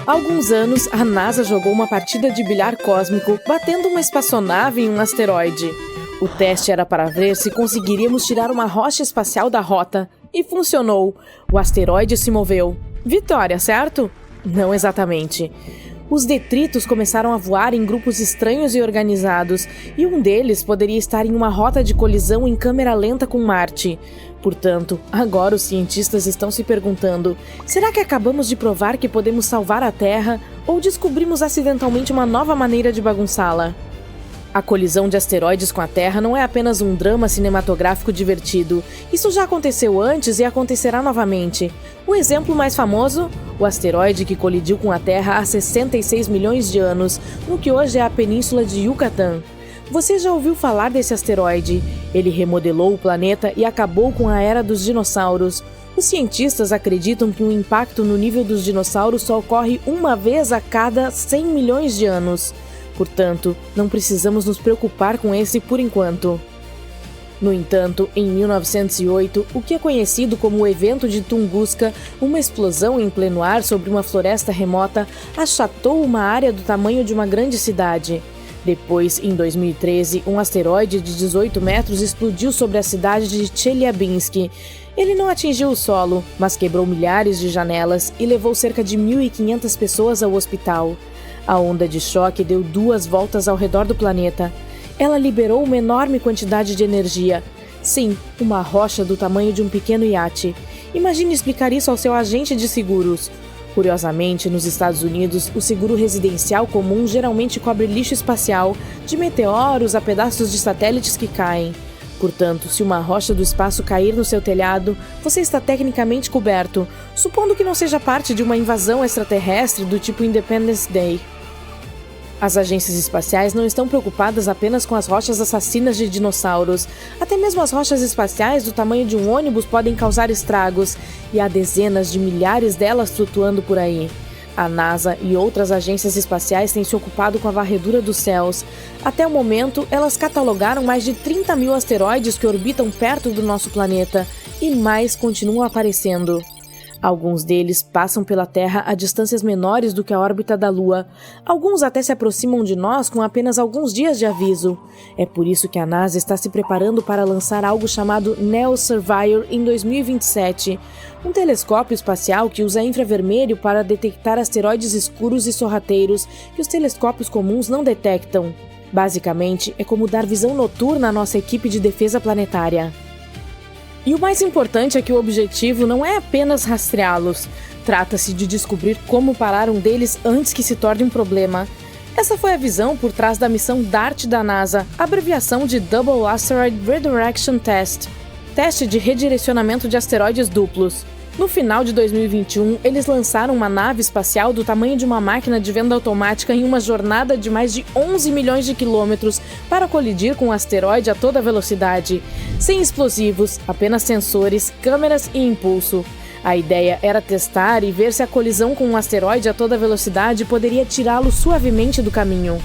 Há alguns anos, a NASA jogou uma partida de bilhar cósmico, batendo uma espaçonave em um asteroide. O teste era para ver se conseguiríamos tirar uma rocha espacial da rota. E funcionou. O asteroide se moveu. Vitória, certo? Não exatamente. Os detritos começaram a voar em grupos estranhos e organizados, e um deles poderia estar em uma rota de colisão em câmera lenta com Marte. Portanto, agora os cientistas estão se perguntando: será que acabamos de provar que podemos salvar a Terra ou descobrimos acidentalmente uma nova maneira de bagunçá-la? A colisão de asteroides com a Terra não é apenas um drama cinematográfico divertido. Isso já aconteceu antes e acontecerá novamente. O exemplo mais famoso? O asteroide que colidiu com a Terra há 66 milhões de anos, no que hoje é a península de Yucatán. Você já ouviu falar desse asteroide? Ele remodelou o planeta e acabou com a era dos dinossauros. Os cientistas acreditam que um impacto no nível dos dinossauros só ocorre uma vez a cada 100 milhões de anos. Portanto, não precisamos nos preocupar com esse por enquanto. No entanto, em 1908, o que é conhecido como o evento de Tunguska, uma explosão em pleno ar sobre uma floresta remota, achatou uma área do tamanho de uma grande cidade. Depois, em 2013, um asteroide de 18 metros explodiu sobre a cidade de Chelyabinsk. Ele não atingiu o solo, mas quebrou milhares de janelas e levou cerca de 1.500 pessoas ao hospital. A onda de choque deu 2 voltas ao redor do planeta. Ela liberou uma enorme quantidade de energia. Sim, uma rocha do tamanho de um pequeno iate. Imagine explicar isso ao seu agente de seguros. Curiosamente, nos Estados Unidos, o seguro residencial comum geralmente cobre lixo espacial, de meteoros a pedaços de satélites que caem. Portanto, se uma rocha do espaço cair no seu telhado, você está tecnicamente coberto, supondo que não seja parte de uma invasão extraterrestre do tipo Independence Day. As agências espaciais não estão preocupadas apenas com as rochas assassinas de dinossauros. Até mesmo as rochas espaciais do tamanho de um ônibus podem causar estragos, e há dezenas de milhares delas flutuando por aí. A NASA e outras agências espaciais têm se ocupado com a varredura dos céus. Até o momento, elas catalogaram mais de 30 mil asteroides que orbitam perto do nosso planeta, e mais continuam aparecendo. Alguns deles passam pela Terra a distâncias menores do que a órbita da Lua. Alguns até se aproximam de nós com apenas alguns dias de aviso. É por isso que a NASA está se preparando para lançar algo chamado NEO Surveyor em 2027. Um telescópio espacial que usa infravermelho para detectar asteroides escuros e sorrateiros que os telescópios comuns não detectam. Basicamente, é como dar visão noturna à nossa equipe de defesa planetária. E o mais importante é que o objetivo não é apenas rastreá-los. Trata-se de descobrir como parar um deles antes que se torne um problema. Essa foi a visão por trás da missão DART da NASA, abreviação de Double Asteroid Redirection Test, teste de redirecionamento de asteroides duplos. No final de 2021, eles lançaram uma nave espacial do tamanho de uma máquina de venda automática em uma jornada de mais de 11 milhões de quilômetros para colidir com um asteroide a toda velocidade. Sem explosivos, apenas sensores, câmeras e impulso. A ideia era testar e ver se a colisão com um asteroide a toda velocidade poderia tirá-lo suavemente do caminho.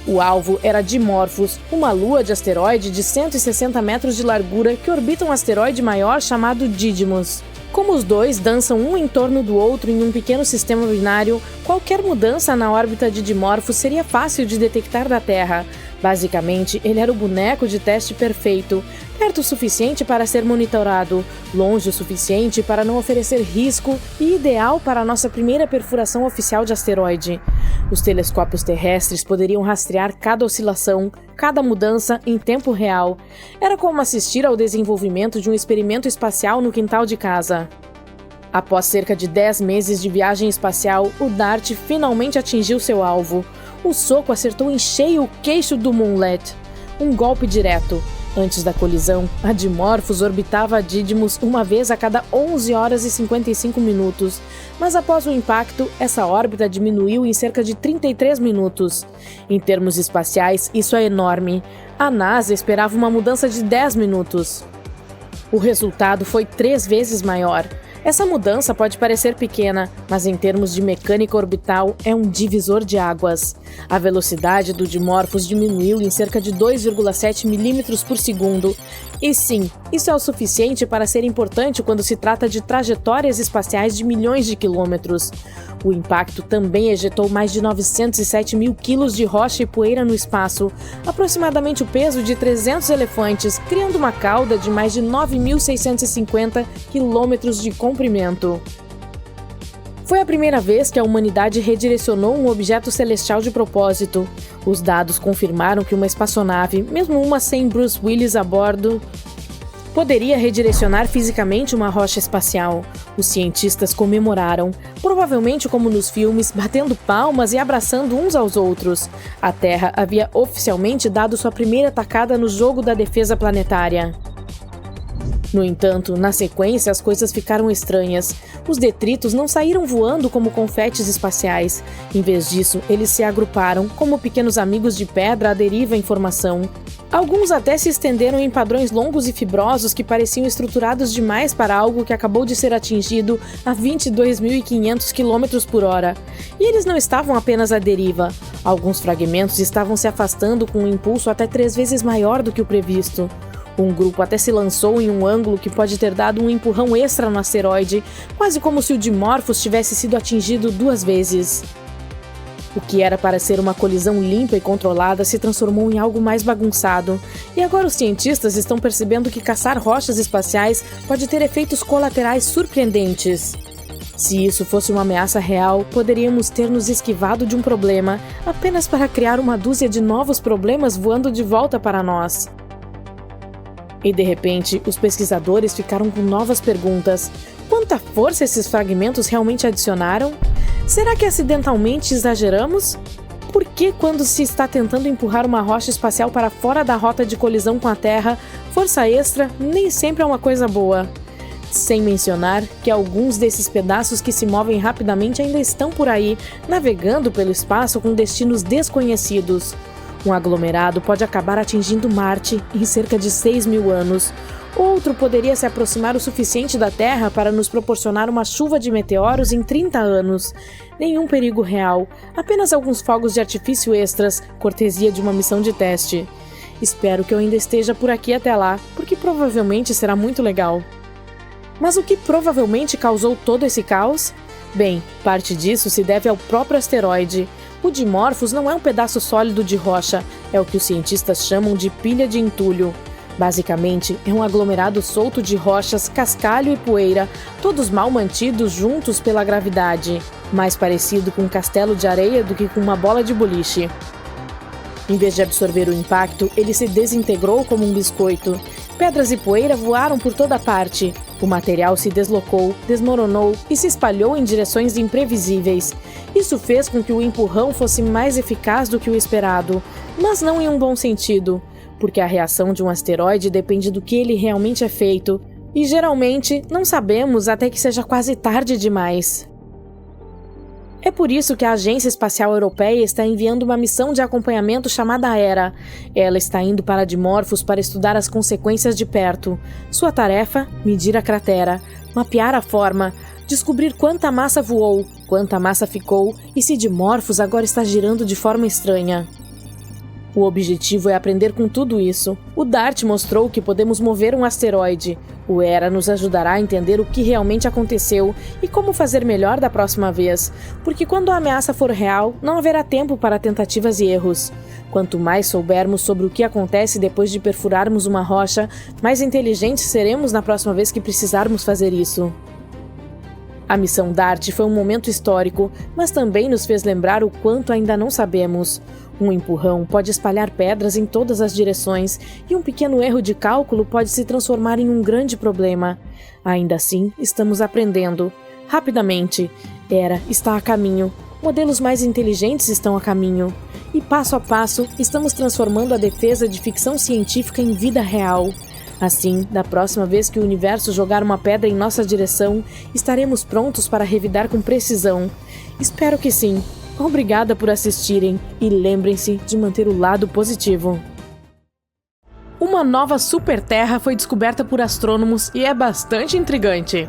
O alvo era Dimorphos, uma lua de asteroide de 160 metros de largura que orbita um asteroide maior chamado Didymos. Como os dois dançam um em torno do outro em um pequeno sistema binário, qualquer mudança na órbita de Dimorphos seria fácil de detectar da Terra. Basicamente, ele era o boneco de teste perfeito, perto o suficiente para ser monitorado, longe o suficiente para não oferecer risco e ideal para a nossa primeira perfuração oficial de asteroide. Os telescópios terrestres poderiam rastrear cada oscilação, cada mudança em tempo real. Era como assistir ao desenvolvimento de um experimento espacial no quintal de casa. Após cerca de 10 meses de viagem espacial, o DART finalmente atingiu seu alvo. O soco acertou em cheio o queixo do Moonlet. Um golpe direto. Antes da colisão, a Dimorphos orbitava a Didymos uma vez a cada 11 horas e 55 minutos, mas após o impacto, essa órbita diminuiu em cerca de 33 minutos. Em termos espaciais, isso é enorme. A NASA esperava uma mudança de 10 minutos. O resultado foi 3 vezes maior. Essa mudança pode parecer pequena, mas em termos de mecânica orbital é um divisor de águas. A velocidade do Dimorphos diminuiu em cerca de 2,7 milímetros por segundo. E sim, isso é o suficiente para ser importante quando se trata de trajetórias espaciais de milhões de quilômetros. O impacto também ejetou mais de 907 mil quilos de rocha e poeira no espaço, aproximadamente o peso de 300 elefantes, criando uma cauda de mais de 9.650 quilômetros de comprimento. Foi a primeira vez que a humanidade redirecionou um objeto celestial de propósito. Os dados confirmaram que uma espaçonave, mesmo uma sem Bruce Willis a bordo, poderia redirecionar fisicamente uma rocha espacial. Os cientistas comemoraram, provavelmente como nos filmes, batendo palmas e abraçando uns aos outros. A Terra havia oficialmente dado sua primeira tacada no jogo da defesa planetária. No entanto, na sequência, as coisas ficaram estranhas. Os detritos não saíram voando como confetes espaciais. Em vez disso, eles se agruparam como pequenos amigos de pedra à deriva em formação. Alguns até se estenderam em padrões longos e fibrosos que pareciam estruturados demais para algo que acabou de ser atingido a 22.500 km por hora. E eles não estavam apenas à deriva. Alguns fragmentos estavam se afastando com um impulso até 3 vezes maior do que o previsto. Um grupo até se lançou em um ângulo que pode ter dado um empurrão extra no asteroide, quase como se o Dimorphos tivesse sido atingido 2 vezes. O que era para ser uma colisão limpa e controlada se transformou em algo mais bagunçado, e agora os cientistas estão percebendo que caçar rochas espaciais pode ter efeitos colaterais surpreendentes. Se isso fosse uma ameaça real, poderíamos ter nos esquivado de um problema apenas para criar uma dúzia de novos problemas voando de volta para nós. E de repente, os pesquisadores ficaram com novas perguntas. Quanta força esses fragmentos realmente adicionaram? Será que acidentalmente exageramos? Por que, quando se está tentando empurrar uma rocha espacial para fora da rota de colisão com a Terra, força extra nem sempre é uma coisa boa? Sem mencionar que alguns desses pedaços que se movem rapidamente ainda estão por aí, navegando pelo espaço com destinos desconhecidos. Um aglomerado pode acabar atingindo Marte em cerca de 6.000 anos. Outro poderia se aproximar o suficiente da Terra para nos proporcionar uma chuva de meteoros em 30 anos. Nenhum perigo real, apenas alguns fogos de artifício extras, cortesia de uma missão de teste. Espero que eu ainda esteja por aqui até lá, porque provavelmente será muito legal. Mas o que provavelmente causou todo esse caos? Bem, parte disso se deve ao próprio asteroide. O Dimorphos não é um pedaço sólido de rocha, é o que os cientistas chamam de pilha de entulho. Basicamente, é um aglomerado solto de rochas, cascalho e poeira, todos mal mantidos juntos pela gravidade, mais parecido com um castelo de areia do que com uma bola de boliche. Em vez de absorver o impacto, ele se desintegrou como um biscoito. Pedras e poeira voaram por toda parte. O material se deslocou, desmoronou e se espalhou em direções imprevisíveis. Isso fez com que o empurrão fosse mais eficaz do que o esperado, mas não em um bom sentido, porque a reação de um asteroide depende do que ele realmente é feito, e geralmente não sabemos até que seja quase tarde demais. É por isso que a Agência Espacial Europeia está enviando uma missão de acompanhamento chamada Hera. Ela está indo para Dimorphos para estudar as consequências de perto. Sua tarefa? Medir a cratera, mapear a forma, descobrir quanta massa voou, quanta massa ficou e se Dimorphos agora está girando de forma estranha. O objetivo é aprender com tudo isso. O DART mostrou que podemos mover um asteroide. O Hera nos ajudará a entender o que realmente aconteceu e como fazer melhor da próxima vez, porque quando a ameaça for real, não haverá tempo para tentativas e erros. Quanto mais soubermos sobre o que acontece depois de perfurarmos uma rocha, mais inteligentes seremos na próxima vez que precisarmos fazer isso. A missão DART foi um momento histórico, mas também nos fez lembrar o quanto ainda não sabemos. Um empurrão pode espalhar pedras em todas as direções e um pequeno erro de cálculo pode se transformar em um grande problema. Ainda assim, estamos aprendendo. Rapidamente. Hera está a caminho. Modelos mais inteligentes estão a caminho. E passo a passo, estamos transformando a defesa de ficção científica em vida real. Assim, da próxima vez que o universo jogar uma pedra em nossa direção, estaremos prontos para revidar com precisão. Espero que sim. Obrigada por assistirem e lembrem-se de manter o lado positivo. Uma nova super-terra foi descoberta por astrônomos e é bastante intrigante.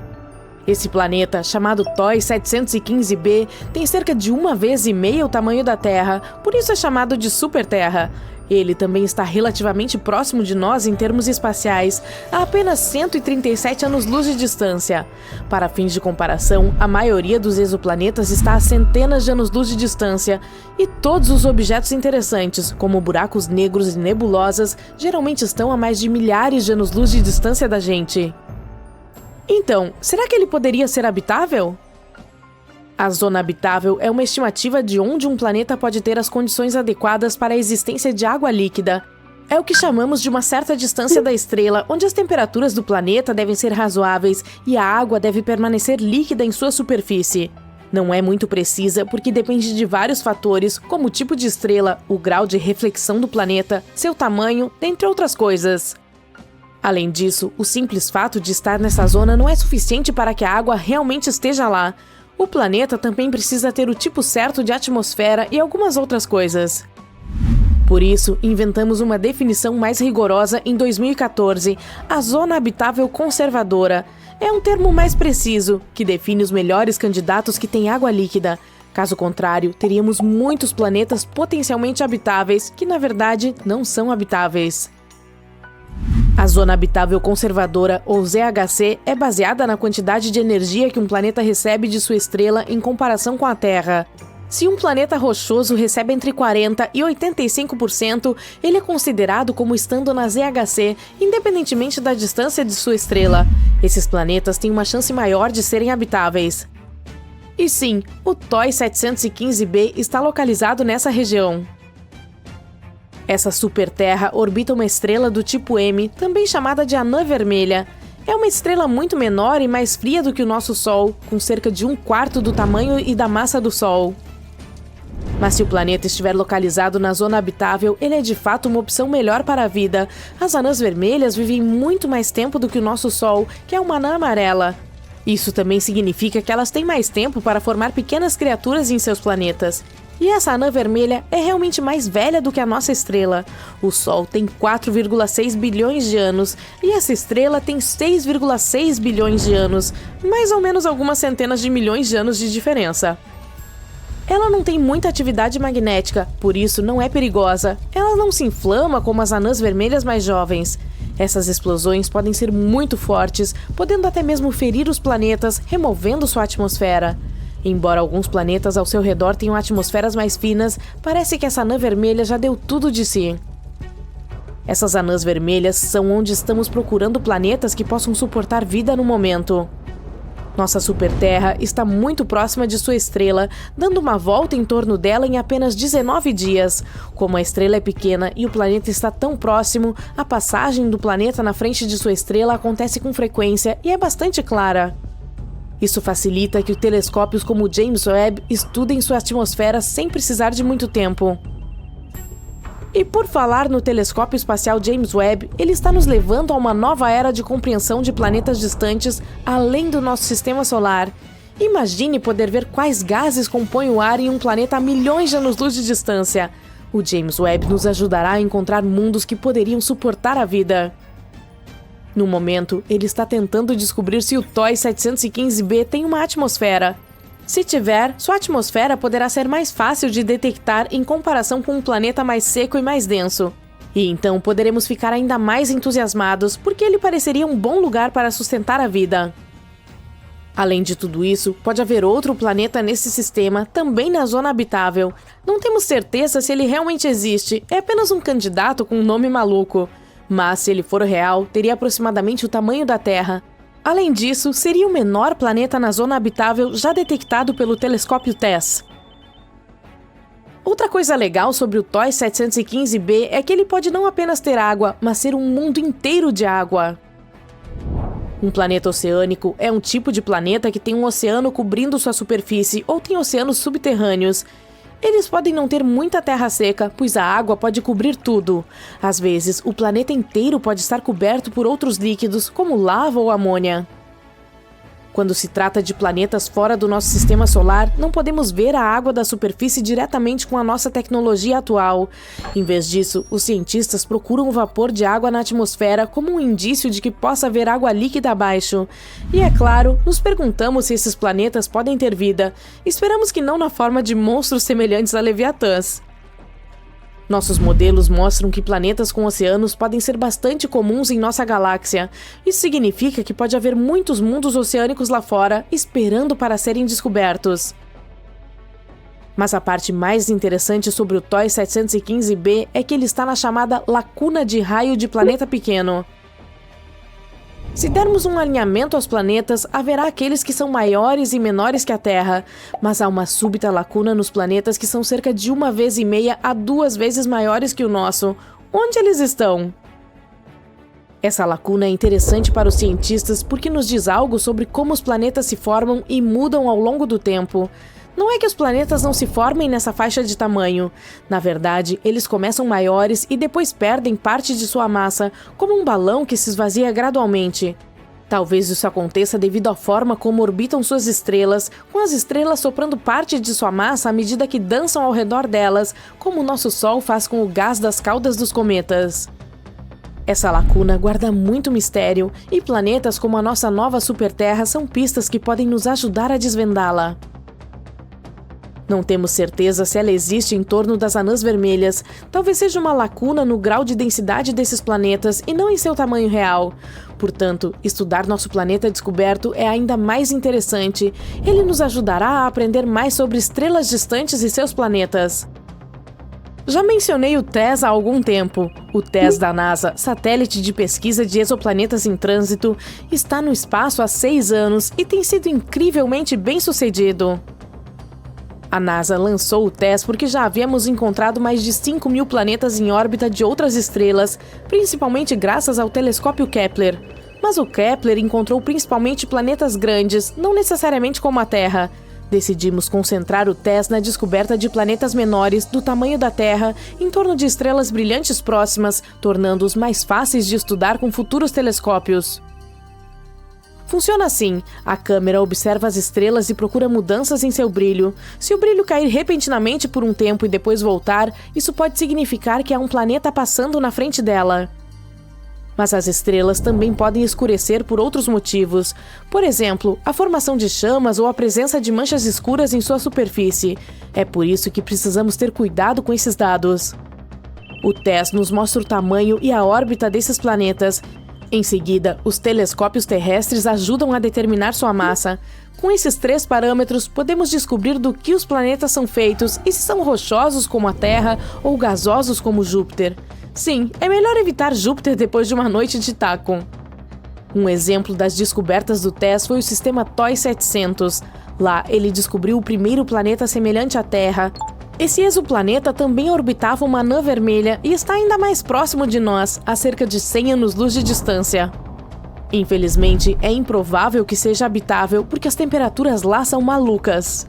Esse planeta, chamado TOI 715b, tem cerca de 1,5 vezes o tamanho da Terra, por isso é chamado de Super-Terra. Ele também está relativamente próximo de nós em termos espaciais, a apenas 137 anos-luz de distância. Para fins de comparação, a maioria dos exoplanetas está a centenas de anos-luz de distância, e todos os objetos interessantes, como buracos negros e nebulosas, geralmente estão a mais de milhares de anos-luz de distância da gente. Então, será que ele poderia ser habitável? A zona habitável é uma estimativa de onde um planeta pode ter as condições adequadas para a existência de água líquida. É o que chamamos de uma certa distância da estrela, onde as temperaturas do planeta devem ser razoáveis e a água deve permanecer líquida em sua superfície. Não é muito precisa porque depende de vários fatores, como o tipo de estrela, o grau de reflexão do planeta, seu tamanho, entre outras coisas. Além disso, o simples fato de estar nessa zona não é suficiente para que a água realmente esteja lá. O planeta também precisa ter o tipo certo de atmosfera e algumas outras coisas. Por isso, inventamos uma definição mais rigorosa em 2014, a Zona Habitável Conservadora. É um termo mais preciso, que define os melhores candidatos que têm água líquida. Caso contrário, teríamos muitos planetas potencialmente habitáveis que, na verdade, não são habitáveis. A Zona Habitável Conservadora, ou ZHC, é baseada na quantidade de energia que um planeta recebe de sua estrela em comparação com a Terra. Se um planeta rochoso recebe entre 40% e 85%, ele é considerado como estando na ZHC, independentemente da distância de sua estrela. Esses planetas têm uma chance maior de serem habitáveis. E sim, o TOI 715b está localizado nessa região. Essa super-terra orbita uma estrela do tipo M, também chamada de anã vermelha. É uma estrela muito menor e mais fria do que o nosso Sol, com cerca de 1/4 do tamanho e da massa do Sol. Mas se o planeta estiver localizado na zona habitável, ele é de fato uma opção melhor para a vida. As anãs vermelhas vivem muito mais tempo do que o nosso Sol, que é uma anã amarela. Isso também significa que elas têm mais tempo para formar pequenas criaturas em seus planetas. E essa anã vermelha é realmente mais velha do que a nossa estrela. O Sol tem 4,6 bilhões de anos e essa estrela tem 6,6 bilhões de anos, mais ou menos algumas centenas de milhões de anos de diferença. Ela não tem muita atividade magnética, por isso não é perigosa. Ela não se inflama como as anãs vermelhas mais jovens. Essas explosões podem ser muito fortes, podendo até mesmo ferir os planetas, removendo sua atmosfera. Embora alguns planetas ao seu redor tenham atmosferas mais finas, parece que essa anã vermelha já deu tudo de si. Essas anãs vermelhas são onde estamos procurando planetas que possam suportar vida no momento. Nossa super-terra está muito próxima de sua estrela, dando uma volta em torno dela em apenas 19 dias. Como a estrela é pequena e o planeta está tão próximo, a passagem do planeta na frente de sua estrela acontece com frequência e é bastante clara. Isso facilita que telescópios como o James Webb estudem sua atmosfera sem precisar de muito tempo. E por falar no telescópio espacial James Webb, ele está nos levando a uma nova era de compreensão de planetas distantes além do nosso sistema solar. Imagine poder ver quais gases compõem o ar em um planeta a milhões de anos-luz de distância. O James Webb nos ajudará a encontrar mundos que poderiam suportar a vida. No momento, ele está tentando descobrir se o TOI 715b tem uma atmosfera. Se tiver, sua atmosfera poderá ser mais fácil de detectar em comparação com um planeta mais seco e mais denso. E então poderemos ficar ainda mais entusiasmados, porque ele pareceria um bom lugar para sustentar a vida. Além de tudo isso, pode haver outro planeta nesse sistema, também na zona habitável. Não temos certeza se ele realmente existe, é apenas um candidato com um nome maluco. Mas, se ele for real, teria aproximadamente o tamanho da Terra. Além disso, seria o menor planeta na zona habitável já detectado pelo telescópio TESS. Outra coisa legal sobre o TOI 715b é que ele pode não apenas ter água, mas ser um mundo inteiro de água. Um planeta oceânico é um tipo de planeta que tem um oceano cobrindo sua superfície ou tem oceanos subterrâneos. Eles podem não ter muita terra seca, pois a água pode cobrir tudo. Às vezes, o planeta inteiro pode estar coberto por outros líquidos, como lava ou amônia. Quando se trata de planetas fora do nosso sistema solar, não podemos ver a água da superfície diretamente com a nossa tecnologia atual. Em vez disso, os cientistas procuram o vapor de água na atmosfera como um indício de que possa haver água líquida abaixo. E é claro, nos perguntamos se esses planetas podem ter vida. Esperamos que não na forma de monstros semelhantes a leviatãs. Nossos modelos mostram que planetas com oceanos podem ser bastante comuns em nossa galáxia. Isso significa que pode haver muitos mundos oceânicos lá fora, esperando para serem descobertos. Mas a parte mais interessante sobre o TOI 715b é que ele está na chamada lacuna de raio de planeta pequeno. Se dermos um alinhamento aos planetas, haverá aqueles que são maiores e menores que a Terra, mas há uma súbita lacuna nos planetas que são cerca de 1,5 vezes a 2 vezes maiores que o nosso. Onde eles estão? Essa lacuna é interessante para os cientistas porque nos diz algo sobre como os planetas se formam e mudam ao longo do tempo. Não é que os planetas não se formem nessa faixa de tamanho. Na verdade, eles começam maiores e depois perdem parte de sua massa, como um balão que se esvazia gradualmente. Talvez isso aconteça devido à forma como orbitam suas estrelas, com as estrelas soprando parte de sua massa à medida que dançam ao redor delas, como o nosso Sol faz com o gás das caudas dos cometas. Essa lacuna guarda muito mistério, e planetas como a nossa nova superterra são pistas que podem nos ajudar a desvendá-la. Não temos certeza se ela existe em torno das anãs vermelhas. Talvez seja uma lacuna no grau de densidade desses planetas e não em seu tamanho real. Portanto, estudar nosso planeta descoberto é ainda mais interessante. Ele nos ajudará a aprender mais sobre estrelas distantes e seus planetas. Já mencionei o TESS há algum tempo. O TESS da NASA, satélite de pesquisa de exoplanetas em trânsito, está no espaço há 6 anos e tem sido incrivelmente bem-sucedido. A NASA lançou o TESS porque já havíamos encontrado mais de 5.000 planetas em órbita de outras estrelas, principalmente graças ao telescópio Kepler. Mas o Kepler encontrou principalmente planetas grandes, não necessariamente como a Terra. Decidimos concentrar o TESS na descoberta de planetas menores, do tamanho da Terra, em torno de estrelas brilhantes próximas, tornando-os mais fáceis de estudar com futuros telescópios. Funciona assim: a câmera observa as estrelas e procura mudanças em seu brilho. Se o brilho cair repentinamente por um tempo e depois voltar, isso pode significar que há um planeta passando na frente dela. Mas as estrelas também podem escurecer por outros motivos. Por exemplo, a formação de chamas ou a presença de manchas escuras em sua superfície. É por isso que precisamos ter cuidado com esses dados. O TESS nos mostra o tamanho e a órbita desses planetas. Em seguida, os telescópios terrestres ajudam a determinar sua massa. Com esses 3 parâmetros, podemos descobrir do que os planetas são feitos e se são rochosos como a Terra ou gasosos como Júpiter. Sim, é melhor evitar Júpiter depois de uma noite de taco. Um exemplo das descobertas do TESS foi o sistema TOI 700. Lá, ele descobriu o primeiro planeta semelhante à Terra. Esse exoplaneta também orbitava uma anã vermelha e está ainda mais próximo de nós, a cerca de 100 anos-luz de distância. Infelizmente, é improvável que seja habitável porque as temperaturas lá são malucas.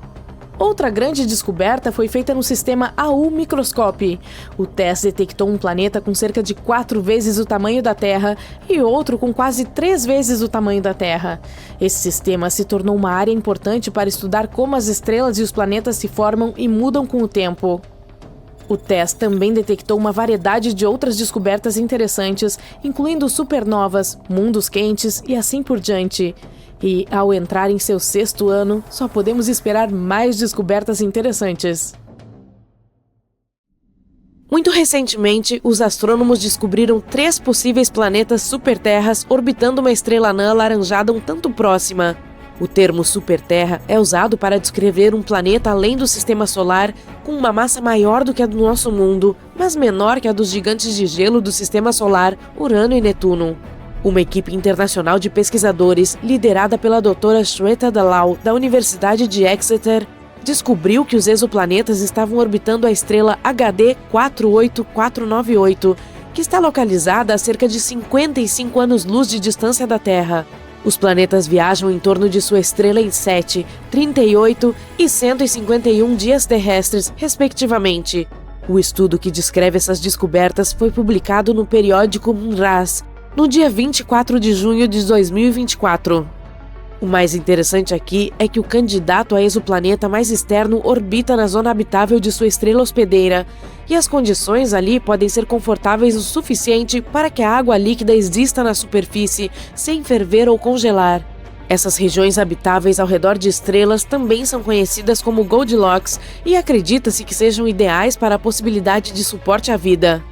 Outra grande descoberta foi feita no sistema AU Microscopy. O TESS detectou um planeta com cerca de 4 vezes o tamanho da Terra e outro com quase 3 vezes o tamanho da Terra. Esse sistema se tornou uma área importante para estudar como as estrelas e os planetas se formam e mudam com o tempo. O TESS também detectou uma variedade de outras descobertas interessantes, incluindo supernovas, mundos quentes e assim por diante. E, ao entrar em seu 6º ano, só podemos esperar mais descobertas interessantes. Muito recentemente, os astrônomos descobriram 3 possíveis planetas superterras orbitando uma estrela anã alaranjada um tanto próxima. O termo superterra é usado para descrever um planeta além do sistema solar com uma massa maior do que a do nosso mundo, mas menor que a dos gigantes de gelo do sistema solar, Urano e Netuno. Uma equipe internacional de pesquisadores, liderada pela doutora Shweta Dalal, da Universidade de Exeter, descobriu que os exoplanetas estavam orbitando a estrela HD 48498, que está localizada a cerca de 55 anos-luz de distância da Terra. Os planetas viajam em torno de sua estrela em 7, 38 e 151 dias terrestres, respectivamente. O estudo que descreve essas descobertas foi publicado no periódico MNRAS, no dia 24 de junho de 2024. O mais interessante aqui é que o candidato a exoplaneta mais externo orbita na zona habitável de sua estrela hospedeira, e as condições ali podem ser confortáveis o suficiente para que a água líquida exista na superfície, sem ferver ou congelar. Essas regiões habitáveis ao redor de estrelas também são conhecidas como Goldilocks e acredita-se que sejam ideais para a possibilidade de suporte à vida.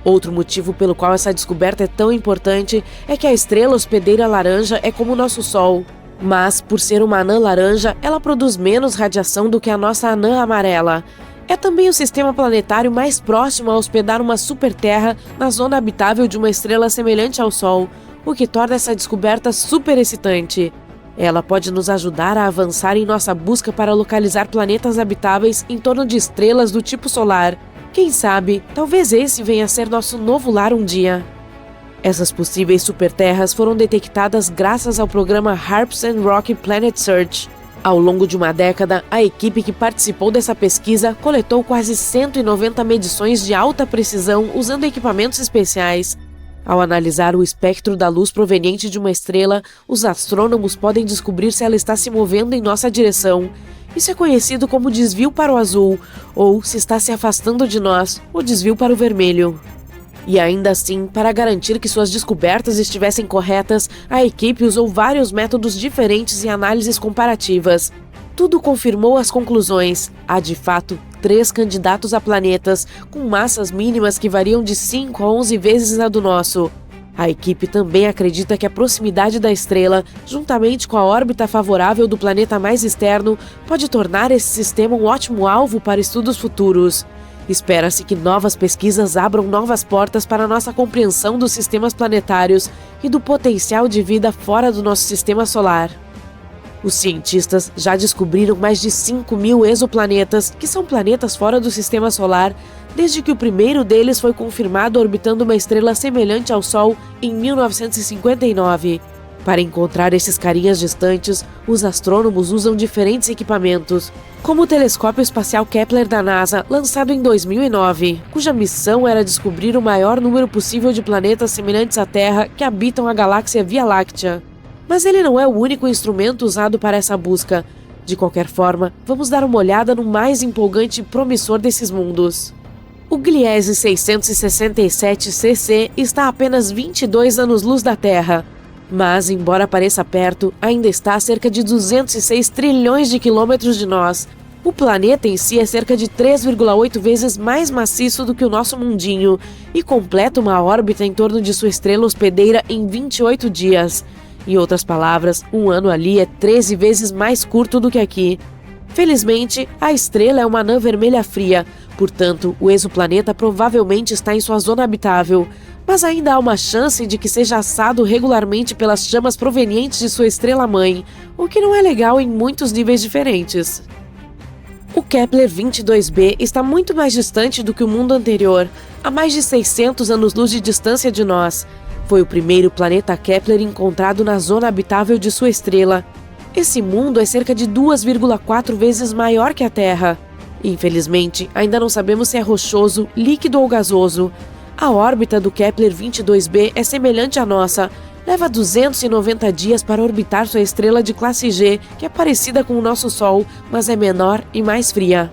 Outro motivo pelo qual essa descoberta é tão importante é que a estrela hospedeira laranja é como o nosso Sol. Mas, por ser uma anã laranja, ela produz menos radiação do que a nossa anã amarela. É também o sistema planetário mais próximo a hospedar uma superterra na zona habitável de uma estrela semelhante ao Sol, o que torna essa descoberta super excitante. Ela pode nos ajudar a avançar em nossa busca para localizar planetas habitáveis em torno de estrelas do tipo solar. Quem sabe, talvez esse venha a ser nosso novo lar um dia. Essas possíveis superterras foram detectadas graças ao programa HARPS and Rocky Planet Search. Ao longo de uma década, a equipe que participou dessa pesquisa coletou quase 190 medições de alta precisão usando equipamentos especiais. Ao analisar o espectro da luz proveniente de uma estrela, os astrônomos podem descobrir se ela está se movendo em nossa direção. Isso é conhecido como desvio para o azul, ou, se está se afastando de nós, o desvio para o vermelho. E ainda assim, para garantir que suas descobertas estivessem corretas, a equipe usou vários métodos diferentes e análises comparativas. Tudo confirmou as conclusões. Há, de fato, 3 candidatos a planetas, com massas mínimas que variam de 5 a 11 vezes a do nosso. A equipe também acredita que a proximidade da estrela, juntamente com a órbita favorável do planeta mais externo, pode tornar esse sistema um ótimo alvo para estudos futuros. Espera-se que novas pesquisas abram novas portas para nossa compreensão dos sistemas planetários e do potencial de vida fora do nosso sistema solar. Os cientistas já descobriram mais de 5.000 exoplanetas, que são planetas fora do sistema solar, desde que o primeiro deles foi confirmado orbitando uma estrela semelhante ao Sol em 1959. Para encontrar esses carinhas distantes, os astrônomos usam diferentes equipamentos, como o telescópio espacial Kepler da NASA, lançado em 2009, cuja missão era descobrir o maior número possível de planetas semelhantes à Terra que habitam a galáxia Via Láctea. Mas ele não é o único instrumento usado para essa busca. De qualquer forma, vamos dar uma olhada no mais empolgante e promissor desses mundos. O Gliese 667 CC está a apenas 22 anos-luz da Terra. Mas, embora pareça perto, ainda está a cerca de 206 trilhões de quilômetros de nós. O planeta em si é cerca de 3,8 vezes mais maciço do que o nosso mundinho e completa uma órbita em torno de sua estrela hospedeira em 28 dias. Em outras palavras, um ano ali é 13 vezes mais curto do que aqui. Felizmente, a estrela é uma anã vermelha fria, portanto, o exoplaneta provavelmente está em sua zona habitável. Mas ainda há uma chance de que seja assado regularmente pelas chamas provenientes de sua estrela-mãe, o que não é legal em muitos níveis diferentes. O Kepler 22b está muito mais distante do que o mundo anterior, a mais de 600 anos-luz de distância de nós. Foi o primeiro planeta Kepler encontrado na zona habitável de sua estrela. Esse mundo é cerca de 2,4 vezes maior que a Terra. Infelizmente, ainda não sabemos se é rochoso, líquido ou gasoso. A órbita do Kepler 22b é semelhante à nossa. Leva 290 dias para orbitar sua estrela de classe G, que é parecida com o nosso Sol, mas é menor e mais fria.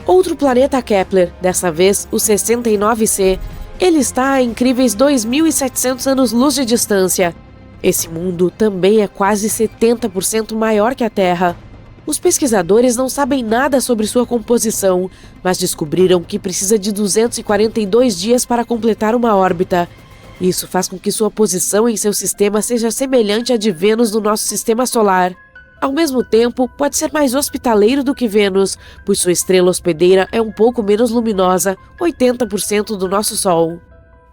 Outro planeta Kepler, dessa vez o 69c, ele está a incríveis 2.700 anos-luz de distância. Esse mundo também é quase 70% maior que a Terra. Os pesquisadores não sabem nada sobre sua composição, mas descobriram que precisa de 242 dias para completar uma órbita. Isso faz com que sua posição em seu sistema seja semelhante à de Vênus no nosso sistema solar. Ao mesmo tempo, pode ser mais hospitaleiro do que Vênus, pois sua estrela hospedeira é um pouco menos luminosa, 80% do nosso Sol.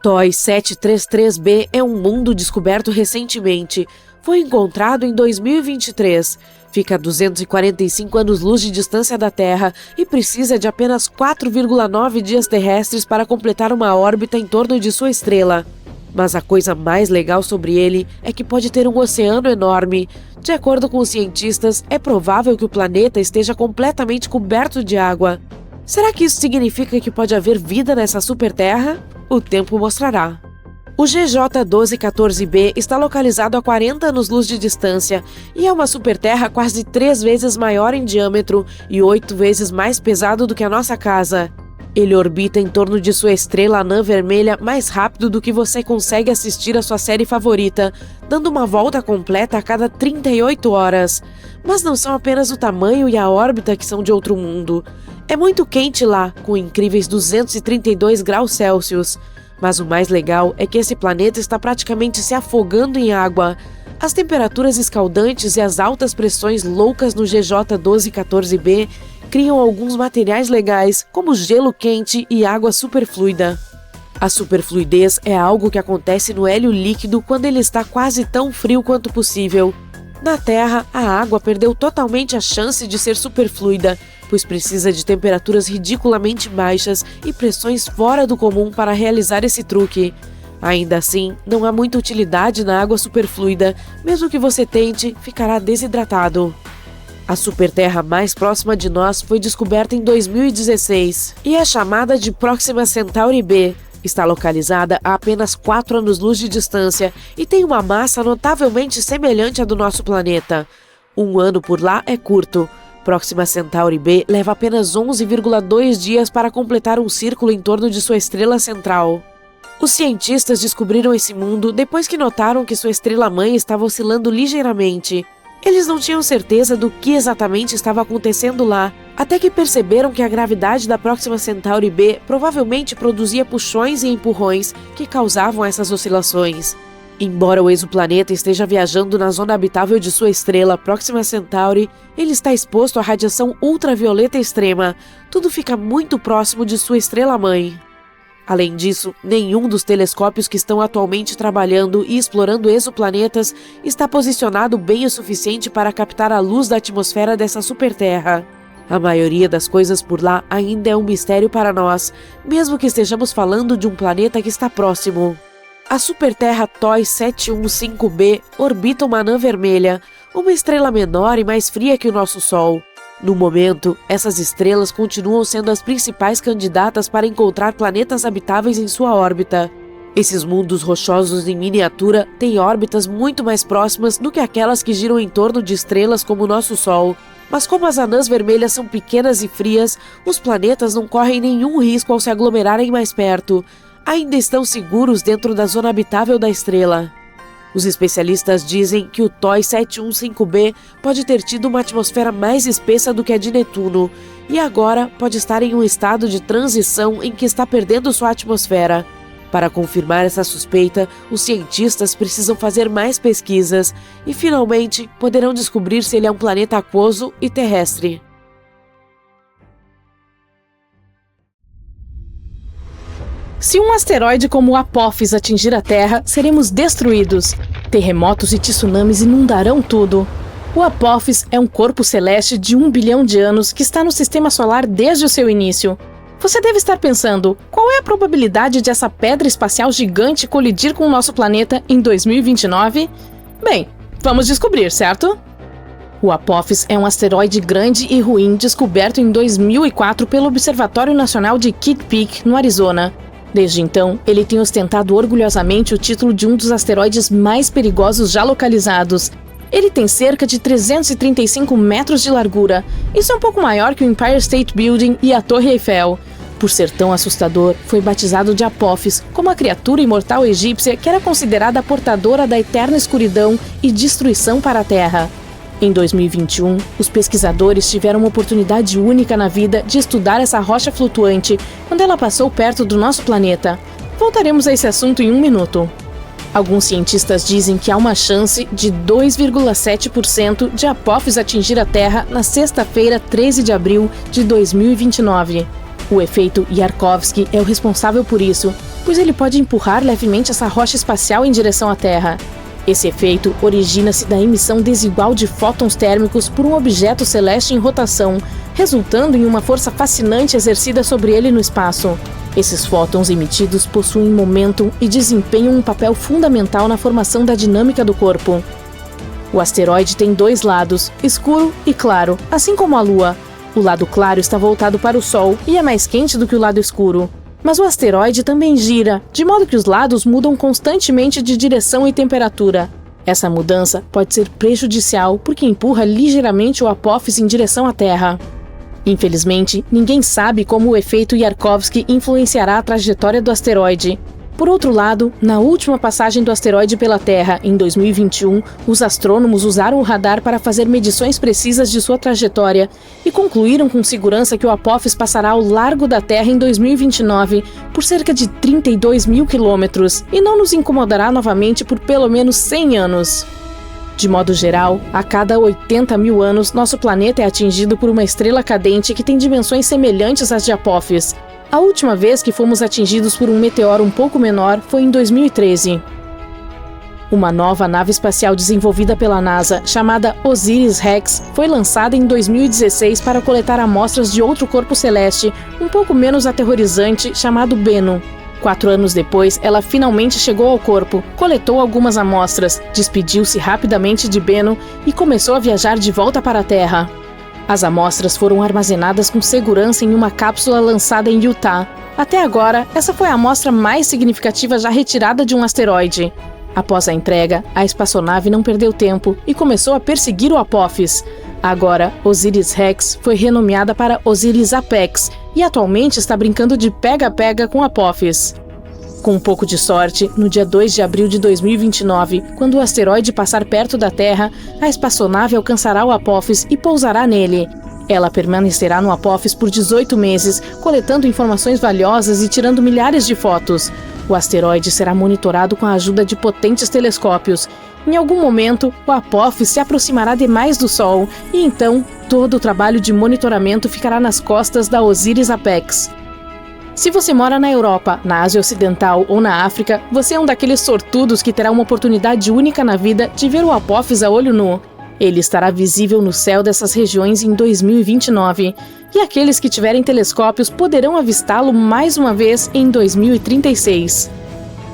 TOI 733b é um mundo descoberto recentemente. Foi encontrado em 2023. Fica a 245 anos-luz de distância da Terra e precisa de apenas 4,9 dias terrestres para completar uma órbita em torno de sua estrela. Mas a coisa mais legal sobre ele é que pode ter um oceano enorme. De acordo com os cientistas, é provável que o planeta esteja completamente coberto de água. Será que isso significa que pode haver vida nessa superterra? O tempo mostrará. O GJ 1214b está localizado a 40 anos-luz de distância e é uma superterra quase 3 vezes maior em diâmetro e 8 vezes mais pesado do que a nossa casa. Ele orbita em torno de sua estrela anã vermelha mais rápido do que você consegue assistir a sua série favorita, dando uma volta completa a cada 38 horas. Mas não são apenas o tamanho e a órbita que são de outro mundo. É muito quente lá, com incríveis 232 graus Celsius. Mas o mais legal é que esse planeta está praticamente se afogando em água. As temperaturas escaldantes e as altas pressões loucas no GJ 1214b criam alguns materiais legais, como gelo quente e água superfluida. A superfluidez é algo que acontece no hélio líquido quando ele está quase tão frio quanto possível. Na Terra, a água perdeu totalmente a chance de ser superfluida, pois precisa de temperaturas ridiculamente baixas e pressões fora do comum para realizar esse truque. Ainda assim, não há muita utilidade na água superfluida, mesmo que você tente, ficará desidratado. A superterra mais próxima de nós foi descoberta em 2016 e é chamada de Próxima Centauri b. Está localizada a apenas 4 anos-luz de distância e tem uma massa notavelmente semelhante à do nosso planeta. Um ano por lá é curto. Próxima Centauri b leva apenas 11,2 dias para completar um círculo em torno de sua estrela central. Os cientistas descobriram esse mundo depois que notaram que sua estrela-mãe estava oscilando ligeiramente. Eles não tinham certeza do que exatamente estava acontecendo lá, até que perceberam que a gravidade da Próxima Centauri b provavelmente produzia puxões e empurrões que causavam essas oscilações. Embora o exoplaneta esteja viajando na zona habitável de sua estrela Próxima Centauri, ele está exposto à radiação ultravioleta extrema. Tudo fica muito próximo de sua estrela-mãe. Além disso, nenhum dos telescópios que estão atualmente trabalhando e explorando exoplanetas está posicionado bem o suficiente para captar a luz da atmosfera dessa superterra. A maioria das coisas por lá ainda é um mistério para nós, mesmo que estejamos falando de um planeta que está próximo. A superterra TOI 715b orbita uma anã vermelha, uma estrela menor e mais fria que o nosso Sol. No momento, essas estrelas continuam sendo as principais candidatas para encontrar planetas habitáveis em sua órbita. Esses mundos rochosos em miniatura têm órbitas muito mais próximas do que aquelas que giram em torno de estrelas como o nosso Sol. Mas como as anãs vermelhas são pequenas e frias, os planetas não correm nenhum risco ao se aglomerarem mais perto. Ainda estão seguros dentro da zona habitável da estrela. Os especialistas dizem que o TOI 715b pode ter tido uma atmosfera mais espessa do que a de Netuno, e agora pode estar em um estado de transição em que está perdendo sua atmosfera. Para confirmar essa suspeita, os cientistas precisam fazer mais pesquisas e, finalmente, poderão descobrir se ele é um planeta aquoso e terrestre. Se um asteroide como o Apophis atingir a Terra, seremos destruídos. Terremotos e tsunamis inundarão tudo. O Apophis é um corpo celeste de 1 bilhão de anos que está no Sistema Solar desde o seu início. Você deve estar pensando, qual é a probabilidade de essa pedra espacial gigante colidir com o nosso planeta em 2029? Bem, vamos descobrir, certo? O Apophis é um asteroide grande e ruim descoberto em 2004 pelo Observatório Nacional de Kitt Peak, no Arizona. Desde então, ele tem ostentado orgulhosamente o título de um dos asteroides mais perigosos já localizados. Ele tem cerca de 335 metros de largura. Isso é um pouco maior que o Empire State Building e a Torre Eiffel. Por ser tão assustador, foi batizado de Apophis, como a criatura imortal egípcia que era considerada portadora da eterna escuridão e destruição para a Terra. Em 2021, os pesquisadores tiveram uma oportunidade única na vida de estudar essa rocha flutuante quando ela passou perto do nosso planeta. Voltaremos a esse assunto em um minuto. Alguns cientistas dizem que há uma chance de 2,7% de Apophis atingir a Terra na sexta-feira, 13 de abril de 2029. O efeito Yarkovsky é o responsável por isso, pois ele pode empurrar levemente essa rocha espacial em direção à Terra. Esse efeito origina-se da emissão desigual de fótons térmicos por um objeto celeste em rotação, resultando em uma força fascinante exercida sobre ele no espaço. Esses fótons emitidos possuem momento e desempenham um papel fundamental na formação da dinâmica do corpo. O asteroide tem 2 lados, escuro e claro, assim como a Lua. O lado claro está voltado para o Sol e é mais quente do que o lado escuro. Mas o asteroide também gira, de modo que os lados mudam constantemente de direção e temperatura. Essa mudança pode ser prejudicial porque empurra ligeiramente o Apophis em direção à Terra. Infelizmente, ninguém sabe como o efeito Yarkovsky influenciará a trajetória do asteroide. Por outro lado, na última passagem do asteroide pela Terra, em 2021, os astrônomos usaram o radar para fazer medições precisas de sua trajetória e concluíram com segurança que o Apophis passará ao largo da Terra em 2029 por cerca de 32 mil quilômetros e não nos incomodará novamente por pelo menos 100 anos. De modo geral, a cada 80 mil anos, nosso planeta é atingido por uma estrela cadente que tem dimensões semelhantes às de Apophis. A última vez que fomos atingidos por um meteoro um pouco menor foi em 2013. Uma nova nave espacial desenvolvida pela NASA, chamada OSIRIS-REx, foi lançada em 2016 para coletar amostras de outro corpo celeste, um pouco menos aterrorizante, chamado Bennu. 4 anos depois, ela finalmente chegou ao corpo, coletou algumas amostras, despediu-se rapidamente de Bennu e começou a viajar de volta para a Terra. As amostras foram armazenadas com segurança em uma cápsula lançada em Utah. Até agora, essa foi a amostra mais significativa já retirada de um asteroide. Após a entrega, a espaçonave não perdeu tempo e começou a perseguir o Apophis. Agora, OSIRIS-REx foi renomeada para OSIRIS-APEX e atualmente está brincando de pega-pega com Apophis. Com um pouco de sorte, no dia 2 de abril de 2029, quando o asteroide passar perto da Terra, a espaçonave alcançará o Apophis e pousará nele. Ela permanecerá no Apophis por 18 meses, coletando informações valiosas e tirando milhares de fotos. O asteroide será monitorado com a ajuda de potentes telescópios. Em algum momento, o Apophis se aproximará demais do Sol e então todo o trabalho de monitoramento ficará nas costas da OSIRIS-APEX. Se você mora na Europa, na Ásia Ocidental ou na África, você é um daqueles sortudos que terá uma oportunidade única na vida de ver o Apophis a olho nu. Ele estará visível no céu dessas regiões em 2029, e aqueles que tiverem telescópios poderão avistá-lo mais uma vez em 2036.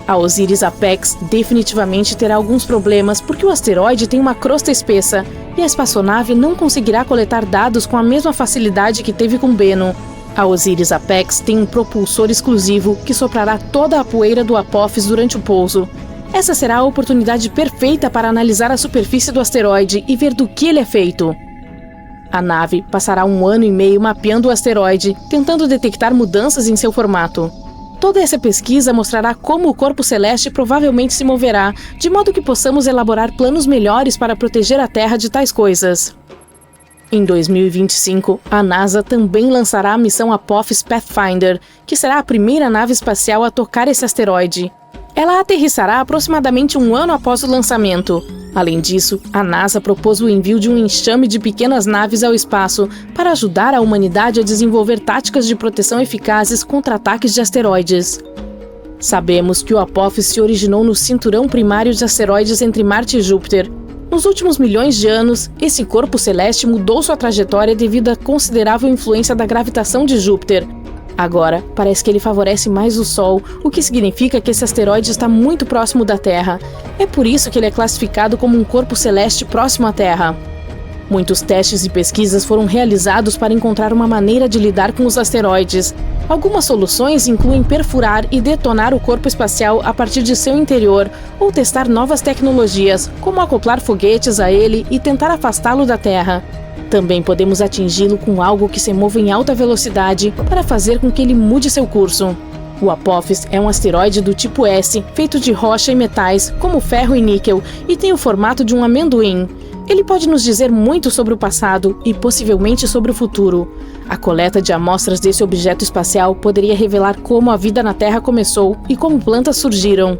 A OSIRIS-APEX definitivamente terá alguns problemas porque o asteroide tem uma crosta espessa e a espaçonave não conseguirá coletar dados com a mesma facilidade que teve com Bennu. A OSIRIS-APEX tem um propulsor exclusivo que soprará toda a poeira do Apophis durante o pouso. Essa será a oportunidade perfeita para analisar a superfície do asteroide e ver do que ele é feito. A nave passará 1 ano e meio mapeando o asteroide, tentando detectar mudanças em seu formato. Toda essa pesquisa mostrará como o corpo celeste provavelmente se moverá, de modo que possamos elaborar planos melhores para proteger a Terra de tais coisas. Em 2025, a NASA também lançará a missão Apophis Pathfinder, que será a primeira nave espacial a tocar esse asteroide. Ela aterrissará aproximadamente 1 ano após o lançamento. Além disso, a NASA propôs o envio de um enxame de pequenas naves ao espaço para ajudar a humanidade a desenvolver táticas de proteção eficazes contra ataques de asteroides. Sabemos que o Apophis se originou no cinturão primário de asteroides entre Marte e Júpiter. Nos últimos milhões de anos, esse corpo celeste mudou sua trajetória devido à considerável influência da gravitação de Júpiter. Agora, parece que ele favorece mais o Sol, o que significa que esse asteroide está muito próximo da Terra. É por isso que ele é classificado como um corpo celeste próximo à Terra. Muitos testes e pesquisas foram realizados para encontrar uma maneira de lidar com os asteroides. Algumas soluções incluem perfurar e detonar o corpo espacial a partir de seu interior, ou testar novas tecnologias, como acoplar foguetes a ele e tentar afastá-lo da Terra. Também podemos atingi-lo com algo que se mova em alta velocidade para fazer com que ele mude seu curso. O Apophis é um asteroide do tipo S, feito de rocha e metais, como ferro e níquel, e tem o formato de um amendoim. Ele pode nos dizer muito sobre o passado e possivelmente sobre o futuro. A coleta de amostras desse objeto espacial poderia revelar como a vida na Terra começou e como plantas surgiram.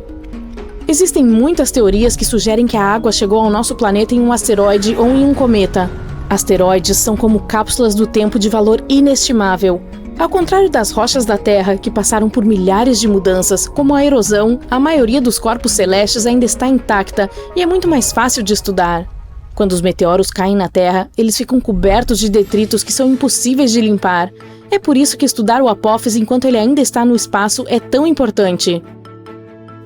Existem muitas teorias que sugerem que a água chegou ao nosso planeta em um asteroide ou em um cometa. Asteroides são como cápsulas do tempo de valor inestimável. Ao contrário das rochas da Terra, que passaram por milhares de mudanças, como a erosão, a maioria dos corpos celestes ainda está intacta e é muito mais fácil de estudar. Quando os meteoros caem na Terra, eles ficam cobertos de detritos que são impossíveis de limpar. É por isso que estudar o Apophis enquanto ele ainda está no espaço é tão importante.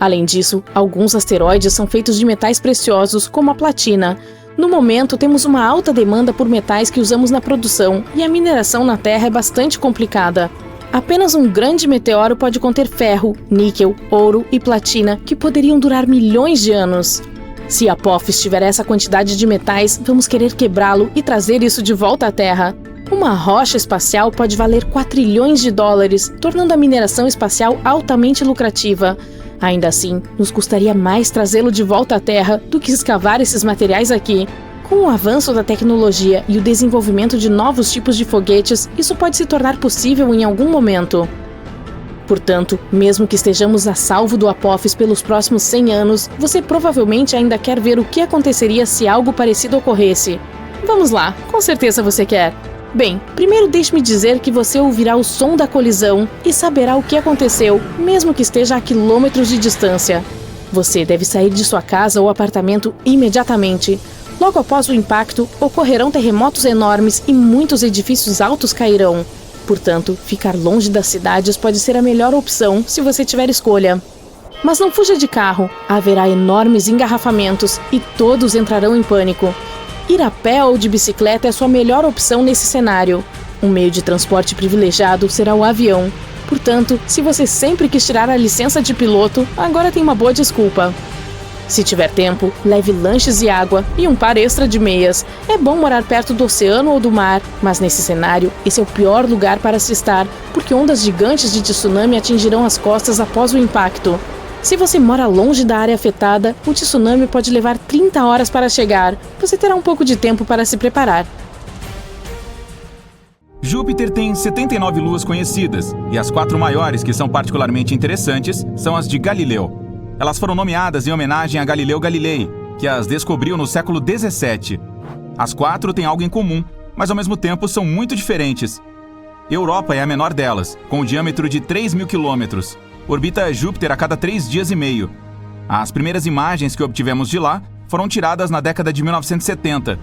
Além disso, alguns asteroides são feitos de metais preciosos, como a platina. No momento, temos uma alta demanda por metais que usamos na produção, e a mineração na Terra é bastante complicada. Apenas um grande meteoro pode conter ferro, níquel, ouro e platina que poderiam durar milhões de anos. Se Apophis tiver essa quantidade de metais, vamos querer quebrá-lo e trazer isso de volta à Terra. Uma rocha espacial pode valer quatrilhões de dólares, tornando a mineração espacial altamente lucrativa. Ainda assim, nos custaria mais trazê-lo de volta à Terra do que escavar esses materiais aqui. Com o avanço da tecnologia e o desenvolvimento de novos tipos de foguetes, isso pode se tornar possível em algum momento. Portanto, mesmo que estejamos a salvo do Apophis pelos próximos 100 anos, você provavelmente ainda quer ver o que aconteceria se algo parecido ocorresse. Vamos lá, com certeza você quer. Bem, primeiro deixe-me dizer que você ouvirá o som da colisão e saberá o que aconteceu, mesmo que esteja a quilômetros de distância. Você deve sair de sua casa ou apartamento imediatamente. Logo após o impacto, ocorrerão terremotos enormes e muitos edifícios altos cairão. Portanto, ficar longe das cidades pode ser a melhor opção se você tiver escolha. Mas não fuja de carro, haverá enormes engarrafamentos e todos entrarão em pânico. Ir a pé ou de bicicleta é sua melhor opção nesse cenário. Um meio de transporte privilegiado será o avião. Portanto, se você sempre quis tirar a licença de piloto, agora tem uma boa desculpa. Se tiver tempo, leve lanches e água e um par extra de meias. É bom morar perto do oceano ou do mar, mas nesse cenário, esse é o pior lugar para se estar, porque ondas gigantes de tsunami atingirão as costas após o impacto. Se você mora longe da área afetada, o tsunami pode levar 30 horas para chegar. Você terá um pouco de tempo para se preparar. Júpiter tem 79 luas conhecidas, e as 4 maiores que são particularmente interessantes são as de Galileu. Elas foram nomeadas em homenagem a Galileu Galilei, que as descobriu no século 17. As 4 têm algo em comum, mas ao mesmo tempo são muito diferentes. Europa é a menor delas, com um diâmetro de 3.000 quilômetros. Orbita Júpiter a cada 3 dias e meio. As primeiras imagens que obtivemos de lá foram tiradas na década de 1970.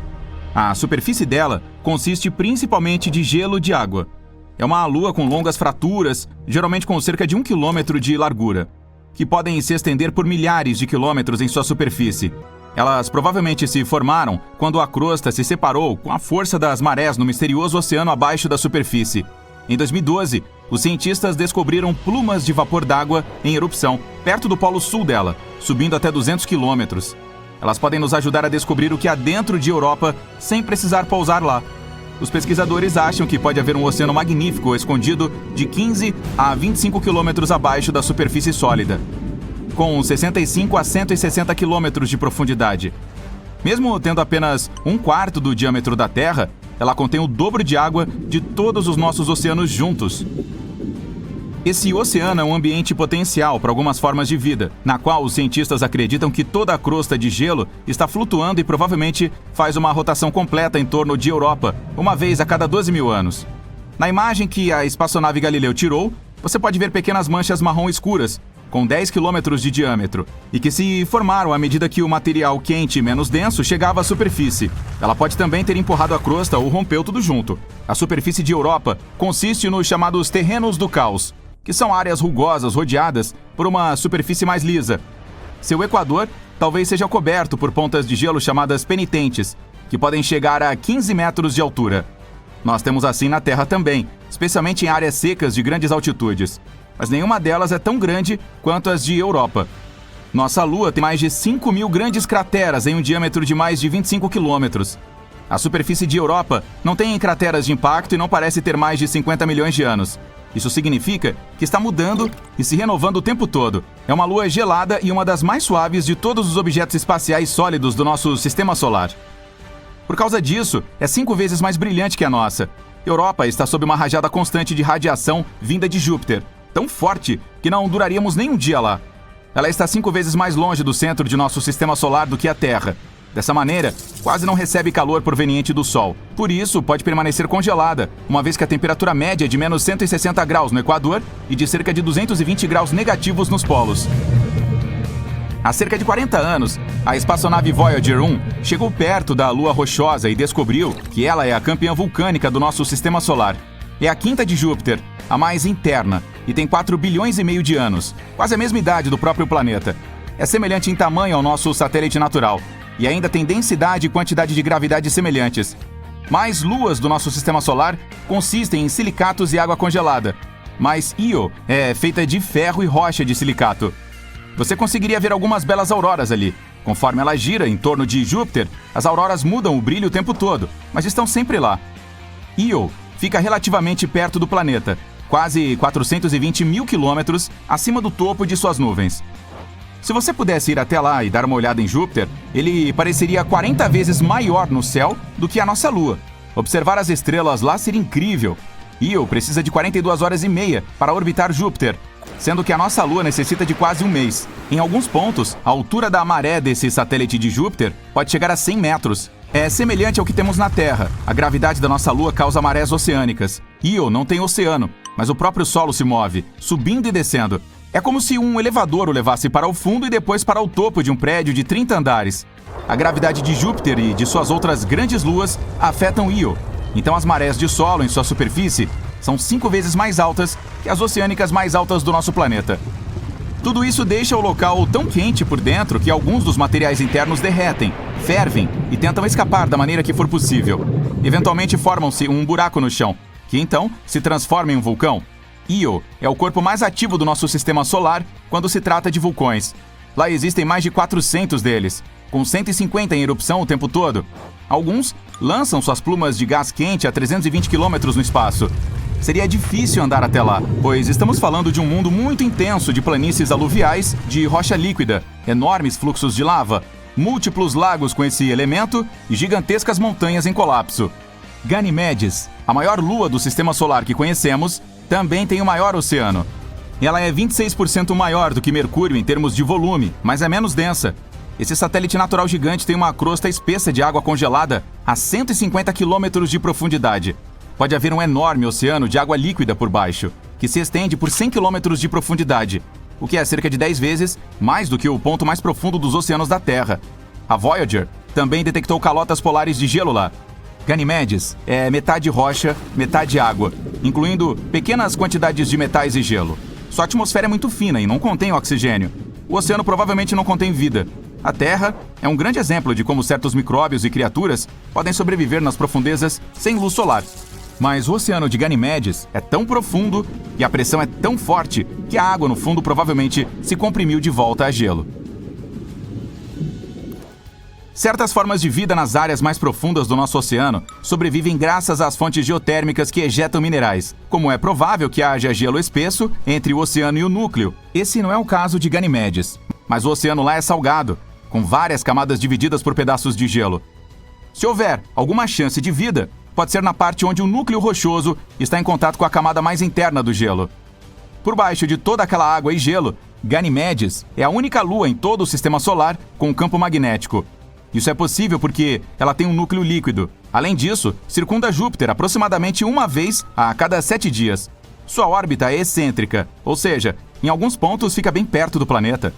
A superfície dela consiste principalmente de gelo de água. É uma lua com longas fraturas, geralmente com cerca de 1 quilômetro de largura, que podem se estender por milhares de quilômetros em sua superfície. Elas provavelmente se formaram quando a crosta se separou com a força das marés no misterioso oceano abaixo da superfície. Em 2012, os cientistas descobriram plumas de vapor d'água em erupção, perto do polo sul dela, subindo até 200 quilômetros. Elas podem nos ajudar a descobrir o que há dentro de Europa sem precisar pousar lá. Os pesquisadores acham que pode haver um oceano magnífico escondido de 15 a 25 quilômetros abaixo da superfície sólida, com 65 a 160 quilômetros de profundidade. Mesmo tendo apenas 1/4 do diâmetro da Terra, ela contém o dobro de água de todos os nossos oceanos juntos. Esse oceano é um ambiente potencial para algumas formas de vida, na qual os cientistas acreditam que toda a crosta de gelo está flutuando e provavelmente faz uma rotação completa em torno de Europa, uma vez a cada 12.000 anos. Na imagem que a espaçonave Galileu tirou, você pode ver pequenas manchas marrom escuras, com 10 quilômetros de diâmetro, e que se formaram à medida que o material quente e menos denso chegava à superfície. Ela pode também ter empurrado a crosta ou rompeu tudo junto. A superfície de Europa consiste nos chamados terrenos do caos, que são áreas rugosas rodeadas por uma superfície mais lisa. Seu equador talvez seja coberto por pontas de gelo chamadas penitentes, que podem chegar a 15 metros de altura. Nós temos assim na Terra também, especialmente em áreas secas de grandes altitudes. Mas nenhuma delas é tão grande quanto as de Europa. Nossa Lua tem mais de 5.000 grandes crateras em um diâmetro de mais de 25 quilômetros. A superfície de Europa não tem crateras de impacto e não parece ter mais de 50 milhões de anos. Isso significa que está mudando e se renovando o tempo todo. É uma lua gelada e uma das mais suaves de todos os objetos espaciais sólidos do nosso sistema solar. Por causa disso, é 5 vezes mais brilhante que a nossa. Europa está sob uma rajada constante de radiação vinda de Júpiter, tão forte que não duraríamos nem um dia lá. Ela está 5 vezes mais longe do centro de nosso sistema solar do que a Terra. Dessa maneira, quase não recebe calor proveniente do Sol. Por isso, pode permanecer congelada, uma vez que a temperatura média é de menos 160 graus no Equador e de cerca de 220 graus negativos nos polos. Há cerca de 40 anos, a espaçonave Voyager 1 chegou perto da Lua rochosa e descobriu que ela é a campeã vulcânica do nosso sistema solar. É a quinta de Júpiter, a mais interna, e tem 4 bilhões e meio de anos, quase a mesma idade do próprio planeta. É semelhante em tamanho ao nosso satélite natural, e ainda tem densidade e quantidade de gravidade semelhantes. Mais luas do nosso sistema solar consistem em silicatos e água congelada. mas Io é feita de ferro e rocha de silicato. Você conseguiria ver algumas belas auroras ali. Conforme ela gira em torno de Júpiter, as auroras mudam o brilho o tempo todo, mas estão sempre lá. Io fica relativamente perto do planeta, quase 420 mil quilômetros acima do topo de suas nuvens. Se você pudesse ir até lá e dar uma olhada em Júpiter, ele pareceria 40 vezes maior no céu do que a nossa Lua. Observar as estrelas lá seria incrível. Io precisa de 42 horas e meia para orbitar Júpiter, sendo que a nossa Lua necessita de quase um mês. Em alguns pontos, a altura da maré desse satélite de Júpiter pode chegar a 100 metros. É semelhante ao que temos na Terra. A gravidade da nossa Lua causa marés oceânicas. Io não tem oceano, mas o próprio solo se move, subindo e descendo. É como se um elevador o levasse para o fundo e depois para o topo de um prédio de 30 andares. A gravidade de Júpiter e de suas outras grandes luas afetam Io. Então as marés de solo em sua superfície são 5 vezes mais altas que as oceânicas mais altas do nosso planeta. Tudo isso deixa o local tão quente por dentro que alguns dos materiais internos derretem, fervem e tentam escapar da maneira que for possível. Eventualmente formam-se um buraco no chão, que então se transforma em um vulcão. Io é o corpo mais ativo do nosso sistema solar quando se trata de vulcões. Lá existem mais de 400 deles, com 150 em erupção o tempo todo. Alguns lançam suas plumas de gás quente a 320 km no espaço. Seria difícil andar até lá, pois estamos falando de um mundo muito intenso de planícies aluviais de rocha líquida, enormes fluxos de lava, múltiplos lagos com esse elemento e gigantescas montanhas em colapso. Ganimedes, a maior lua do sistema solar que conhecemos, também tem o maior oceano. Ela é 26% maior do que Mercúrio em termos de volume, mas é menos densa. Esse satélite natural gigante tem uma crosta espessa de água congelada a 150 quilômetros de profundidade. Pode haver um enorme oceano de água líquida por baixo, que se estende por 100 quilômetros de profundidade, o que é cerca de 10 vezes mais do que o ponto mais profundo dos oceanos da Terra. A Voyager também detectou calotas polares de gelo lá. Ganimedes é metade rocha, metade água, incluindo pequenas quantidades de metais e gelo. Sua atmosfera é muito fina e não contém oxigênio. O oceano provavelmente não contém vida. A Terra é um grande exemplo de como certos micróbios e criaturas podem sobreviver nas profundezas sem luz solar. Mas o oceano de Ganimedes é tão profundo e a pressão é tão forte que a água no fundo provavelmente se comprimiu de volta a gelo. Certas formas de vida nas áreas mais profundas do nosso oceano sobrevivem graças às fontes geotérmicas que ejetam minerais. Como é provável que haja gelo espesso entre o oceano e o núcleo, esse não é o caso de Ganimedes. Mas o oceano lá é salgado, com várias camadas divididas por pedaços de gelo. Se houver alguma chance de vida, pode ser na parte onde o núcleo rochoso está em contato com a camada mais interna do gelo. Por baixo de toda aquela água e gelo, Ganimedes é a única lua em todo o sistema solar com um campo magnético. Isso é possível porque ela tem um núcleo líquido. Além disso, circunda Júpiter aproximadamente uma vez a cada 7 dias. Sua órbita é excêntrica, ou seja, em alguns pontos fica bem perto do planeta.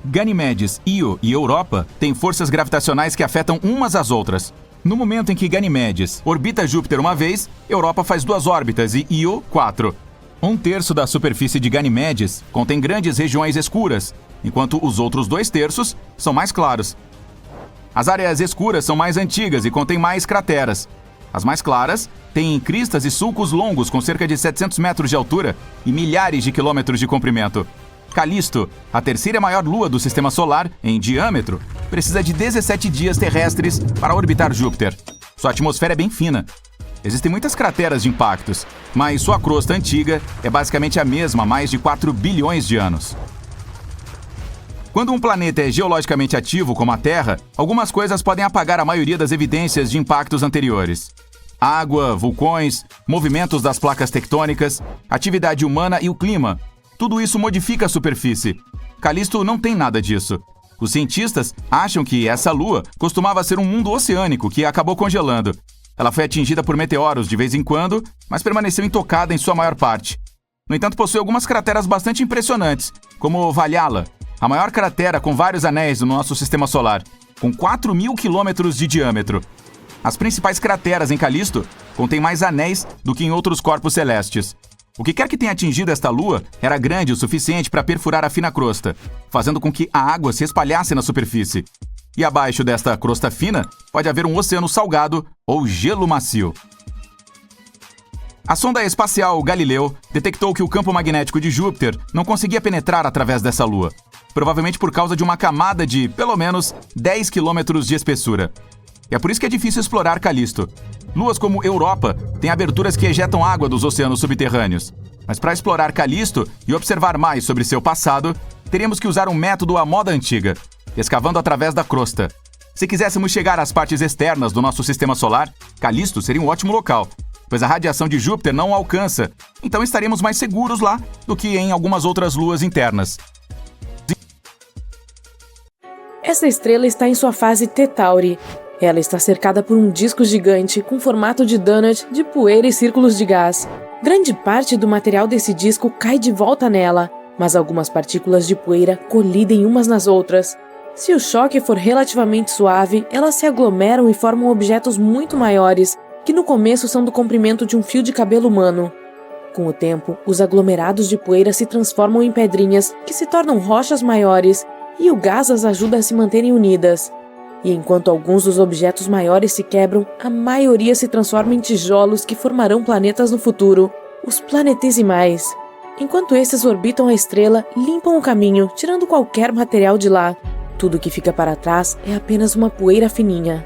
Ganimedes, Io e Europa têm forças gravitacionais que afetam umas às outras. No momento em que Ganimedes orbita Júpiter uma vez, Europa faz 2 órbitas e Io 4. 1/3 da superfície de Ganimedes contém grandes regiões escuras, enquanto os outros 2/3 são mais claros. As áreas escuras são mais antigas e contêm mais crateras. As mais claras têm cristas e sulcos longos com cerca de 700 metros de altura e milhares de quilômetros de comprimento. Calisto, a terceira maior lua do sistema solar em diâmetro, precisa de 17 dias terrestres para orbitar Júpiter. Sua atmosfera é bem fina. Existem muitas crateras de impactos, mas sua crosta antiga é basicamente a mesma há mais de 4 bilhões de anos. Quando um planeta é geologicamente ativo, como a Terra, algumas coisas podem apagar a maioria das evidências de impactos anteriores. Água, vulcões, movimentos das placas tectônicas, atividade humana e o clima. Tudo isso modifica a superfície. Calisto não tem nada disso. Os cientistas acham que essa lua costumava ser um mundo oceânico que acabou congelando. Ela foi atingida por meteoros de vez em quando, mas permaneceu intocada em sua maior parte. No entanto, possui algumas crateras bastante impressionantes, como Valhalla, a maior cratera com vários anéis do nosso sistema solar, com 4.000 quilômetros de diâmetro. As principais crateras em Calisto contêm mais anéis do que em outros corpos celestes. O que quer que tenha atingido esta lua era grande o suficiente para perfurar a fina crosta, fazendo com que a água se espalhasse na superfície. E abaixo desta crosta fina pode haver um oceano salgado ou gelo macio. A sonda espacial Galileu detectou que o campo magnético de Júpiter não conseguia penetrar através dessa lua, provavelmente por causa de uma camada de, pelo menos, 10 quilômetros de espessura. E é por isso que é difícil explorar Calisto. Luas como Europa têm aberturas que ejetam água dos oceanos subterrâneos. Mas para explorar Calisto e observar mais sobre seu passado, teríamos que usar um método à moda antiga, escavando através da crosta. Se quiséssemos chegar às partes externas do nosso sistema solar, Calisto seria um ótimo local, pois a radiação de Júpiter não o alcança, então estaríamos mais seguros lá do que em algumas outras luas internas. Essa estrela está em sua fase T Tauri. Ela está cercada por um disco gigante com formato de donut de poeira e círculos de gás. Grande parte do material desse disco cai de volta nela, mas algumas partículas de poeira colidem umas nas outras. Se o choque for relativamente suave, elas se aglomeram e formam objetos muito maiores, que no começo são do comprimento de um fio de cabelo humano. Com o tempo, os aglomerados de poeira se transformam em pedrinhas, que se tornam rochas maiores, e o gás as ajuda a se manterem unidas. E enquanto alguns dos objetos maiores se quebram, a maioria se transforma em tijolos que formarão planetas no futuro, os planetesimais. Enquanto esses orbitam a estrela, limpam o caminho, tirando qualquer material de lá. Tudo que fica para trás é apenas uma poeira fininha.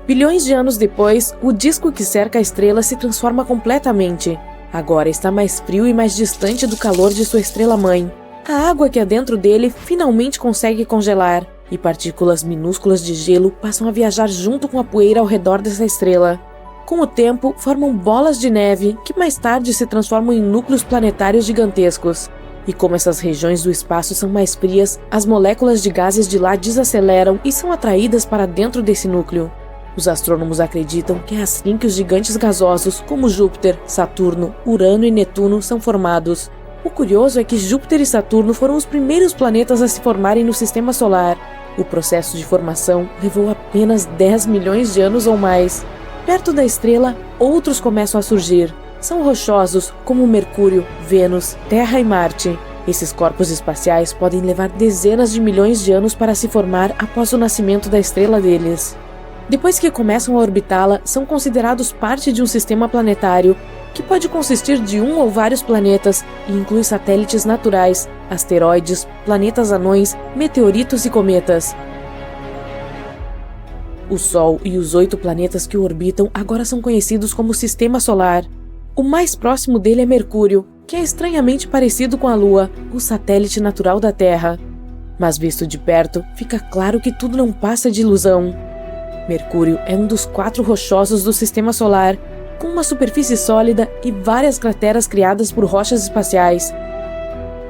Bilhões de anos depois, o disco que cerca a estrela se transforma completamente. Agora está mais frio e mais distante do calor de sua estrela-mãe. A água que há dentro dele finalmente consegue congelar, e partículas minúsculas de gelo passam a viajar junto com a poeira ao redor dessa estrela. Com o tempo, formam bolas de neve que mais tarde se transformam em núcleos planetários gigantescos. E como essas regiões do espaço são mais frias, as moléculas de gases de lá desaceleram e são atraídas para dentro desse núcleo. Os astrônomos acreditam que é assim que os gigantes gasosos como Júpiter, Saturno, Urano e Netuno são formados. O curioso é que Júpiter e Saturno foram os primeiros planetas a se formarem no Sistema Solar. O processo de formação levou apenas 10 milhões de anos ou mais. Perto da estrela, outros começam a surgir. São rochosos, como Mercúrio, Vênus, Terra e Marte. Esses corpos espaciais podem levar dezenas de milhões de anos para se formar após o nascimento da estrela deles. Depois que começam a orbitá-la, são considerados parte de um sistema planetário, que pode consistir de um ou vários planetas e inclui satélites naturais, asteroides, planetas anões, meteoritos e cometas. O Sol e os 8 planetas que o orbitam agora são conhecidos como Sistema Solar. O mais próximo dele é Mercúrio, que é estranhamente parecido com a Lua, o satélite natural da Terra. Mas visto de perto, fica claro que tudo não passa de ilusão. Mercúrio é um dos 4 rochosos do Sistema Solar, com uma superfície sólida e várias crateras criadas por rochas espaciais.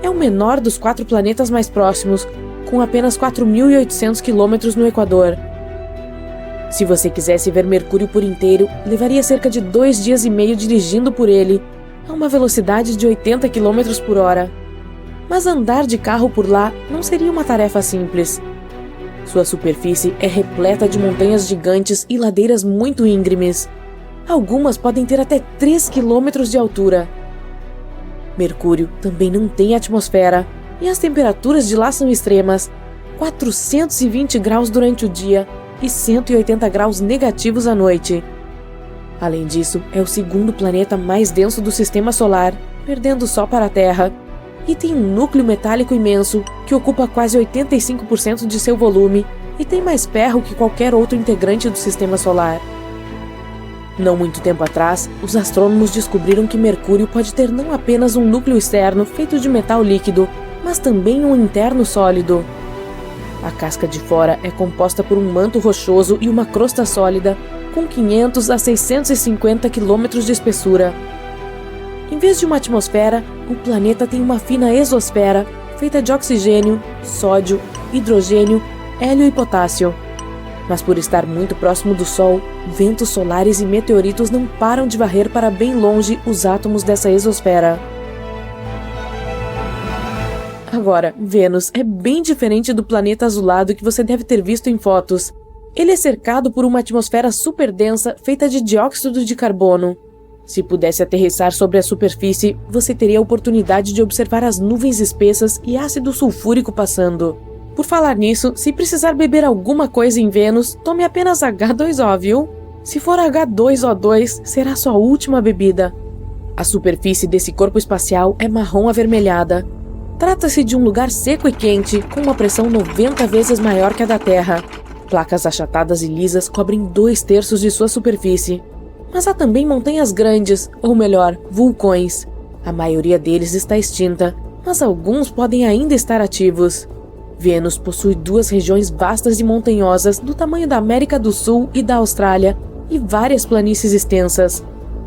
É o menor dos 4 planetas mais próximos, com apenas 4.800 quilômetros no Equador. Se você quisesse ver Mercúrio por inteiro, levaria cerca de 2 dias e meio dirigindo por ele, a uma velocidade de 80 km por hora. Mas andar de carro por lá não seria uma tarefa simples. Sua superfície é repleta de montanhas gigantes e ladeiras muito íngremes. Algumas podem ter até 3 km de altura. Mercúrio também não tem atmosfera, e as temperaturas de lá são extremas, 420 graus durante o dia e 180 graus negativos à noite. Além disso, é o segundo planeta mais denso do Sistema Solar, perdendo só para a Terra, e tem um núcleo metálico imenso que ocupa quase 85% de seu volume e tem mais ferro que qualquer outro integrante do Sistema Solar. Não muito tempo atrás, os astrônomos descobriram que Mercúrio pode ter não apenas um núcleo externo feito de metal líquido, mas também um interno sólido. A casca de fora é composta por um manto rochoso e uma crosta sólida, com 500 a 650 km de espessura. Em vez de uma atmosfera, o planeta tem uma fina exosfera, feita de oxigênio, sódio, hidrogênio, hélio e potássio. Mas por estar muito próximo do Sol, ventos solares e meteoritos não param de varrer para bem longe os átomos dessa exosfera. Agora, Vênus é bem diferente do planeta azulado que você deve ter visto em fotos. Ele é cercado por uma atmosfera super densa feita de dióxido de carbono. Se pudesse aterrissar sobre a superfície, você teria a oportunidade de observar as nuvens espessas e ácido sulfúrico passando. Por falar nisso, se precisar beber alguma coisa em Vênus, tome apenas H2O, viu? Se for H2O2, será sua última bebida. A superfície desse corpo espacial é marrom avermelhada. Trata-se de um lugar seco e quente, com uma pressão 90 vezes maior que a da Terra. Placas achatadas e lisas cobrem 2/3 de sua superfície. Mas há também montanhas grandes, ou melhor, vulcões. A maioria deles está extinta, mas alguns podem ainda estar ativos. Vênus possui 2 regiões vastas e montanhosas do tamanho da América do Sul e da Austrália, e várias planícies extensas.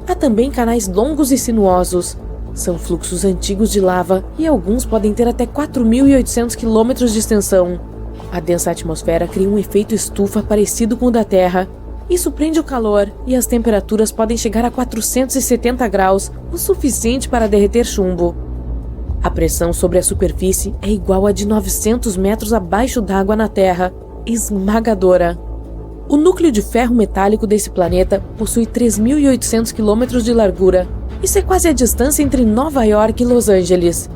Há também canais longos e sinuosos. São fluxos antigos de lava e alguns podem ter até 4.800 quilômetros de extensão. A densa atmosfera cria um efeito estufa parecido com o da Terra. Isso prende o calor e as temperaturas podem chegar a 470 graus, o suficiente para derreter chumbo. A pressão sobre a superfície é igual à de 900 metros abaixo d'água na Terra, esmagadora. O núcleo de ferro metálico desse planeta possui 3.800 quilômetros de largura. Isso é quase a distância entre Nova York e Los Angeles.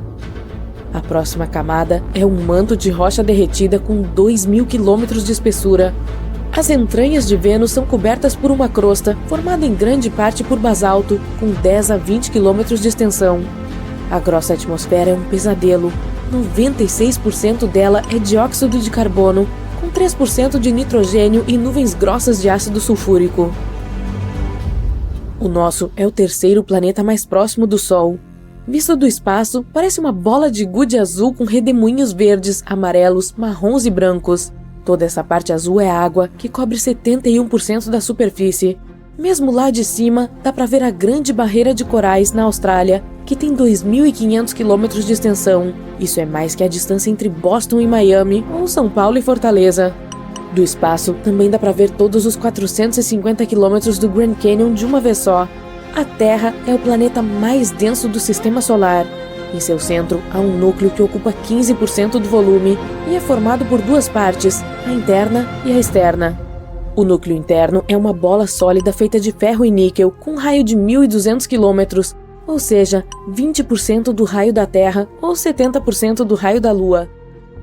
A próxima camada é um manto de rocha derretida com 2.000 quilômetros de espessura. As entranhas de Vênus são cobertas por uma crosta, formada em grande parte por basalto, com 10 a 20 quilômetros de extensão. A grossa atmosfera é um pesadelo. 96% dela é dióxido de carbono, com 3% de nitrogênio e nuvens grossas de ácido sulfúrico. O nosso é o terceiro planeta mais próximo do Sol. Visto do espaço, parece uma bola de gude azul com redemoinhos verdes, amarelos, marrons e brancos. Toda essa parte azul é água, que cobre 71% da superfície. Mesmo lá de cima, dá para ver a Grande Barreira de Corais, na Austrália, que tem 2.500 quilômetros de extensão. Isso é mais que a distância entre Boston e Miami, ou São Paulo e Fortaleza. Do espaço, também dá para ver todos os 450 quilômetros do Grand Canyon de uma vez só. A Terra é o planeta mais denso do Sistema Solar. Em seu centro, há um núcleo que ocupa 15% do volume e é formado por 2 partes, a interna e a externa. O núcleo interno é uma bola sólida feita de ferro e níquel com um raio de 1.200 quilômetros, ou seja, 20% do raio da Terra ou 70% do raio da Lua.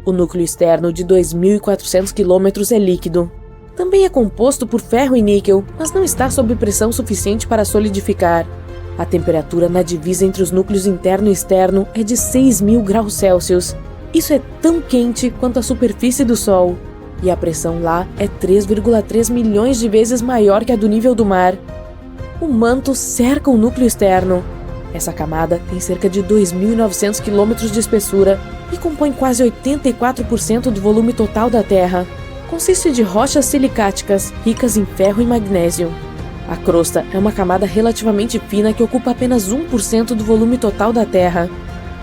O núcleo externo de 2.400 quilômetros é líquido. Também é composto por ferro e níquel, mas não está sob pressão suficiente para solidificar. A temperatura na divisa entre os núcleos interno e externo é de 6.000 graus Celsius. Isso é tão quente quanto a superfície do Sol. E a pressão lá é 3,3 milhões de vezes maior que a do nível do mar. O manto cerca o núcleo externo. Essa camada tem cerca de 2.900 quilômetros de espessura e compõe quase 84% do volume total da Terra. Consiste de rochas silicáticas, ricas em ferro e magnésio. A crosta é uma camada relativamente fina que ocupa apenas 1% do volume total da Terra.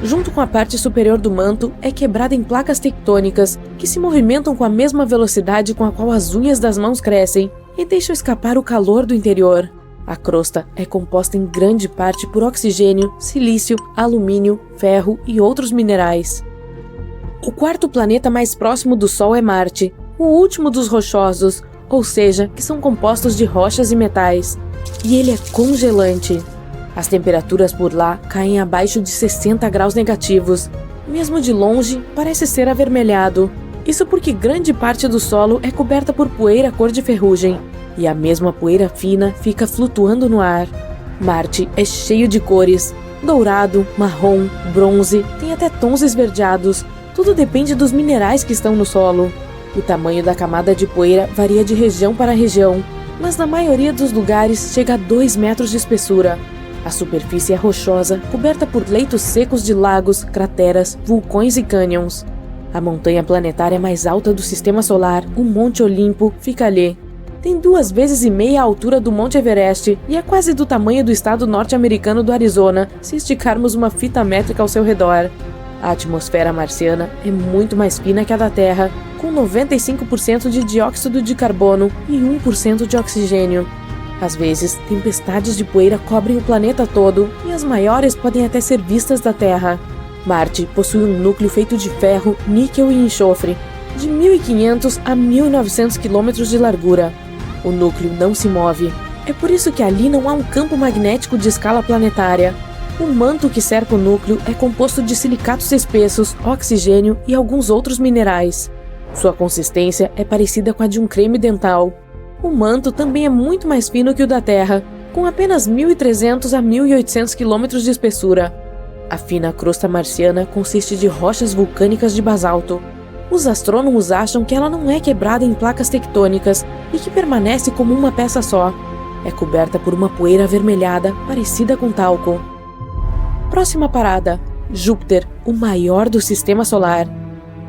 Junto com a parte superior do manto, é quebrada em placas tectônicas que se movimentam com a mesma velocidade com a qual as unhas das mãos crescem e deixam escapar o calor do interior. A crosta é composta em grande parte por oxigênio, silício, alumínio, ferro e outros minerais. O quarto planeta mais próximo do Sol é Marte, o último dos rochosos, ou seja, que são compostos de rochas e metais. E ele é congelante. As temperaturas por lá caem abaixo de 60 graus negativos. Mesmo de longe, parece ser avermelhado. Isso porque grande parte do solo é coberta por poeira cor de ferrugem. E a mesma poeira fina fica flutuando no ar. Marte é cheio de cores. Dourado, marrom, bronze, tem até tons esverdeados. Tudo depende dos minerais que estão no solo. O tamanho da camada de poeira varia de região para região, mas na maioria dos lugares chega a 2 metros de espessura. A superfície é rochosa, coberta por leitos secos de lagos, crateras, vulcões e cânions. A montanha planetária mais alta do Sistema Solar, o Monte Olimpo, fica ali. Tem 2,5 vezes a altura do Monte Everest e é quase do tamanho do estado norte-americano do Arizona, se esticarmos uma fita métrica ao seu redor. A atmosfera marciana é muito mais fina que a da Terra, com 95% de dióxido de carbono e 1% de oxigênio. Às vezes, tempestades de poeira cobrem o planeta todo e as maiores podem até ser vistas da Terra. Marte possui um núcleo feito de ferro, níquel e enxofre, de 1.500 a 1.900 quilômetros de largura. O núcleo não se move. É por isso que ali não há um campo magnético de escala planetária. O manto que cerca o núcleo é composto de silicatos espessos, oxigênio e alguns outros minerais. Sua consistência é parecida com a de um creme dental. O manto também é muito mais fino que o da Terra, com apenas 1.300 a 1.800 quilômetros de espessura. A fina crosta marciana consiste de rochas vulcânicas de basalto. Os astrônomos acham que ela não é quebrada em placas tectônicas e que permanece como uma peça só. É coberta por uma poeira avermelhada, parecida com talco. Próxima parada: Júpiter, o maior do Sistema Solar.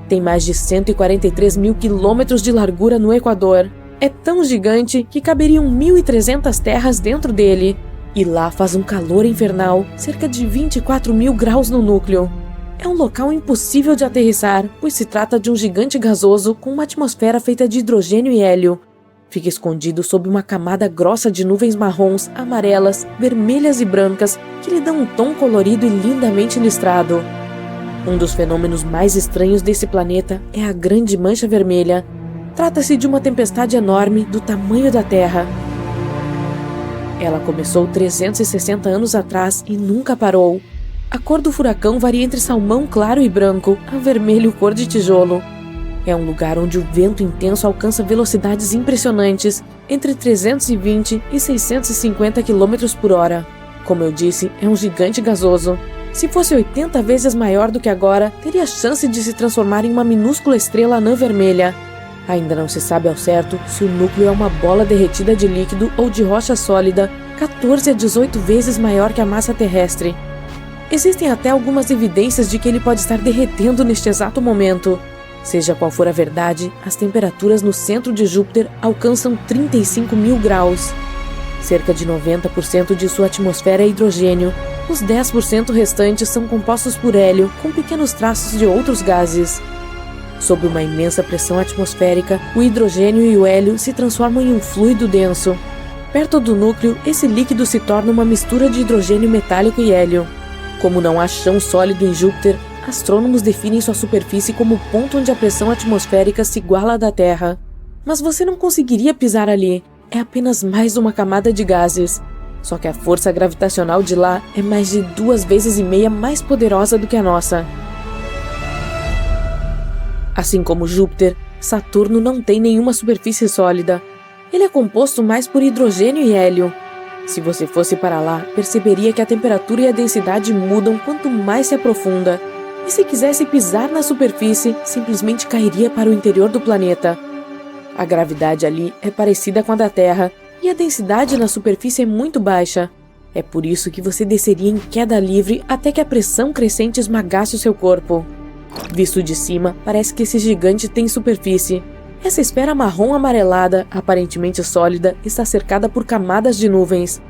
Tem mais de 143 mil quilômetros de largura no Equador. É tão gigante que caberiam 1.300 terras dentro dele. E lá faz um calor infernal, cerca de 24 mil graus no núcleo. É um local impossível de aterrissar, pois se trata de um gigante gasoso com uma atmosfera feita de hidrogênio e hélio. Fica escondido sob uma camada grossa de nuvens marrons, amarelas, vermelhas e brancas que lhe dão um tom colorido e lindamente listrado. Um dos fenômenos mais estranhos desse planeta é a Grande Mancha Vermelha. Trata-se de uma tempestade enorme do tamanho da Terra. Ela começou 360 anos atrás e nunca parou. A cor do furacão varia entre salmão claro e branco a vermelho cor de tijolo. É um lugar onde o vento intenso alcança velocidades impressionantes, entre 320 e 650 km por hora. Como eu disse, é um gigante gasoso. Se fosse 80 vezes maior do que agora, teria chance de se transformar em uma minúscula estrela anã vermelha. Ainda não se sabe ao certo se o núcleo é uma bola derretida de líquido ou de rocha sólida, 14 a 18 vezes maior que a massa terrestre. Existem até algumas evidências de que ele pode estar derretendo neste exato momento. Seja qual for a verdade, as temperaturas no centro de Júpiter alcançam 35 mil graus. Cerca de 90% de sua atmosfera é hidrogênio. Os 10% restantes são compostos por hélio, com pequenos traços de outros gases. Sob uma imensa pressão atmosférica, o hidrogênio e o hélio se transformam em um fluido denso. Perto do núcleo, esse líquido se torna uma mistura de hidrogênio metálico e hélio. Como não há chão sólido em Júpiter, astrônomos definem sua superfície como o ponto onde a pressão atmosférica se iguala à da Terra. Mas você não conseguiria pisar ali. É apenas mais uma camada de gases. Só que a força gravitacional de lá é mais de 2,5 vezes mais poderosa do que a nossa. Assim como Júpiter, Saturno não tem nenhuma superfície sólida. Ele é composto mais por hidrogênio e hélio. Se você fosse para lá, perceberia que a temperatura e a densidade mudam quanto mais se aprofunda. E se quisesse pisar na superfície, simplesmente cairia para o interior do planeta. A gravidade ali é parecida com a da Terra, e a densidade na superfície é muito baixa. É por isso que você desceria em queda livre até que a pressão crescente esmagasse o seu corpo. Visto de cima, parece que esse gigante tem superfície. Essa esfera marrom amarelada, aparentemente sólida, está cercada por camadas de nuvens.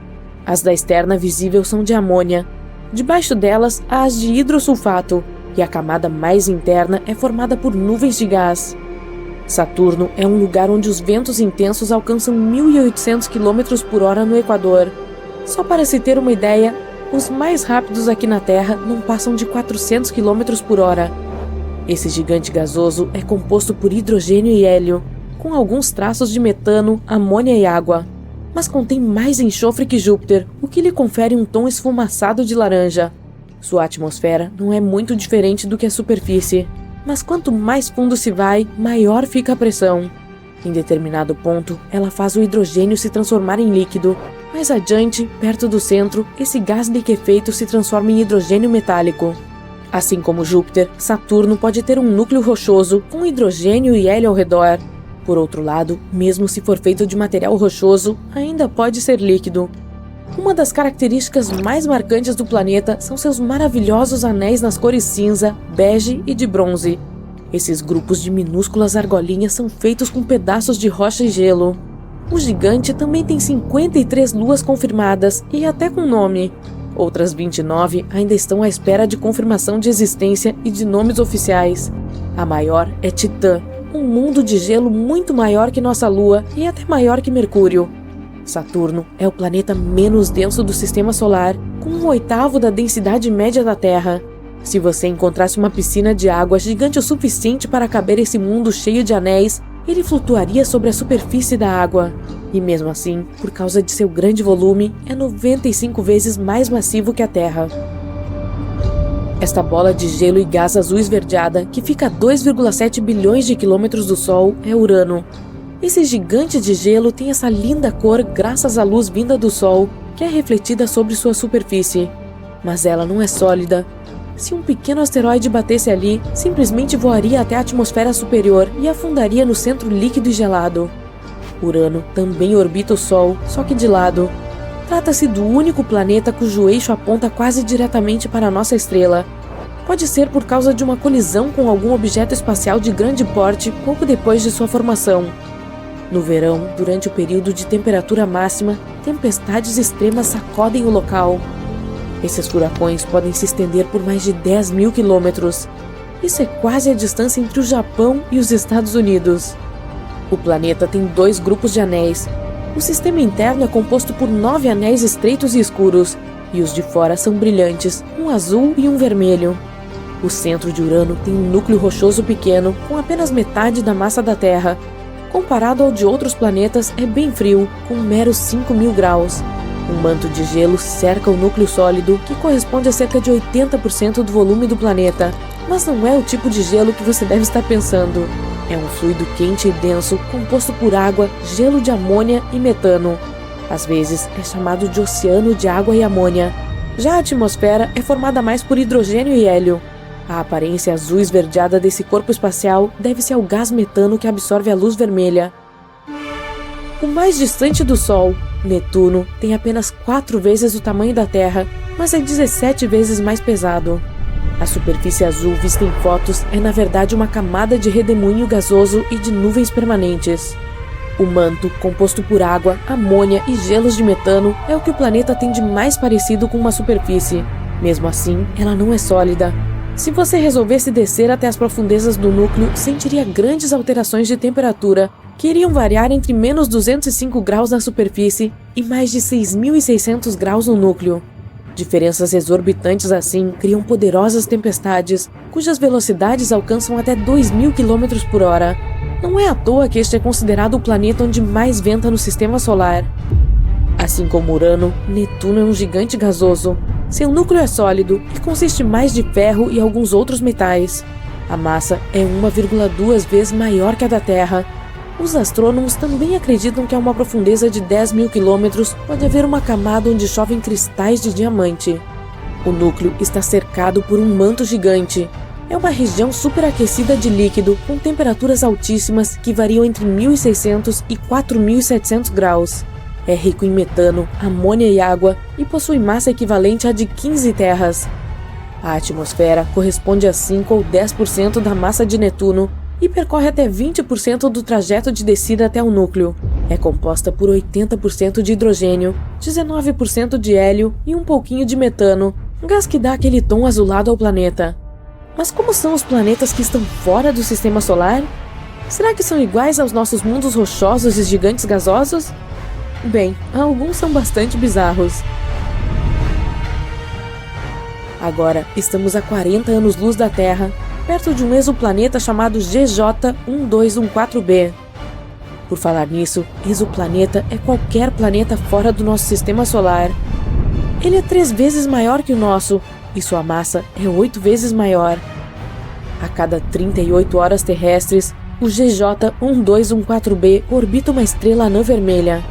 As da externa visível são de amônia. Debaixo delas, há as de hidrossulfato, e a camada mais interna é formada por nuvens de gás. Saturno é um lugar onde os ventos intensos alcançam 1.800 km por hora no Equador. Só para se ter uma ideia, os mais rápidos aqui na Terra não passam de 400 km por hora. Esse gigante gasoso é composto por hidrogênio e hélio, com alguns traços de metano, amônia e água. Mas contém mais enxofre que Júpiter, o que lhe confere um tom esfumaçado de laranja. Sua atmosfera não é muito diferente do que a superfície, mas quanto mais fundo se vai, maior fica a pressão. Em determinado ponto, ela faz o hidrogênio se transformar em líquido. Mais adiante, perto do centro, esse gás liquefeito se transforma em hidrogênio metálico. Assim como Júpiter, Saturno pode ter um núcleo rochoso com hidrogênio e hélio ao redor. Por outro lado, mesmo se for feito de material rochoso, ainda pode ser líquido. Uma das características mais marcantes do planeta são seus maravilhosos anéis nas cores cinza, bege e de bronze. Esses grupos de minúsculas argolinhas são feitos com pedaços de rocha e gelo. O gigante também tem 53 luas confirmadas e até com nome. Outras 29 ainda estão à espera de confirmação de existência e de nomes oficiais. A maior é Titã, um mundo de gelo muito maior que nossa Lua e até maior que Mercúrio. Saturno é o planeta menos denso do Sistema Solar, com 1/8 da densidade média da Terra. Se você encontrasse uma piscina de água gigante o suficiente para caber esse mundo cheio de anéis, ele flutuaria sobre a superfície da água. E mesmo assim, por causa de seu grande volume, é 95 vezes mais massivo que a Terra. Esta bola de gelo e gás azul esverdeada, que fica a 2,7 bilhões de quilômetros do Sol, é Urano. Esse gigante de gelo tem essa linda cor graças à luz vinda do Sol, que é refletida sobre sua superfície. Mas ela não é sólida. Se um pequeno asteroide batesse ali, simplesmente voaria até a atmosfera superior e afundaria no centro líquido e gelado. Urano também orbita o Sol, só que de lado. Trata-se do único planeta cujo eixo aponta quase diretamente para a nossa estrela. Pode ser por causa de uma colisão com algum objeto espacial de grande porte pouco depois de sua formação. No verão, durante o período de temperatura máxima, tempestades extremas sacodem o local. Esses furacões podem se estender por mais de 10.000 quilômetros. Isso é quase a distância entre o Japão e os Estados Unidos. O planeta tem 2 grupos de anéis. O sistema interno é composto por 9 anéis estreitos e escuros, e os de fora são brilhantes, um azul e um vermelho. O centro de Urano tem um núcleo rochoso pequeno, com apenas metade da massa da Terra. Comparado ao de outros planetas, é bem frio, com meros 5.000 graus. Um manto de gelo cerca o núcleo sólido, que corresponde a cerca de 80% do volume do planeta. Mas não é o tipo de gelo que você deve estar pensando. É um fluido quente e denso, composto por água, gelo de amônia e metano. Às vezes, é chamado de oceano de água e amônia. Já a atmosfera é formada mais por hidrogênio e hélio. A aparência azul esverdeada desse corpo espacial deve-se ao gás metano que absorve a luz vermelha. O mais distante do Sol, Netuno, tem apenas 4 vezes o tamanho da Terra, mas é 17 vezes mais pesado. A superfície azul vista em fotos é na verdade uma camada de redemoinho gasoso e de nuvens permanentes. O manto, composto por água, amônia e gelos de metano, é o que o planeta tem de mais parecido com uma superfície. Mesmo assim, ela não é sólida. Se você resolvesse descer até as profundezas do núcleo, sentiria grandes alterações de temperatura, que iriam variar entre menos 205 graus na superfície e mais de 6.600 graus no núcleo. Diferenças exorbitantes assim criam poderosas tempestades, cujas velocidades alcançam até 2.000 km por hora. Não é à toa que este é considerado o planeta onde mais venta no sistema solar. Assim como Urano, Netuno é um gigante gasoso. Seu núcleo é sólido e consiste mais de ferro e alguns outros metais. A massa é 1,2 vezes maior que a da Terra. Os astrônomos também acreditam que a uma profundeza de 10.000 quilômetros pode haver uma camada onde chovem cristais de diamante. O núcleo está cercado por um manto gigante. É uma região superaquecida de líquido com temperaturas altíssimas que variam entre 1.600 e 4.700 graus. É rico em metano, amônia e água e possui massa equivalente à de 15 terras. A atmosfera corresponde a 5 ou 10% da massa de Netuno e percorre até 20% do trajeto de descida até o núcleo. É composta por 80% de hidrogênio, 19% de hélio e um pouquinho de metano, gás que dá aquele tom azulado ao planeta. Mas como são os planetas que estão fora do sistema solar? Será que são iguais aos nossos mundos rochosos e gigantes gasosos? Bem, alguns são bastante bizarros. Agora, estamos a 40 anos-luz da Terra, perto de um exoplaneta chamado GJ1214b. Por falar nisso, exoplaneta é qualquer planeta fora do nosso sistema solar. Ele é 3 vezes maior que o nosso, e sua massa é 8 vezes maior. A cada 38 horas terrestres, o GJ1214b orbita uma estrela anã vermelha.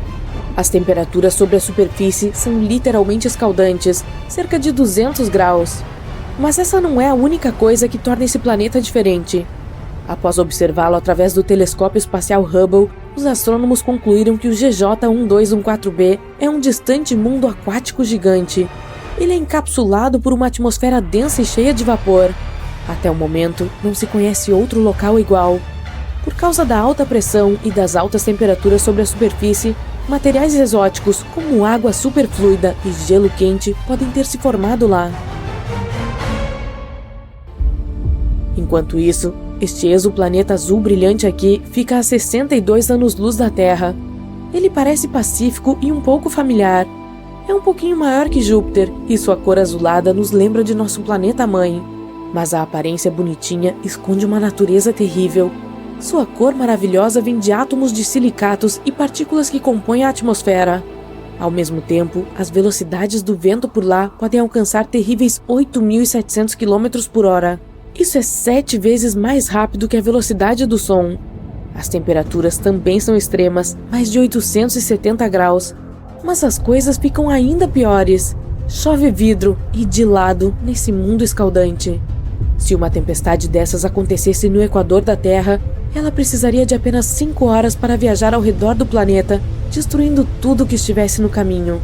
As temperaturas sobre a superfície são literalmente escaldantes, cerca de 200 graus. Mas essa não é a única coisa que torna esse planeta diferente. Após observá-lo através do telescópio espacial Hubble, os astrônomos concluíram que o GJ1214b é um distante mundo aquático gigante. Ele é encapsulado por uma atmosfera densa e cheia de vapor. Até o momento, não se conhece outro local igual. Por causa da alta pressão e das altas temperaturas sobre a superfície, materiais exóticos como água superfluida e gelo quente podem ter se formado lá. Enquanto isso, este exoplaneta azul brilhante aqui fica a 62 anos-luz da Terra. Ele parece pacífico e um pouco familiar. É um pouquinho maior que Júpiter e sua cor azulada nos lembra de nosso planeta-mãe. Mas a aparência bonitinha esconde uma natureza terrível. Sua cor maravilhosa vem de átomos de silicatos e partículas que compõem a atmosfera. Ao mesmo tempo, as velocidades do vento por lá podem alcançar terríveis 8.700 km por hora. Isso é 7 vezes mais rápido que a velocidade do som. As temperaturas também são extremas, mais de 870 graus. Mas as coisas ficam ainda piores. Chove vidro e de lado nesse mundo escaldante. Se uma tempestade dessas acontecesse no equador da Terra, ela precisaria de apenas 5 horas para viajar ao redor do planeta, destruindo tudo que estivesse no caminho.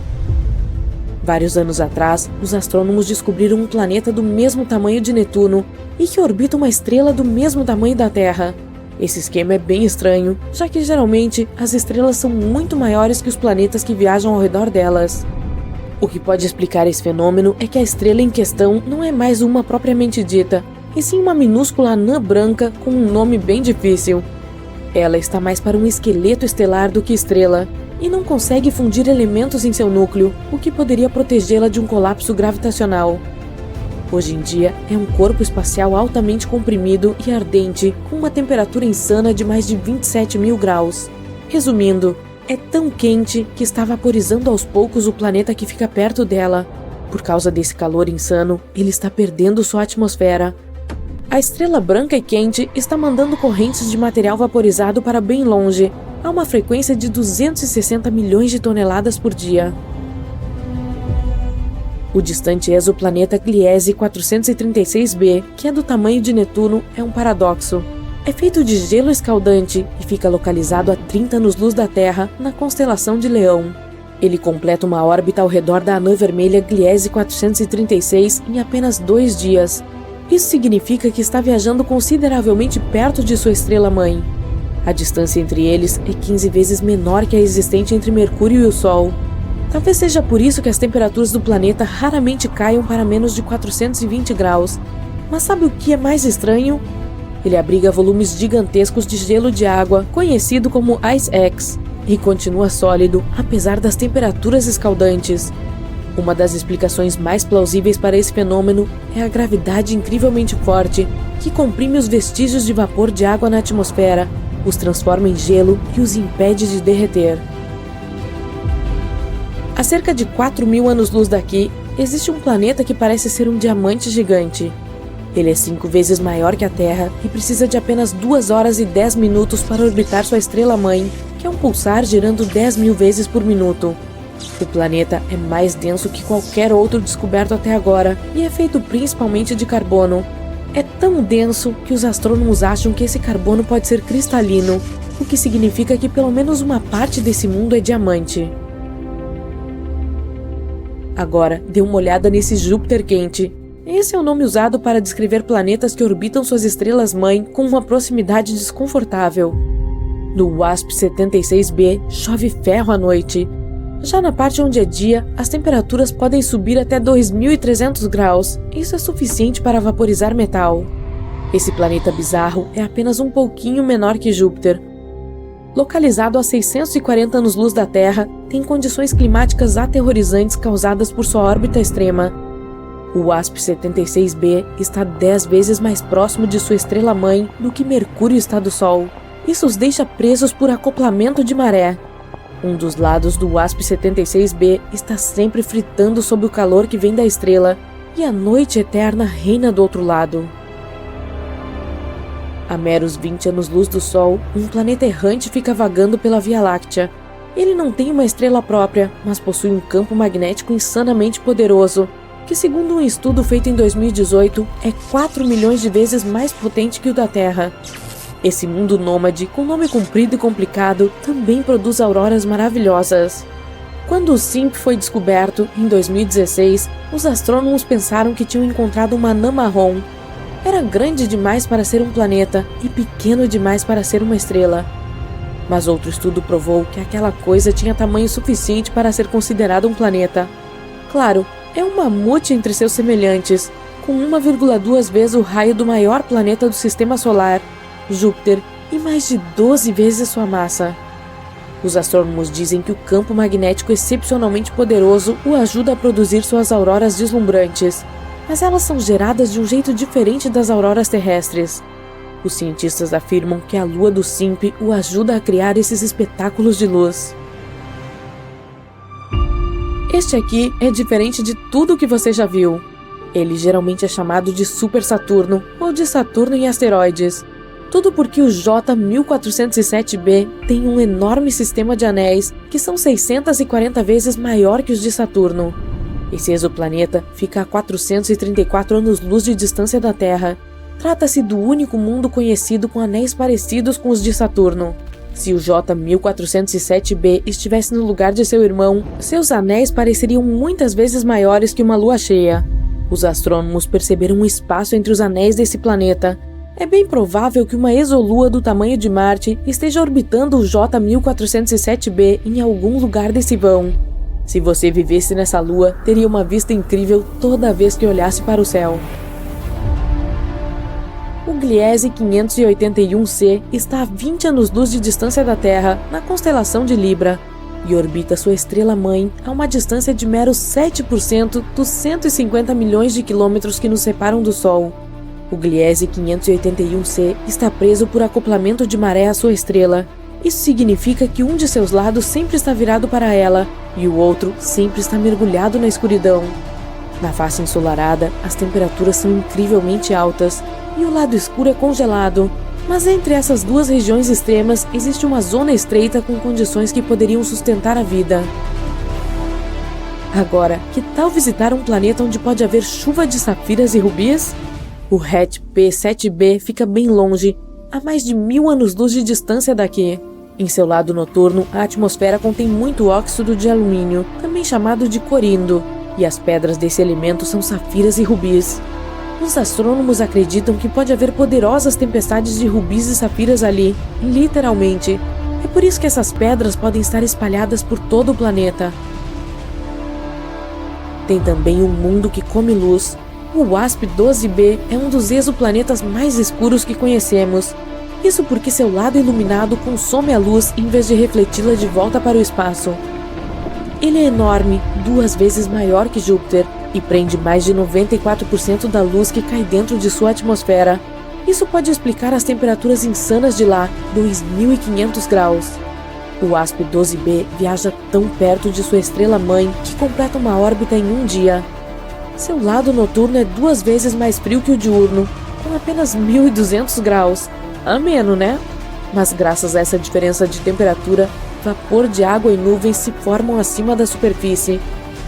Vários anos atrás, os astrônomos descobriram um planeta do mesmo tamanho de Netuno e que orbita uma estrela do mesmo tamanho da Terra. Esse esquema é bem estranho, já que geralmente as estrelas são muito maiores que os planetas que viajam ao redor delas. O que pode explicar esse fenômeno é que a estrela em questão não é mais uma propriamente dita, e sim uma minúscula anã branca com um nome bem difícil. Ela está mais para um esqueleto estelar do que estrela, e não consegue fundir elementos em seu núcleo, o que poderia protegê-la de um colapso gravitacional. Hoje em dia, é um corpo espacial altamente comprimido e ardente, com uma temperatura insana de mais de 27.000 graus. Resumindo, é tão quente que está vaporizando aos poucos o planeta que fica perto dela. Por causa desse calor insano, ele está perdendo sua atmosfera. A estrela branca e quente está mandando correntes de material vaporizado para bem longe, a uma frequência de 260 milhões de toneladas por dia. O distante exoplaneta Gliese 436b, que é do tamanho de Netuno, é um paradoxo. É feito de gelo escaldante e fica localizado a 30 anos-luz da Terra, na constelação de Leão. Ele completa uma órbita ao redor da anã vermelha Gliese 436 em apenas 2 dias. Isso significa que está viajando consideravelmente perto de sua estrela-mãe. A distância entre eles é 15 vezes menor que a existente entre Mercúrio e o Sol. Talvez seja por isso que as temperaturas do planeta raramente caiam para menos de 420 graus. Mas sabe o que é mais estranho? Ele abriga volumes gigantescos de gelo de água, conhecido como Ice X, e continua sólido apesar das temperaturas escaldantes. Uma das explicações mais plausíveis para esse fenômeno é a gravidade incrivelmente forte, que comprime os vestígios de vapor de água na atmosfera, os transforma em gelo e os impede de derreter. A cerca de 4.000 anos-luz daqui, existe um planeta que parece ser um diamante gigante. Ele é 5 vezes maior que a Terra e precisa de apenas 2 horas e 10 minutos para orbitar sua estrela-mãe, que é um pulsar girando 10.000 vezes por minuto. O planeta é mais denso que qualquer outro descoberto até agora e é feito principalmente de carbono. É tão denso que os astrônomos acham que esse carbono pode ser cristalino, o que significa que pelo menos uma parte desse mundo é diamante. Agora, dê uma olhada nesse Júpiter quente. Esse é o nome usado para descrever planetas que orbitam suas estrelas-mãe com uma proximidade desconfortável. No WASP-76b, chove ferro à noite. Já na parte onde é dia, as temperaturas podem subir até 2.300 graus. Isso é suficiente para vaporizar metal. Esse planeta bizarro é apenas um pouquinho menor que Júpiter. Localizado a 640 anos-luz da Terra, tem condições climáticas aterrorizantes causadas por sua órbita extrema. O WASP-76b está 10 vezes mais próximo de sua estrela-mãe do que Mercúrio está do Sol. Isso os deixa presos por acoplamento de maré. Um dos lados do WASP-76b está sempre fritando sob o calor que vem da estrela, e a noite eterna reina do outro lado. A meros 20 anos-luz do Sol, um planeta errante fica vagando pela Via Láctea. Ele não tem uma estrela própria, mas possui um campo magnético insanamente poderoso, que segundo um estudo feito em 2018, é 4 milhões de vezes mais potente que o da Terra. Esse mundo nômade, com nome comprido e complicado, também produz auroras maravilhosas. Quando o SIMP foi descoberto, em 2016, os astrônomos pensaram que tinham encontrado uma anã marrom. Era grande demais para ser um planeta e pequeno demais para ser uma estrela. Mas outro estudo provou que aquela coisa tinha tamanho suficiente para ser considerado um planeta. Claro, é um mamute entre seus semelhantes, com 1,2 vezes o raio do maior planeta do Sistema Solar, Júpiter, e mais de 12 vezes sua massa. Os astrônomos dizem que o campo magnético excepcionalmente poderoso o ajuda a produzir suas auroras deslumbrantes, mas elas são geradas de um jeito diferente das auroras terrestres. Os cientistas afirmam que a lua do SIMP o ajuda a criar esses espetáculos de luz. Este aqui é diferente de tudo o que você já viu. Ele geralmente é chamado de Super Saturno ou de Saturno em asteroides. Tudo porque o J1407b tem um enorme sistema de anéis que são 640 vezes maior que os de Saturno. Esse exoplaneta fica a 434 anos-luz de distância da Terra. Trata-se do único mundo conhecido com anéis parecidos com os de Saturno. Se o J1407b estivesse no lugar de seu irmão, seus anéis pareceriam muitas vezes maiores que uma lua cheia. Os astrônomos perceberam um espaço entre os anéis desse planeta. É bem provável que uma exolua do tamanho de Marte esteja orbitando o J1407b em algum lugar desse vão. Se você vivesse nessa lua, teria uma vista incrível toda vez que olhasse para o céu. O Gliese 581c está a 20 anos-luz de distância da Terra, na constelação de Libra, e orbita sua estrela-mãe a uma distância de meros 7% dos 150 milhões de quilômetros que nos separam do Sol. O Gliese 581c está preso por acoplamento de maré à sua estrela. Isso significa que um de seus lados sempre está virado para ela e o outro sempre está mergulhado na escuridão. Na face ensolarada, as temperaturas são incrivelmente altas e o lado escuro é congelado, mas entre essas duas regiões extremas existe uma zona estreita com condições que poderiam sustentar a vida. Agora, que tal visitar um planeta onde pode haver chuva de safiras e rubis? O Hat P7b fica bem longe, a mais de 1000 anos-luz de distância daqui. Em seu lado noturno, a atmosfera contém muito óxido de alumínio, também chamado de corindo, e as pedras desse elemento são safiras e rubis. Os astrônomos acreditam que pode haver poderosas tempestades de rubis e safiras ali, literalmente. É por isso que essas pedras podem estar espalhadas por todo o planeta. Tem também um mundo que come luz. O WASP-12b é um dos exoplanetas mais escuros que conhecemos. Isso porque seu lado iluminado consome a luz em vez de refleti-la de volta para o espaço. Ele é enorme, 2 vezes maior que Júpiter, e prende mais de 94% da luz que cai dentro de sua atmosfera. Isso pode explicar as temperaturas insanas de lá, 2.500 graus. O WASP-12b viaja tão perto de sua estrela-mãe que completa uma órbita em um dia. Seu lado noturno é 2 vezes mais frio que o diurno, com apenas 1.200 graus. Ameno, né? Mas graças a essa diferença de temperatura, vapor de água e nuvens se formam acima da superfície.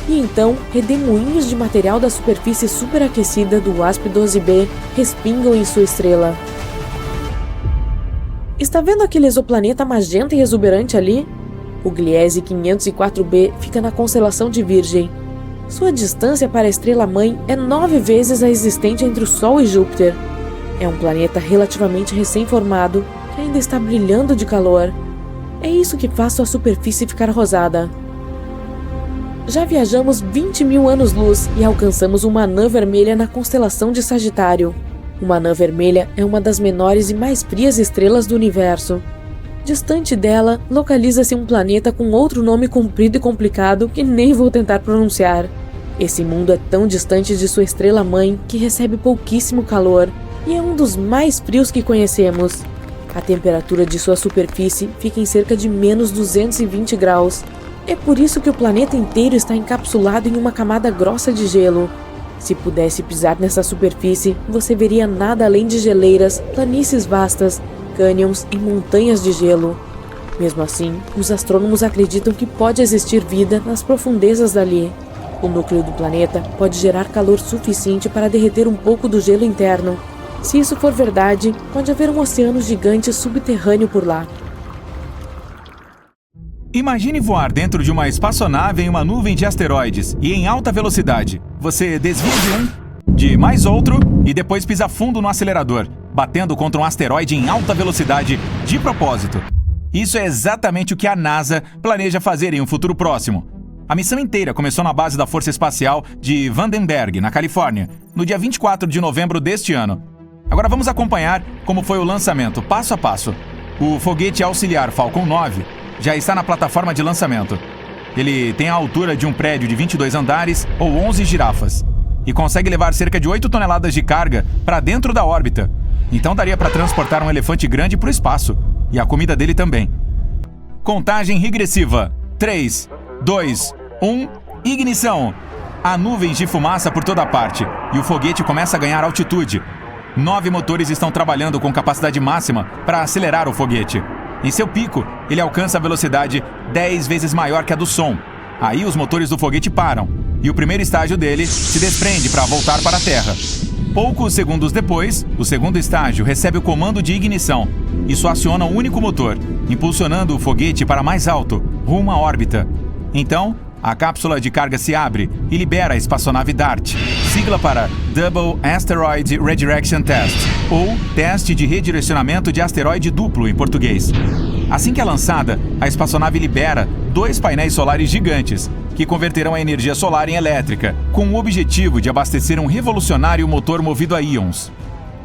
E então, redemoinhos de material da superfície superaquecida do WASP-12b respingam em sua estrela. Está vendo aquele exoplaneta magenta e exuberante ali? O Gliese 504b fica na constelação de Virgem. Sua distância para a estrela-mãe é 9 vezes a existente entre o Sol e Júpiter. É um planeta relativamente recém-formado que ainda está brilhando de calor. É isso que faz sua superfície ficar rosada. Já viajamos 20.000 anos-luz e alcançamos uma anã vermelha na constelação de Sagitário. Uma anã vermelha é uma das menores e mais frias estrelas do universo. Distante dela, localiza-se um planeta com outro nome comprido e complicado que nem vou tentar pronunciar. Esse mundo é tão distante de sua estrela-mãe que recebe pouquíssimo calor e é um dos mais frios que conhecemos. A temperatura de sua superfície fica em cerca de menos 220 graus. É por isso que o planeta inteiro está encapsulado em uma camada grossa de gelo. Se pudesse pisar nessa superfície, você veria nada além de geleiras, planícies vastas, cânions e montanhas de gelo. Mesmo assim, os astrônomos acreditam que pode existir vida nas profundezas dali. O núcleo do planeta pode gerar calor suficiente para derreter um pouco do gelo interno. Se isso for verdade, pode haver um oceano gigante subterrâneo por lá. Imagine voar dentro de uma espaçonave em uma nuvem de asteroides e em alta velocidade. Você desvia de mais outro e depois pisa fundo no acelerador, batendo contra um asteroide em alta velocidade de propósito. Isso é exatamente o que a NASA planeja fazer em um futuro próximo. A missão inteira começou na base da Força Espacial de Vandenberg, na Califórnia, no dia 24 de novembro deste ano. Agora vamos acompanhar como foi o lançamento, passo a passo. O foguete auxiliar Falcon 9 já está na plataforma de lançamento. Ele tem a altura de um prédio de 22 andares ou 11 girafas e consegue levar cerca de 8 toneladas de carga para dentro da órbita. Então daria para transportar um elefante grande para o espaço e a comida dele também. Contagem regressiva. 3, 2, 1, ignição. Há nuvens de fumaça por toda parte e o foguete começa a ganhar altitude. 9 motores estão trabalhando com capacidade máxima para acelerar o foguete. Em seu pico, ele alcança a velocidade 10 vezes maior que a do som. Aí os motores do foguete param, e o primeiro estágio dele se desprende para voltar para a Terra. Poucos segundos depois, o segundo estágio recebe o comando de ignição. Isso aciona um único motor, impulsionando o foguete para mais alto, rumo à órbita. Então, a cápsula de carga se abre e libera a espaçonave DART, sigla para Double Asteroid Redirection Test, ou Teste de Redirecionamento de Asteroide Duplo em português. Assim que é lançada, a espaçonave libera 2 painéis solares gigantes, que converterão a energia solar em elétrica, com o objetivo de abastecer um revolucionário motor movido a íons.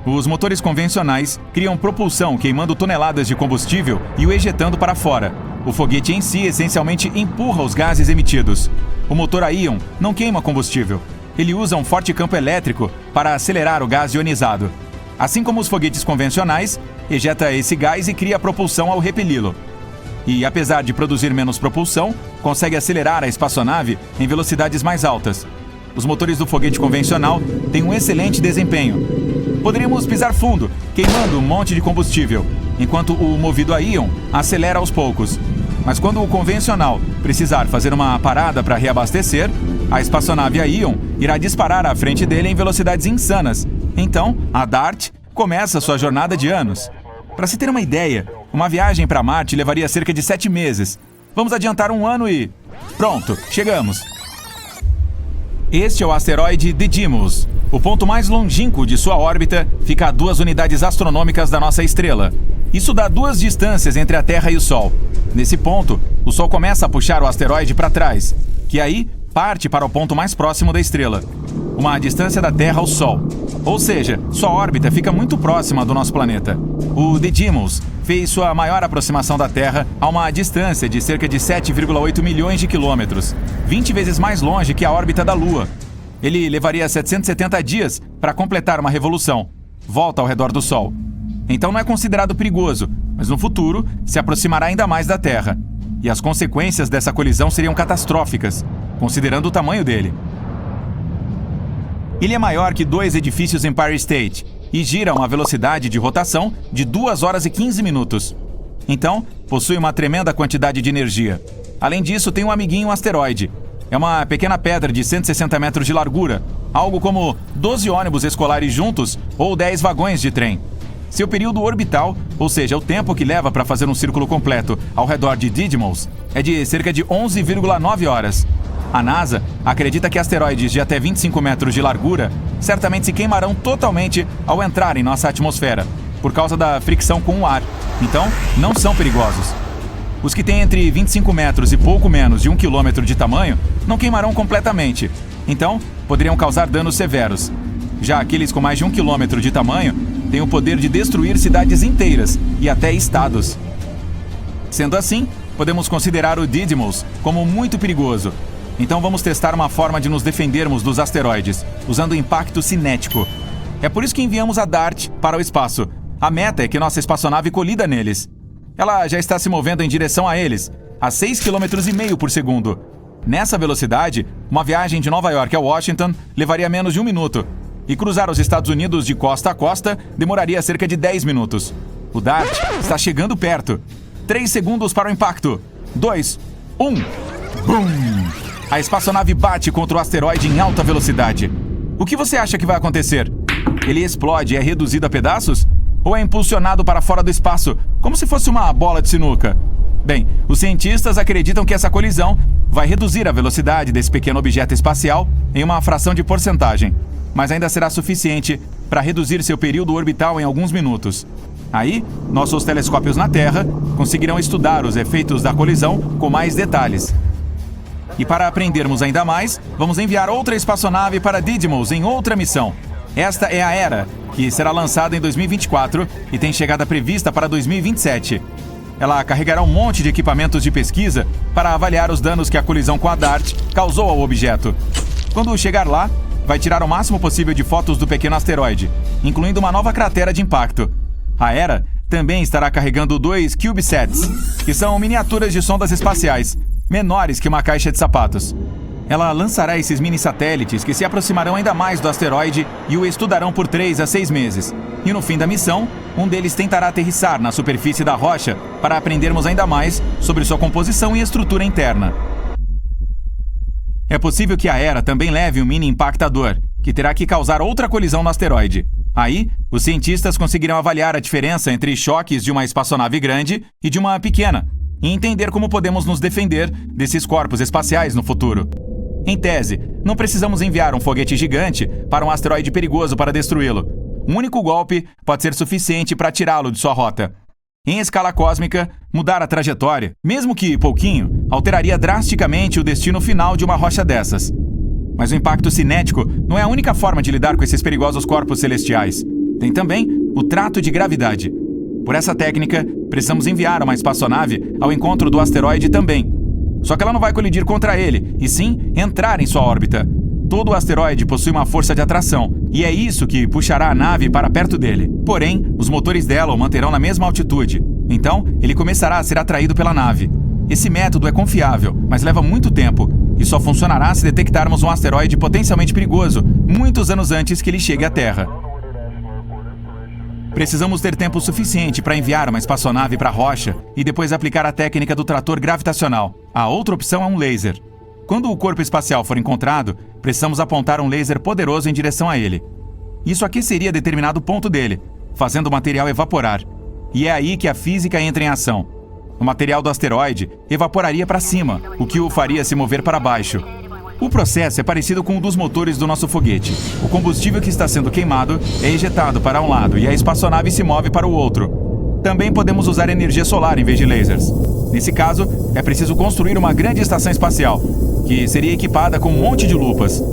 Os motores convencionais criam propulsão queimando toneladas de combustível e o ejetando para fora. O foguete em si essencialmente empurra os gases emitidos. O motor a íon não queima combustível. Ele usa um forte campo elétrico para acelerar o gás ionizado. Assim como os foguetes convencionais, ejeta esse gás e cria propulsão ao repeli-lo. E, apesar de produzir menos propulsão, consegue acelerar a espaçonave em velocidades mais altas. Os motores do foguete convencional têm um excelente desempenho. Poderíamos pisar fundo, queimando um monte de combustível, enquanto o movido a íon acelera aos poucos. Mas quando o convencional precisar fazer uma parada para reabastecer, a espaçonave a íon irá disparar à frente dele em velocidades insanas. Então, a DART começa sua jornada de anos. Para se ter uma ideia, uma viagem para Marte levaria cerca de 7 meses. Vamos adiantar 1 ano e... pronto, chegamos! Este é o asteroide Didymos. O ponto mais longínquo de sua órbita fica a 2 unidades astronômicas da nossa estrela. Isso dá 2 distâncias entre a Terra e o Sol. Nesse ponto, o Sol começa a puxar o asteroide para trás, que aí parte para o ponto mais próximo da estrela, uma distância da Terra ao Sol. Ou seja, sua órbita fica muito próxima do nosso planeta. O Didymos fez sua maior aproximação da Terra a uma distância de cerca de 7,8 milhões de quilômetros, 20 vezes mais longe que a órbita da Lua. Ele levaria 770 dias para completar uma revolução, volta ao redor do Sol. Então não é considerado perigoso, mas no futuro se aproximará ainda mais da Terra. E as consequências dessa colisão seriam catastróficas, considerando o tamanho dele. Ele é maior que 2 edifícios Empire State e gira a uma velocidade de rotação de 2 horas e 15 minutos. Então, possui uma tremenda quantidade de energia. Além disso, tem um amiguinho asteroide. É uma pequena pedra de 160 metros de largura, algo como 12 ônibus escolares juntos ou 10 vagões de trem. Seu período orbital, ou seja, o tempo que leva para fazer um círculo completo ao redor de Didymos, é de cerca de 11,9 horas. A NASA acredita que asteroides de até 25 metros de largura certamente se queimarão totalmente ao entrar em nossa atmosfera, por causa da fricção com o ar. Então, não são perigosos. Os que têm entre 25 metros e pouco menos de 1 quilômetro de tamanho não queimarão completamente. Então, poderiam causar danos severos. Já aqueles com mais de 1 quilômetro de tamanho têm o poder de destruir cidades inteiras e até estados. Sendo assim, podemos considerar o Didymos como muito perigoso. Então vamos testar uma forma de nos defendermos dos asteroides, usando impacto cinético. É por isso que enviamos a DART para o espaço. A meta é que nossa espaçonave colida neles. Ela já está se movendo em direção a eles, a 6,5 km por segundo. Nessa velocidade, uma viagem de Nova York a Washington levaria menos de 1 minuto. E cruzar os Estados Unidos de costa a costa demoraria cerca de 10 minutos. O DART está chegando perto. 3 segundos para o impacto. 2, 1. Bum! A espaçonave bate contra o asteroide em alta velocidade. O que você acha que vai acontecer? Ele explode e é reduzido a pedaços? Ou é impulsionado para fora do espaço, como se fosse uma bola de sinuca? Bem, os cientistas acreditam que essa colisão vai reduzir a velocidade desse pequeno objeto espacial em uma fração de porcentagem, mas ainda será suficiente para reduzir seu período orbital em alguns minutos. Aí, nossos telescópios na Terra conseguirão estudar os efeitos da colisão com mais detalhes. E para aprendermos ainda mais, vamos enviar outra espaçonave para Didymos em outra missão. Esta é a Hera, que será lançada em 2024 e tem chegada prevista para 2027. Ela carregará um monte de equipamentos de pesquisa para avaliar os danos que a colisão com a DART causou ao objeto. Quando chegar lá, vai tirar o máximo possível de fotos do pequeno asteroide, incluindo uma nova cratera de impacto. A Hera também estará carregando 2 CubeSats, que são miniaturas de sondas espaciais, menores que uma caixa de sapatos. Ela lançará esses mini-satélites que se aproximarão ainda mais do asteroide e o estudarão por 3 a 6 meses. E no fim da missão, um deles tentará aterrissar na superfície da rocha para aprendermos ainda mais sobre sua composição e estrutura interna. É possível que a Hera também leve um mini-impactador, que terá que causar outra colisão no asteroide. Aí, os cientistas conseguirão avaliar a diferença entre choques de uma espaçonave grande e de uma pequena, e entender como podemos nos defender desses corpos espaciais no futuro. Em tese, não precisamos enviar um foguete gigante para um asteroide perigoso para destruí-lo. Um único golpe pode ser suficiente para tirá-lo de sua rota. Em escala cósmica, mudar a trajetória, mesmo que pouquinho, alteraria drasticamente o destino final de uma rocha dessas. Mas o impacto cinético não é a única forma de lidar com esses perigosos corpos celestiais. Tem também o trato de gravidade. Por essa técnica, precisamos enviar uma espaçonave ao encontro do asteroide também. Só que ela não vai colidir contra ele, e sim entrar em sua órbita. Todo o asteroide possui uma força de atração, e é isso que puxará a nave para perto dele. Porém, os motores dela o manterão na mesma altitude. Então, ele começará a ser atraído pela nave. Esse método é confiável, mas leva muito tempo, e só funcionará se detectarmos um asteroide potencialmente perigoso muitos anos antes que ele chegue à Terra. Precisamos ter tempo suficiente para enviar uma espaçonave para a rocha e depois aplicar a técnica do trator gravitacional. A outra opção é um laser. Quando o corpo espacial for encontrado, precisamos apontar um laser poderoso em direção a ele. Isso aqueceria determinado ponto dele, fazendo o material evaporar. E é aí que a física entra em ação. O material do asteroide evaporaria para cima, o que o faria se mover para baixo. O processo é parecido com o dos motores do nosso foguete. O combustível que está sendo queimado é ejetado para um lado e a espaçonave se move para o outro. Também podemos usar energia solar em vez de lasers. Nesse caso, é preciso construir uma grande estação espacial, que seria equipada com um monte de lupas.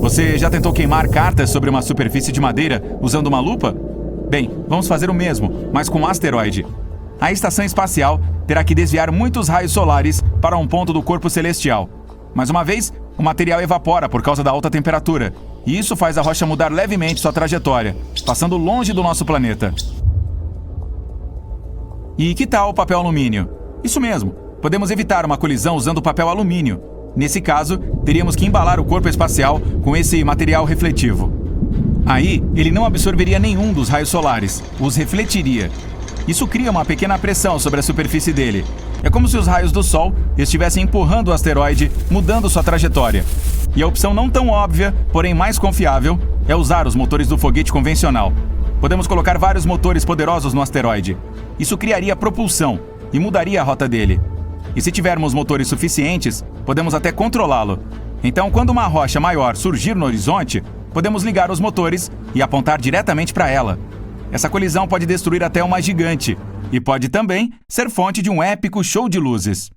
Você já tentou queimar cartas sobre uma superfície de madeira usando uma lupa? Bem, vamos fazer o mesmo, mas com um asteroide. A estação espacial terá que desviar muitos raios solares para um ponto do corpo celestial. Mais uma vez, o material evapora por causa da alta temperatura, e isso faz a rocha mudar levemente sua trajetória, passando longe do nosso planeta. E que tal o papel alumínio? Isso mesmo, podemos evitar uma colisão usando papel alumínio. Nesse caso, teríamos que embalar o corpo espacial com esse material refletivo. Aí, ele não absorveria nenhum dos raios solares, os refletiria. Isso cria uma pequena pressão sobre a superfície dele. É como se os raios do Sol estivessem empurrando o asteroide, mudando sua trajetória. E a opção não tão óbvia, porém mais confiável, é usar os motores do foguete convencional. Podemos colocar vários motores poderosos no asteroide. Isso criaria propulsão e mudaria a rota dele. E se tivermos motores suficientes, podemos até controlá-lo. Então, quando uma rocha maior surgir no horizonte, podemos ligar os motores e apontar diretamente para ela. Essa colisão pode destruir até uma gigante e pode também ser fonte de um épico show de luzes.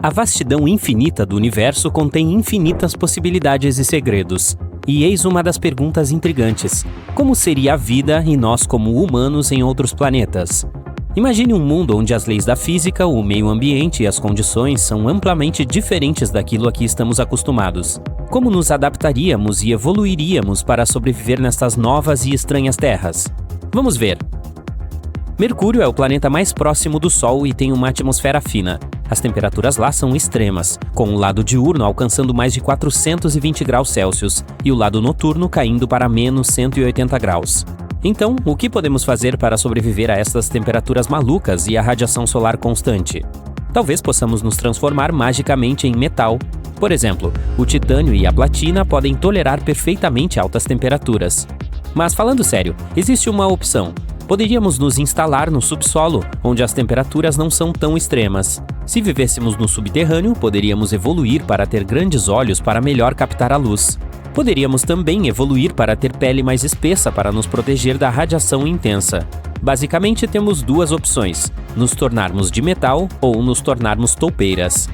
A vastidão infinita do universo contém infinitas possibilidades e segredos. E eis uma das perguntas intrigantes: como seria a vida e nós como humanos em outros planetas? Imagine um mundo onde as leis da física, o meio ambiente e as condições são amplamente diferentes daquilo a que estamos acostumados. Como nos adaptaríamos e evoluiríamos para sobreviver nestas novas e estranhas terras? Vamos ver. Mercúrio é o planeta mais próximo do Sol e tem uma atmosfera fina. As temperaturas lá são extremas, com o lado diurno alcançando mais de 420 graus Celsius e o lado noturno caindo para menos 180 graus. Então, o que podemos fazer para sobreviver a essas temperaturas malucas e a radiação solar constante? Talvez possamos nos transformar magicamente em metal. Por exemplo, o titânio e a platina podem tolerar perfeitamente altas temperaturas. Mas falando sério, existe uma opção. Poderíamos nos instalar no subsolo, onde as temperaturas não são tão extremas. Se vivêssemos no subterrâneo, poderíamos evoluir para ter grandes olhos para melhor captar a luz. Poderíamos também evoluir para ter pele mais espessa para nos proteger da radiação intensa. Basicamente, temos duas opções: nos tornarmos de metal ou nos tornarmos toupeiras.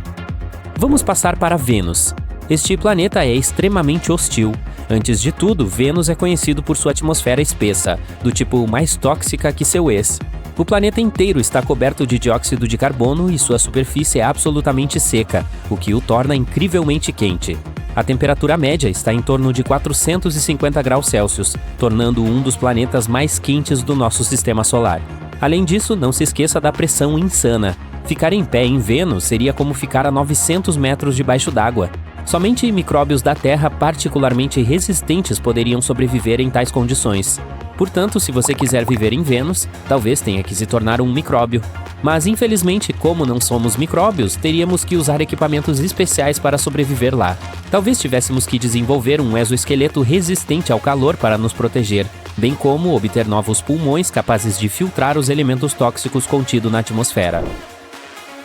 Vamos passar para Vênus. Este planeta é extremamente hostil. Antes de tudo, Vênus é conhecido por sua atmosfera espessa, do tipo mais tóxica que seu ex. O planeta inteiro está coberto de dióxido de carbono e sua superfície é absolutamente seca, o que o torna incrivelmente quente. A temperatura média está em torno de 450 graus Celsius, tornando um dos planetas mais quentes do nosso sistema solar. Além disso, não se esqueça da pressão insana. Ficar em pé em Vênus seria como ficar a 900 metros debaixo d'água. Somente micróbios da Terra particularmente resistentes poderiam sobreviver em tais condições. Portanto, se você quiser viver em Vênus, talvez tenha que se tornar um micróbio. Mas, infelizmente, como não somos micróbios, teríamos que usar equipamentos especiais para sobreviver lá. Talvez tivéssemos que desenvolver um exoesqueleto resistente ao calor para nos proteger, bem como obter novos pulmões capazes de filtrar os elementos tóxicos contidos na atmosfera.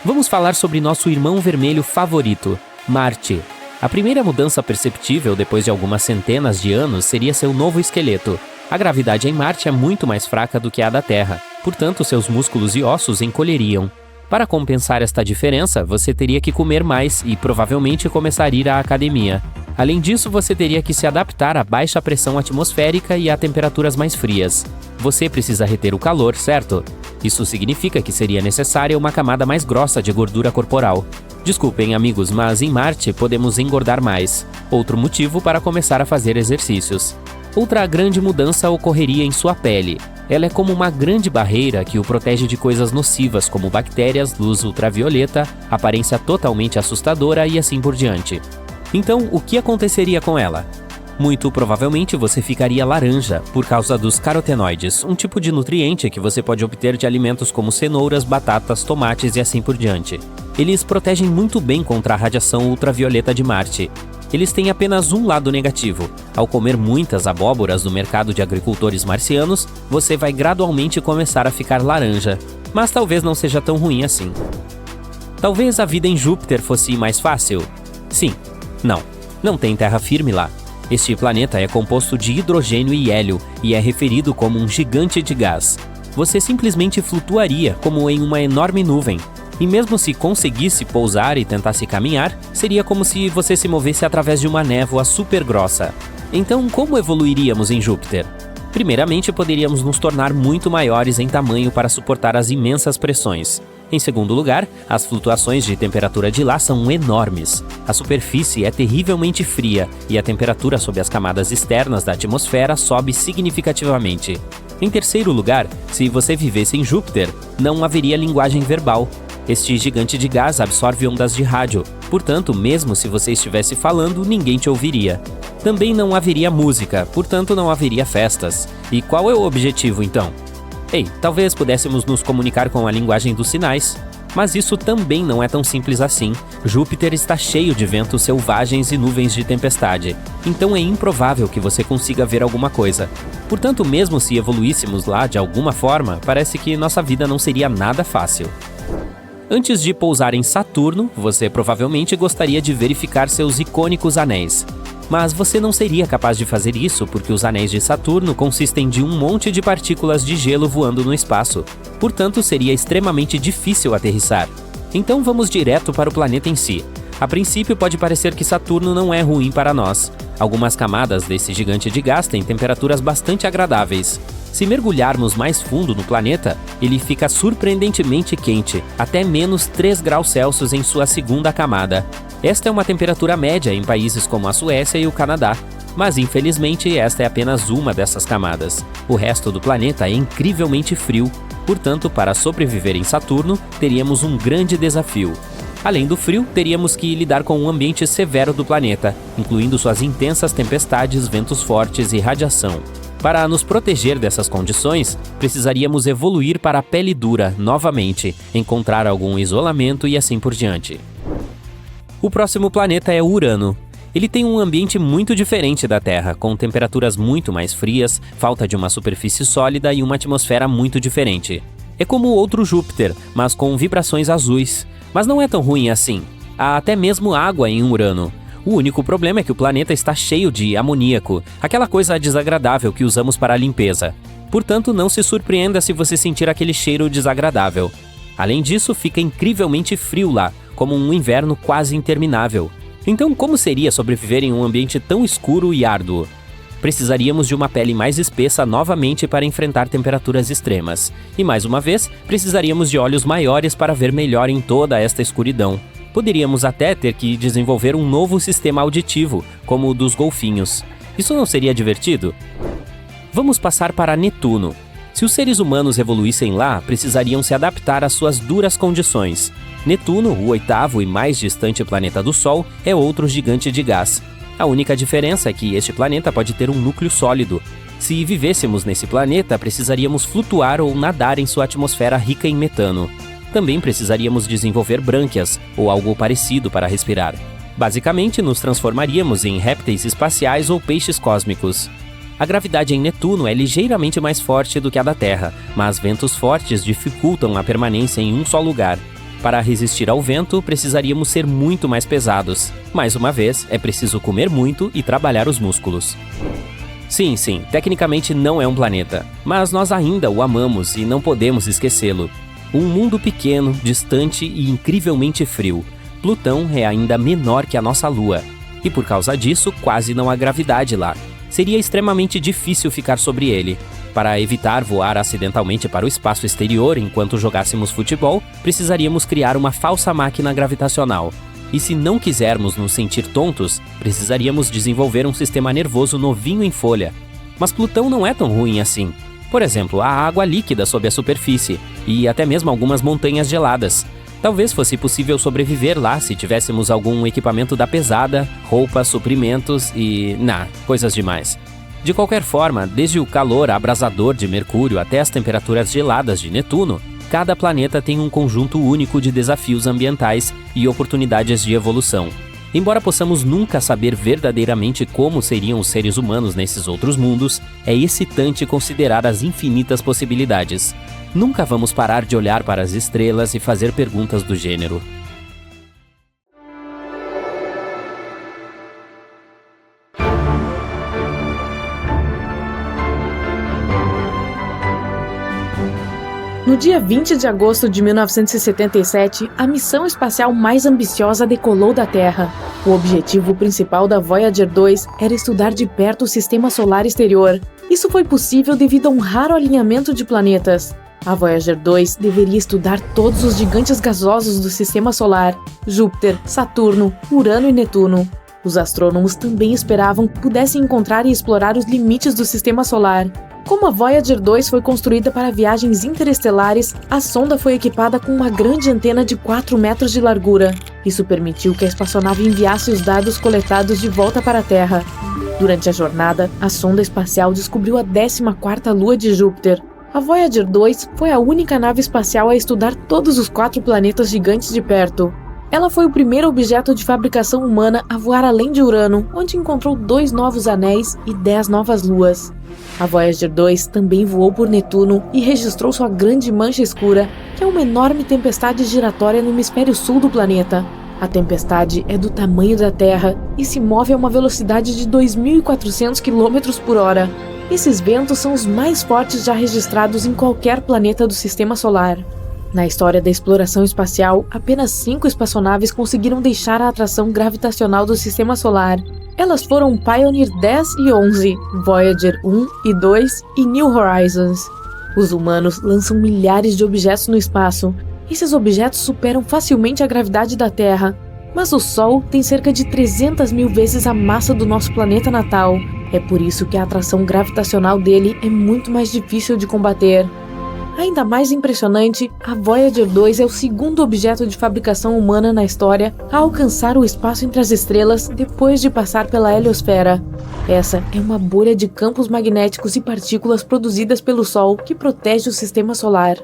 Vamos falar sobre nosso irmão vermelho favorito, Marte. A primeira mudança perceptível depois de algumas centenas de anos seria seu novo esqueleto. A gravidade em Marte é muito mais fraca do que a da Terra, portanto seus músculos e ossos encolheriam. Para compensar esta diferença, você teria que comer mais e provavelmente começar a ir à academia. Além disso, você teria que se adaptar à baixa pressão atmosférica e a temperaturas mais frias. Você precisa reter o calor, certo? Isso significa que seria necessária uma camada mais grossa de gordura corporal. Desculpem, amigos, mas em Marte podemos engordar mais. Outro motivo para começar a fazer exercícios. Outra grande mudança ocorreria em sua pele. Ela é como uma grande barreira que o protege de coisas nocivas como bactérias, luz ultravioleta, aparência totalmente assustadora e assim por diante. Então, o que aconteceria com ela? Muito provavelmente você ficaria laranja por causa dos carotenoides, um tipo de nutriente que você pode obter de alimentos como cenouras, batatas, tomates e assim por diante. Eles protegem muito bem contra a radiação ultravioleta de Marte. Eles têm apenas um lado negativo. Ao comer muitas abóboras do mercado de agricultores marcianos, você vai gradualmente começar a ficar laranja. Mas talvez não seja tão ruim assim. Talvez a vida em Júpiter fosse mais fácil? Sim. Não tem terra firme lá. Este planeta é composto de hidrogênio e hélio e é referido como um gigante de gás. Você simplesmente flutuaria como em uma enorme nuvem. E mesmo se conseguisse pousar e tentasse caminhar, seria como se você se movesse através de uma névoa super grossa. Então, como evoluiríamos em Júpiter? Primeiramente, poderíamos nos tornar muito maiores em tamanho para suportar as imensas pressões. Em segundo lugar, as flutuações de temperatura de lá são enormes. A superfície é terrivelmente fria e a temperatura sob as camadas externas da atmosfera sobe significativamente. Em terceiro lugar, se você vivesse em Júpiter, não haveria linguagem verbal. Este gigante de gás absorve ondas de rádio, portanto, mesmo se você estivesse falando, ninguém te ouviria. Também não haveria música, portanto não haveria festas. E qual é o objetivo, então? Talvez pudéssemos nos comunicar com a linguagem dos sinais. Mas isso também não é tão simples assim. Júpiter está cheio de ventos selvagens e nuvens de tempestade, então é improvável que você consiga ver alguma coisa. Portanto, mesmo se evoluíssemos lá de alguma forma, parece que nossa vida não seria nada fácil. Antes de pousar em Saturno, você provavelmente gostaria de verificar seus icônicos anéis. Mas você não seria capaz de fazer isso porque os anéis de Saturno consistem de um monte de partículas de gelo voando no espaço. Portanto, seria extremamente difícil aterrissar. Então vamos direto para o planeta em si. A princípio pode parecer que Saturno não é ruim para nós. Algumas camadas desse gigante de gás têm temperaturas bastante agradáveis. Se mergulharmos mais fundo no planeta, ele fica surpreendentemente quente, até menos 3 graus Celsius em sua segunda camada. Esta é uma temperatura média em países como a Suécia e o Canadá. Mas infelizmente esta é apenas uma dessas camadas. O resto do planeta é incrivelmente frio. Portanto, para sobreviver em Saturno, teríamos um grande desafio. Além do frio, teríamos que lidar com um ambiente severo do planeta, incluindo suas intensas tempestades, ventos fortes e radiação. Para nos proteger dessas condições, precisaríamos evoluir para a pele dura novamente, encontrar algum isolamento e assim por diante. O próximo planeta é Urano. Ele tem um ambiente muito diferente da Terra, com temperaturas muito mais frias, falta de uma superfície sólida e uma atmosfera muito diferente. É como outro Júpiter, mas com vibrações azuis. Mas não é tão ruim assim. Há até mesmo água em Urano. O único problema é que o planeta está cheio de amoníaco, aquela coisa desagradável que usamos para a limpeza. Portanto, não se surpreenda se você sentir aquele cheiro desagradável. Além disso, fica incrivelmente frio lá, como um inverno quase interminável. Então, como seria sobreviver em um ambiente tão escuro e árduo? Precisaríamos de uma pele mais espessa novamente para enfrentar temperaturas extremas. E mais uma vez, precisaríamos de olhos maiores para ver melhor em toda esta escuridão. Poderíamos até ter que desenvolver um novo sistema auditivo, como o dos golfinhos. Isso não seria divertido? Vamos passar para Netuno. Se os seres humanos evoluíssem lá, precisariam se adaptar às suas duras condições. Netuno, o oitavo e mais distante planeta do Sol, é outro gigante de gás. A única diferença é que este planeta pode ter um núcleo sólido. Se vivêssemos nesse planeta, precisaríamos flutuar ou nadar em sua atmosfera rica em metano. Também precisaríamos desenvolver brânquias, ou algo parecido para respirar. Basicamente, nos transformaríamos em répteis espaciais ou peixes cósmicos. A gravidade em Netuno é ligeiramente mais forte do que a da Terra, mas ventos fortes dificultam a permanência em um só lugar. Para resistir ao vento, precisaríamos ser muito mais pesados. Mais uma vez, é preciso comer muito e trabalhar os músculos. Sim, tecnicamente não é um planeta, mas nós ainda o amamos e não podemos esquecê-lo. Um mundo pequeno, distante e incrivelmente frio. Plutão é ainda menor que a nossa Lua, e por causa disso quase não há gravidade lá. Seria extremamente difícil ficar sobre ele. Para evitar voar acidentalmente para o espaço exterior enquanto jogássemos futebol, precisaríamos criar uma falsa máquina gravitacional. E se não quisermos nos sentir tontos, precisaríamos desenvolver um sistema nervoso novinho em folha. Mas Plutão não é tão ruim assim. Por exemplo, há água líquida sob a superfície, e até mesmo algumas montanhas geladas. Talvez fosse possível sobreviver lá se tivéssemos algum equipamento da pesada, roupas, suprimentos e... coisas demais. De qualquer forma, desde o calor abrasador de Mercúrio até as temperaturas geladas de Netuno, cada planeta tem um conjunto único de desafios ambientais e oportunidades de evolução. Embora possamos nunca saber verdadeiramente como seriam os seres humanos nesses outros mundos, é excitante considerar as infinitas possibilidades. Nunca vamos parar de olhar para as estrelas e fazer perguntas do gênero: No dia 20 de agosto de 1977, a missão espacial mais ambiciosa decolou da Terra. O objetivo principal da Voyager 2 era estudar de perto o sistema solar exterior. Isso foi possível devido a um raro alinhamento de planetas. A Voyager 2 deveria estudar todos os gigantes gasosos do sistema solar: Júpiter, Saturno, Urano e Netuno. Os astrônomos também esperavam que pudessem encontrar e explorar os limites do sistema solar. Como a Voyager 2 foi construída para viagens interestelares, a sonda foi equipada com uma grande antena de 4 metros de largura. Isso permitiu que a espaçonave enviasse os dados coletados de volta para a Terra. Durante a jornada, a sonda espacial descobriu a 14ª lua de Júpiter. A Voyager 2 foi a única nave espacial a estudar todos os 4 planetas gigantes de perto. Ela foi o primeiro objeto de fabricação humana a voar além de Urano, onde encontrou 2 novos anéis e 10 novas luas. A Voyager 2 também voou por Netuno e registrou sua grande mancha escura, que é uma enorme tempestade giratória no hemisfério sul do planeta. A tempestade é do tamanho da Terra e se move a uma velocidade de 2.400 km por hora. Esses ventos são os mais fortes já registrados em qualquer planeta do Sistema Solar. Na história da exploração espacial, apenas 5 espaçonaves conseguiram deixar a atração gravitacional do Sistema Solar. Elas foram Pioneer 10 e 11, Voyager 1 e 2 e New Horizons. Os humanos lançam milhares de objetos no espaço. Esses objetos superam facilmente a gravidade da Terra, mas o Sol tem cerca de 300 mil vezes a massa do nosso planeta natal. É por isso que a atração gravitacional dele é muito mais difícil de combater. Ainda mais impressionante, a Voyager 2 é o segundo objeto de fabricação humana na história a alcançar o espaço entre as estrelas depois de passar pela heliosfera. Essa é uma bolha de campos magnéticos e partículas produzidas pelo Sol que protege o Sistema Solar.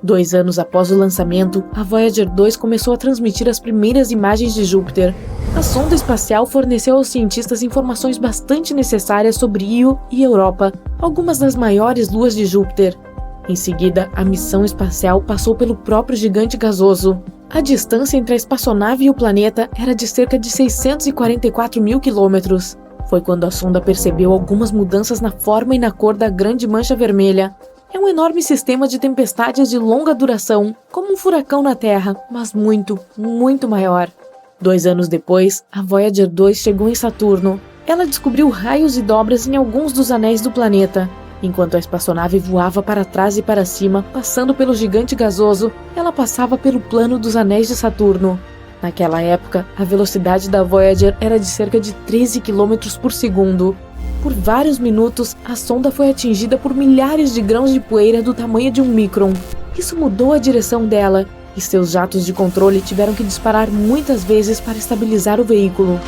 2 anos após o lançamento, a Voyager 2 começou a transmitir as primeiras imagens de Júpiter. A sonda espacial forneceu aos cientistas informações bastante necessárias sobre Io e Europa, algumas das maiores luas de Júpiter. Em seguida, a missão espacial passou pelo próprio gigante gasoso. A distância entre a espaçonave e o planeta era de cerca de 644 mil quilômetros. Foi quando a sonda percebeu algumas mudanças na forma e na cor da grande mancha vermelha. É um enorme sistema de tempestades de longa duração, como um furacão na Terra, mas muito, muito maior. 2 anos depois, a Voyager 2 chegou em Saturno. Ela descobriu raios e dobras em alguns dos anéis do planeta. Enquanto a espaçonave voava para trás e para cima, passando pelo gigante gasoso, ela passava pelo plano dos anéis de Saturno. Naquela época, a velocidade da Voyager era de cerca de 13 km por segundo. Por vários minutos, a sonda foi atingida por milhares de grãos de poeira do tamanho de um micron. Isso mudou a direção dela, e seus jatos de controle tiveram que disparar muitas vezes para estabilizar o veículo.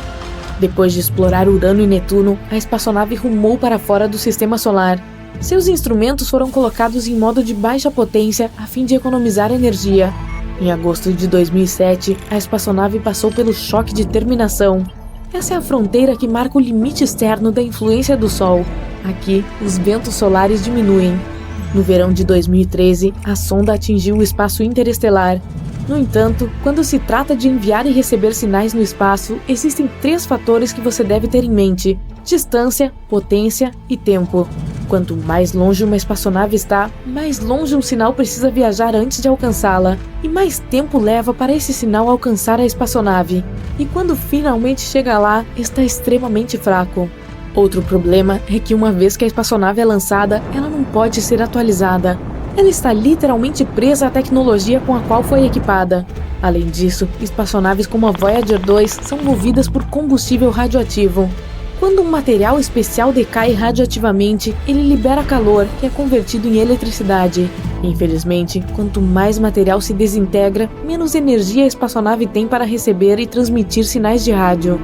Depois de explorar Urano e Netuno, a espaçonave rumou para fora do sistema solar. Seus instrumentos foram colocados em modo de baixa potência a fim de economizar energia. Em agosto de 2007, a espaçonave passou pelo choque de terminação. Essa é a fronteira que marca o limite externo da influência do Sol. Aqui, os ventos solares diminuem. No verão de 2013, a sonda atingiu o espaço interestelar. No entanto, quando se trata de enviar e receber sinais no espaço, existem 3 fatores que você deve ter em mente: distância, potência e tempo. Quanto mais longe uma espaçonave está, mais longe um sinal precisa viajar antes de alcançá-la, e mais tempo leva para esse sinal alcançar a espaçonave. E quando finalmente chega lá, está extremamente fraco. Outro problema é que uma vez que a espaçonave é lançada, ela não pode ser atualizada. Ela está literalmente presa à tecnologia com a qual foi equipada. Além disso, espaçonaves como a Voyager 2 são movidas por combustível radioativo. Quando um material especial decai radioativamente, ele libera calor, que é convertido em eletricidade. Infelizmente, quanto mais material se desintegra, menos energia a espaçonave tem para receber e transmitir sinais de rádio.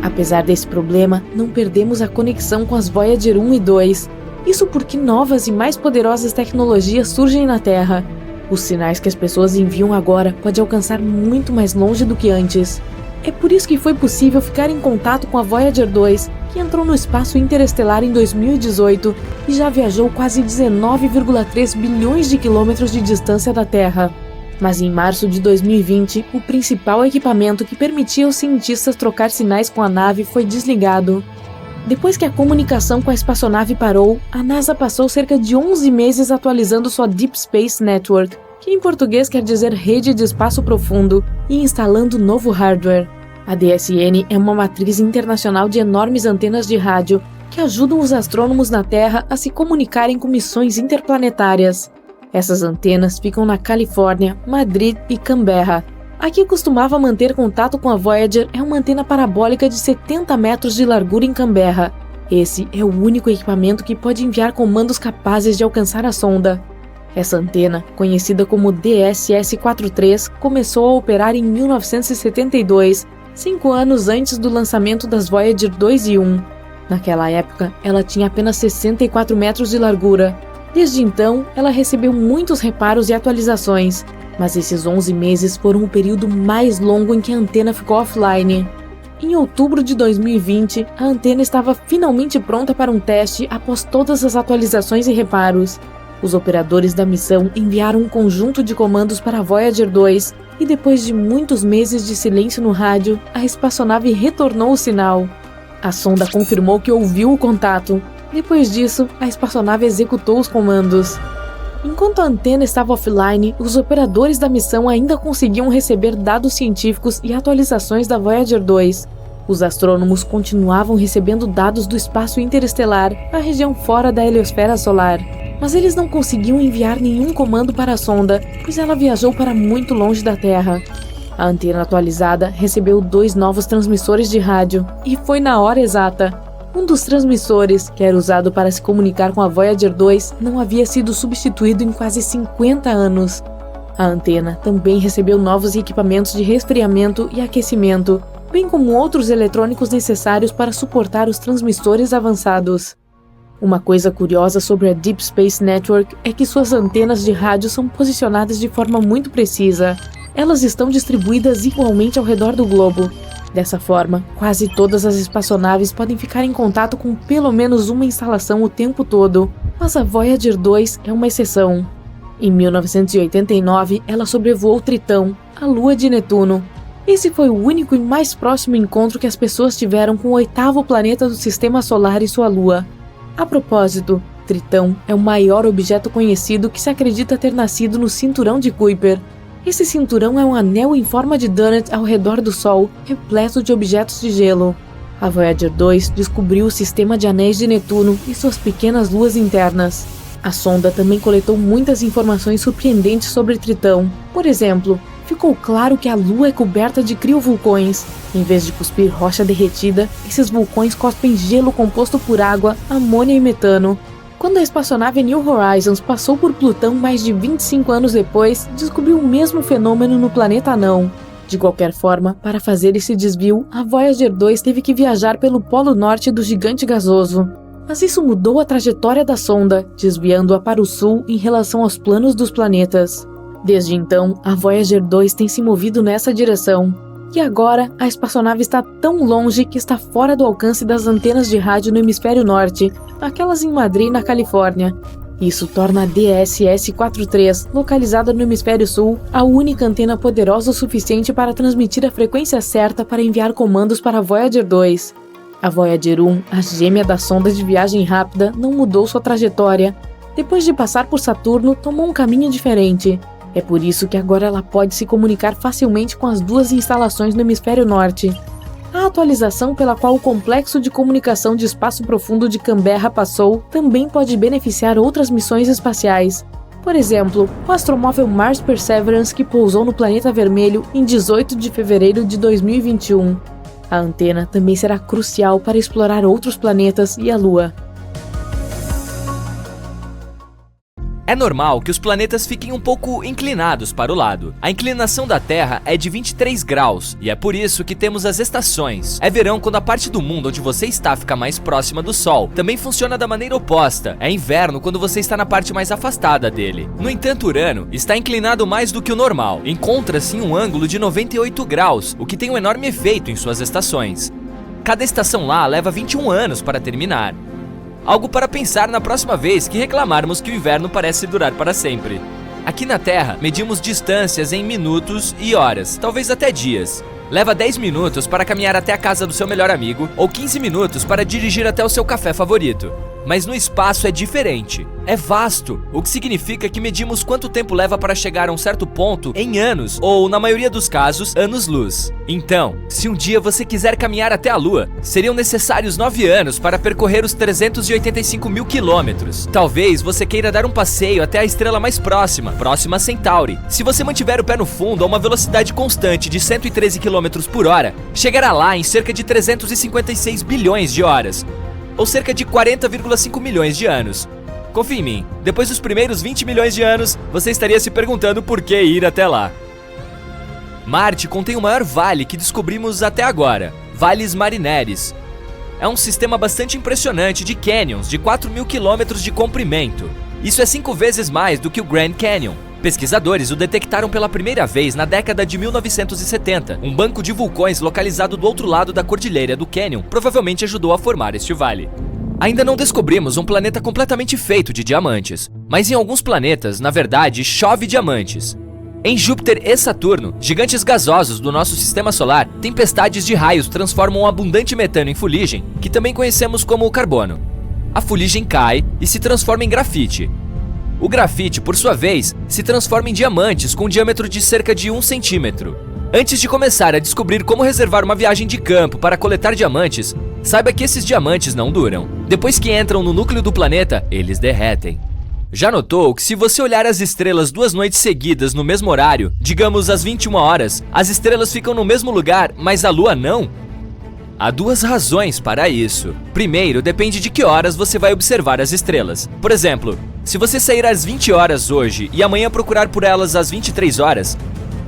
Apesar desse problema, não perdemos a conexão com as Voyager 1 e 2. Isso porque novas e mais poderosas tecnologias surgem na Terra. Os sinais que as pessoas enviam agora podem alcançar muito mais longe do que antes. É por isso que foi possível ficar em contato com a Voyager 2, que entrou no espaço interestelar em 2018 e já viajou quase 19,3 bilhões de quilômetros de distância da Terra. Mas em março de 2020, o principal equipamento que permitia aos cientistas trocar sinais com a nave foi desligado. Depois que a comunicação com a espaçonave parou, a NASA passou cerca de 11 meses atualizando sua Deep Space Network, que em português quer dizer Rede de Espaço Profundo, e instalando novo hardware. A DSN é uma matriz internacional de enormes antenas de rádio que ajudam os astrônomos na Terra a se comunicarem com missões interplanetárias. Essas antenas ficam na Califórnia, Madrid e Canberra. A que costumava manter contato com a Voyager é uma antena parabólica de 70 metros de largura em Canberra. Esse é o único equipamento que pode enviar comandos capazes de alcançar a sonda. Essa antena, conhecida como DSS-43, começou a operar em 1972, 5 anos antes do lançamento das Voyager 2 e 1. Naquela época, ela tinha apenas 64 metros de largura. Desde então, ela recebeu muitos reparos e atualizações, mas esses 11 meses foram o período mais longo em que a antena ficou offline. Em outubro de 2020, a antena estava finalmente pronta para um teste após todas as atualizações e reparos. Os operadores da missão enviaram um conjunto de comandos para a Voyager 2 e depois de muitos meses de silêncio no rádio, a espaçonave retornou o sinal. A sonda confirmou que ouviu o contato. Depois disso, a espaçonave executou os comandos. Enquanto a antena estava offline, os operadores da missão ainda conseguiam receber dados científicos e atualizações da Voyager 2. Os astrônomos continuavam recebendo dados do espaço interestelar, a região fora da heliosfera solar. Mas eles não conseguiam enviar nenhum comando para a sonda, pois ela viajou para muito longe da Terra. A antena atualizada recebeu 2 novos transmissores de rádio, e foi na hora exata. Um dos transmissores, que era usado para se comunicar com a Voyager 2, não havia sido substituído em quase 50 anos. A antena também recebeu novos equipamentos de resfriamento e aquecimento, bem como outros eletrônicos necessários para suportar os transmissores avançados. Uma coisa curiosa sobre a Deep Space Network é que suas antenas de rádio são posicionadas de forma muito precisa. Elas estão distribuídas igualmente ao redor do globo. Dessa forma, quase todas as espaçonaves podem ficar em contato com pelo menos uma instalação o tempo todo, mas a Voyager 2 é uma exceção. Em 1989, ela sobrevoou Tritão, a lua de Netuno. Esse foi o único e mais próximo encontro que as pessoas tiveram com o 8º planeta do Sistema Solar e sua lua. A propósito, Tritão é o maior objeto conhecido que se acredita ter nascido no cinturão de Kuiper. Esse cinturão é um anel em forma de donut ao redor do Sol, repleto de objetos de gelo. A Voyager 2 descobriu o sistema de anéis de Netuno e suas pequenas luas internas. A sonda também coletou muitas informações surpreendentes sobre Tritão. Por exemplo, ficou claro que a Lua é coberta de criovulcões. Em vez de cuspir rocha derretida, esses vulcões cospem gelo composto por água, amônia e metano. Quando a espaçonave New Horizons passou por Plutão mais de 25 anos depois, descobriu o mesmo fenômeno no planeta anão. De qualquer forma, para fazer esse desvio, a Voyager 2 teve que viajar pelo polo norte do gigante gasoso. Mas isso mudou a trajetória da sonda, desviando-a para o sul em relação aos planos dos planetas. Desde então, a Voyager 2 tem se movido nessa direção. E agora, a espaçonave está tão longe que está fora do alcance das antenas de rádio no hemisfério norte, aquelas em Madrid, na Califórnia. Isso torna a DSS-43, localizada no hemisfério sul, a única antena poderosa o suficiente para transmitir a frequência certa para enviar comandos para a Voyager 2. A Voyager 1, a gêmea da sonda de viagem rápida, não mudou sua trajetória. Depois de passar por Saturno, tomou um caminho diferente. É por isso que agora ela pode se comunicar facilmente com as duas instalações no hemisfério norte. A atualização pela qual o complexo de comunicação de espaço profundo de Canberra passou também pode beneficiar outras missões espaciais. Por exemplo, o astromóvel Mars Perseverance, que pousou no planeta vermelho em 18 de fevereiro de 2021. A antena também será crucial para explorar outros planetas e a Lua. É normal que os planetas fiquem um pouco inclinados para o lado. A inclinação da Terra é de 23 graus, e é por isso que temos as estações. É verão quando a parte do mundo onde você está fica mais próxima do Sol. Também funciona da maneira oposta. É inverno quando você está na parte mais afastada dele. No entanto, Urano está inclinado mais do que o normal. Encontra-se em um ângulo de 98 graus, o que tem um enorme efeito em suas estações. Cada estação lá leva 21 anos para terminar. Algo para pensar na próxima vez que reclamarmos que o inverno parece durar para sempre. Aqui na Terra, medimos distâncias em minutos e horas, talvez até dias. Leva 10 minutos para caminhar até a casa do seu melhor amigo, ou 15 minutos para dirigir até o seu café favorito. Mas no espaço é diferente. É vasto, o que significa que medimos quanto tempo leva para chegar a um certo ponto em anos, ou, na maioria dos casos, anos-luz. Então, se um dia você quiser caminhar até a Lua, seriam necessários 9 anos para percorrer os 385 mil quilômetros. Talvez você queira dar um passeio até a estrela mais próxima, Próxima Centauri. Se você mantiver o pé no fundo a uma velocidade constante de 113 km por hora, chegará lá em cerca de 356 bilhões de horas, ou cerca de 40,5 milhões de anos. Confie em mim, depois dos primeiros 20 milhões de anos, você estaria se perguntando por que ir até lá. Marte contém o maior vale que descobrimos até agora, Valles Marineris. É um sistema bastante impressionante de canyons de 4.000 quilômetros de comprimento. Isso é 5 vezes mais do que o Grand Canyon. Pesquisadores o detectaram pela primeira vez na década de 1970. Um banco de vulcões localizado do outro lado da cordilheira do Canyon provavelmente ajudou a formar este vale. Ainda não descobrimos um planeta completamente feito de diamantes, mas em alguns planetas, na verdade, chove diamantes. Em Júpiter e Saturno, gigantes gasosos do nosso sistema solar, tempestades de raios transformam abundante metano em fuligem, que também conhecemos como carbono. A fuligem cai e se transforma em grafite. O grafite, por sua vez, se transforma em diamantes com um diâmetro de cerca de 1 centímetro. Antes de começar a descobrir como reservar uma viagem de campo para coletar diamantes, saiba que esses diamantes não duram. Depois que entram no núcleo do planeta, eles derretem. Já notou que se você olhar as estrelas 2 noites seguidas no mesmo horário, digamos às 21 horas, as estrelas ficam no mesmo lugar, mas a Lua não? Há 2 razões para isso. Primeiro, depende de que horas você vai observar as estrelas. Por exemplo, se você sair às 20 horas hoje e amanhã procurar por elas às 23 horas,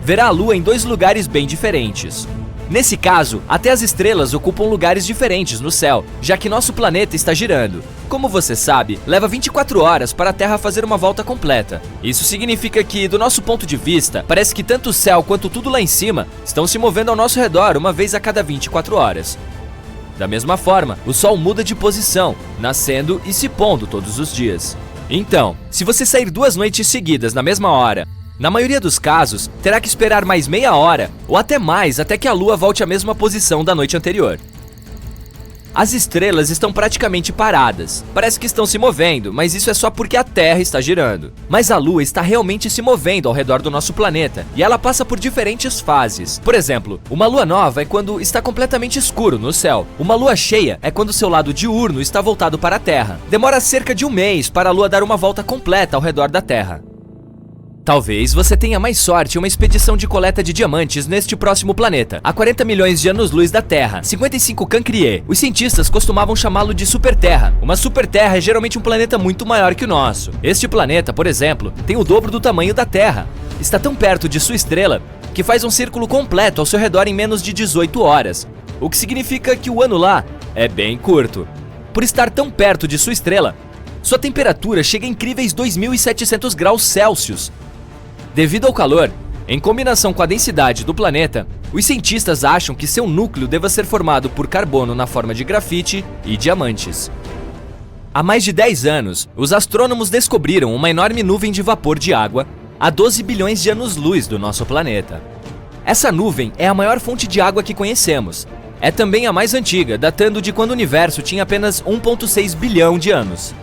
verá a Lua em 2 lugares bem diferentes. Nesse caso, até as estrelas ocupam lugares diferentes no céu, já que nosso planeta está girando. Como você sabe, leva 24 horas para a Terra fazer uma volta completa. Isso significa que, do nosso ponto de vista, parece que tanto o céu quanto tudo lá em cima estão se movendo ao nosso redor uma vez a cada 24 horas. Da mesma forma, o Sol muda de posição, nascendo e se pondo todos os dias. Então, se você sair 2 noites seguidas na mesma hora, na maioria dos casos, terá que esperar mais meia hora ou até mais até que a Lua volte à mesma posição da noite anterior. As estrelas estão praticamente paradas. Parece que estão se movendo, mas isso é só porque a Terra está girando. Mas a Lua está realmente se movendo ao redor do nosso planeta, e ela passa por diferentes fases. Por exemplo, uma lua nova é quando está completamente escuro no céu. Uma lua cheia é quando seu lado diurno está voltado para a Terra. Demora cerca de 1 mês para a Lua dar uma volta completa ao redor da Terra. Talvez você tenha mais sorte em uma expedição de coleta de diamantes neste próximo planeta, a 40 milhões de anos-luz da Terra, 55 Cancrier. Os cientistas costumavam chamá-lo de superterra. Uma superterra é geralmente um planeta muito maior que o nosso. Este planeta, por exemplo, tem o dobro do tamanho da Terra. Está tão perto de sua estrela que faz um círculo completo ao seu redor em menos de 18 horas, o que significa que o ano lá é bem curto. Por estar tão perto de sua estrela, sua temperatura chega a incríveis 2.700 graus Celsius. Devido ao calor, em combinação com a densidade do planeta, os cientistas acham que seu núcleo deva ser formado por carbono na forma de grafite e diamantes. Há mais de 10 anos, os astrônomos descobriram uma enorme nuvem de vapor de água a 12 bilhões de anos-luz do nosso planeta. Essa nuvem é a maior fonte de água que conhecemos. É também a mais antiga, datando de quando o universo tinha apenas 1,6 bilhão de anos.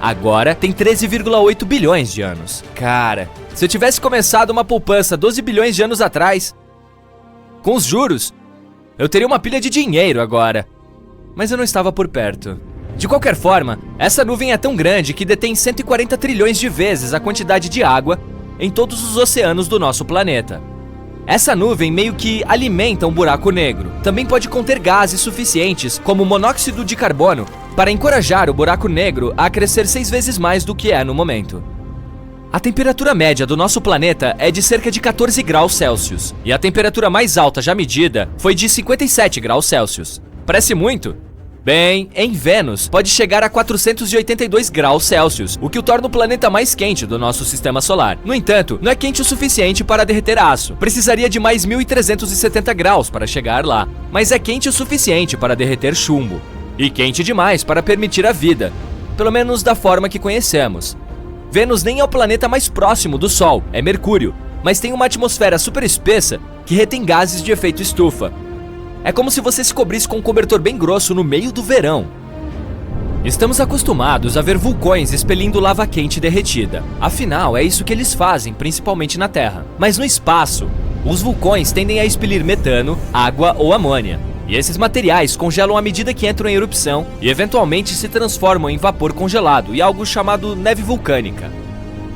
Agora tem 13,8 bilhões de anos. Cara, se eu tivesse começado uma poupança 12 bilhões de anos atrás, com os juros, eu teria uma pilha de dinheiro agora. Mas eu não estava por perto. De qualquer forma, essa nuvem é tão grande que detém 140 trilhões de vezes a quantidade de água em todos os oceanos do nosso planeta. Essa nuvem meio que alimenta um buraco negro. Também pode conter gases suficientes, como monóxido de carbono, para encorajar o buraco negro a crescer 6 vezes mais do que é no momento. A temperatura média do nosso planeta é de cerca de 14 graus Celsius, e a temperatura mais alta já medida foi de 57 graus Celsius. Parece muito? Bem, em Vênus pode chegar a 482 graus Celsius, o que o torna o planeta mais quente do nosso sistema solar. No entanto, não é quente o suficiente para derreter aço. Precisaria de mais 1.370 graus para chegar lá. Mas é quente o suficiente para derreter chumbo. E quente demais para permitir a vida, pelo menos da forma que conhecemos. Vênus nem é o planeta mais próximo do Sol, é Mercúrio, mas tem uma atmosfera super espessa que retém gases de efeito estufa. É como se você se cobrisse com um cobertor bem grosso no meio do verão. Estamos acostumados a ver vulcões expelindo lava quente derretida. Afinal, é isso que eles fazem, principalmente na Terra. Mas no espaço, os vulcões tendem a expelir metano, água ou amônia. E esses materiais congelam à medida que entram em erupção e eventualmente se transformam em vapor congelado e algo chamado neve vulcânica.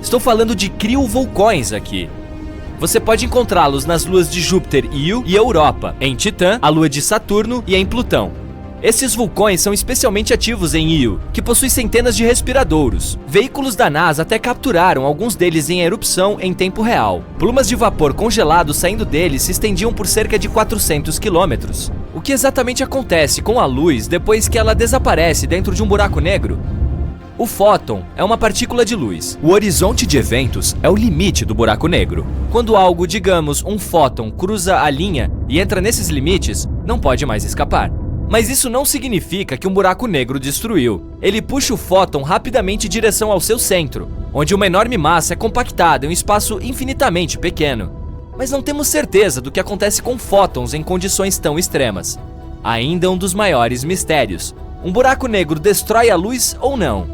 Estou falando de criovulcões aqui. Você pode encontrá-los nas luas de Júpiter e Io e Europa, em Titã, a lua de Saturno e em Plutão. Esses vulcões são especialmente ativos em Io, que possui centenas de respiradouros. Veículos da NASA até capturaram alguns deles em erupção em tempo real. Plumas de vapor congelado saindo deles se estendiam por cerca de 400 quilômetros. O que exatamente acontece com a luz depois que ela desaparece dentro de um buraco negro? O fóton é uma partícula de luz. O horizonte de eventos é o limite do buraco negro. Quando algo, digamos, um fóton, cruza a linha e entra nesses limites, não pode mais escapar. Mas isso não significa que um buraco negro destruiu. Ele puxa o fóton rapidamente em direção ao seu centro, onde uma enorme massa é compactada em um espaço infinitamente pequeno. Mas não temos certeza do que acontece com fótons em condições tão extremas. Ainda um dos maiores mistérios. Um buraco negro destrói a luz ou não?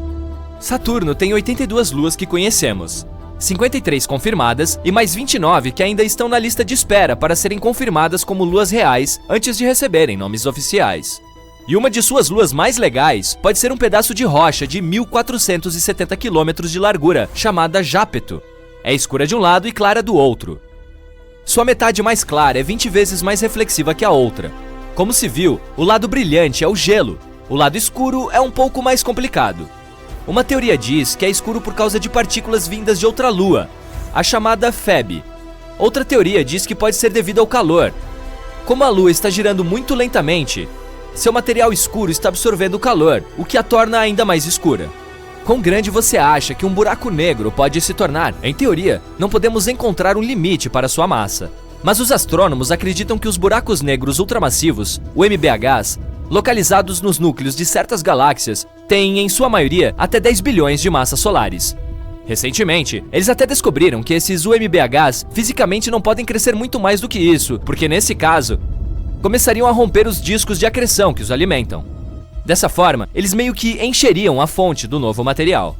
Saturno tem 82 luas que conhecemos, 53 confirmadas e mais 29 que ainda estão na lista de espera para serem confirmadas como luas reais antes de receberem nomes oficiais. E uma de suas luas mais legais pode ser um pedaço de rocha de 1.470 km de largura, chamada Jápeto. É escura de um lado e clara do outro. Sua metade mais clara é 20 vezes mais reflexiva que a outra. Como se viu, o lado brilhante é o gelo, o lado escuro é um pouco mais complicado. Uma teoria diz que é escuro por causa de partículas vindas de outra lua, a chamada Feb. Outra teoria diz que pode ser devido ao calor. Como a lua está girando muito lentamente, seu material escuro está absorvendo o calor, o que a torna ainda mais escura. Quão grande você acha que um buraco negro pode se tornar? Em teoria, não podemos encontrar um limite para sua massa. Mas os astrônomos acreditam que os buracos negros ultramassivos, o MBHs, localizados nos núcleos de certas galáxias, têm, em sua maioria, até 10 bilhões de massas solares. Recentemente, eles até descobriram que esses UMBHs fisicamente não podem crescer muito mais do que isso, porque nesse caso, começariam a romper os discos de acreção que os alimentam. Dessa forma, eles meio que encheriam a fonte do novo material.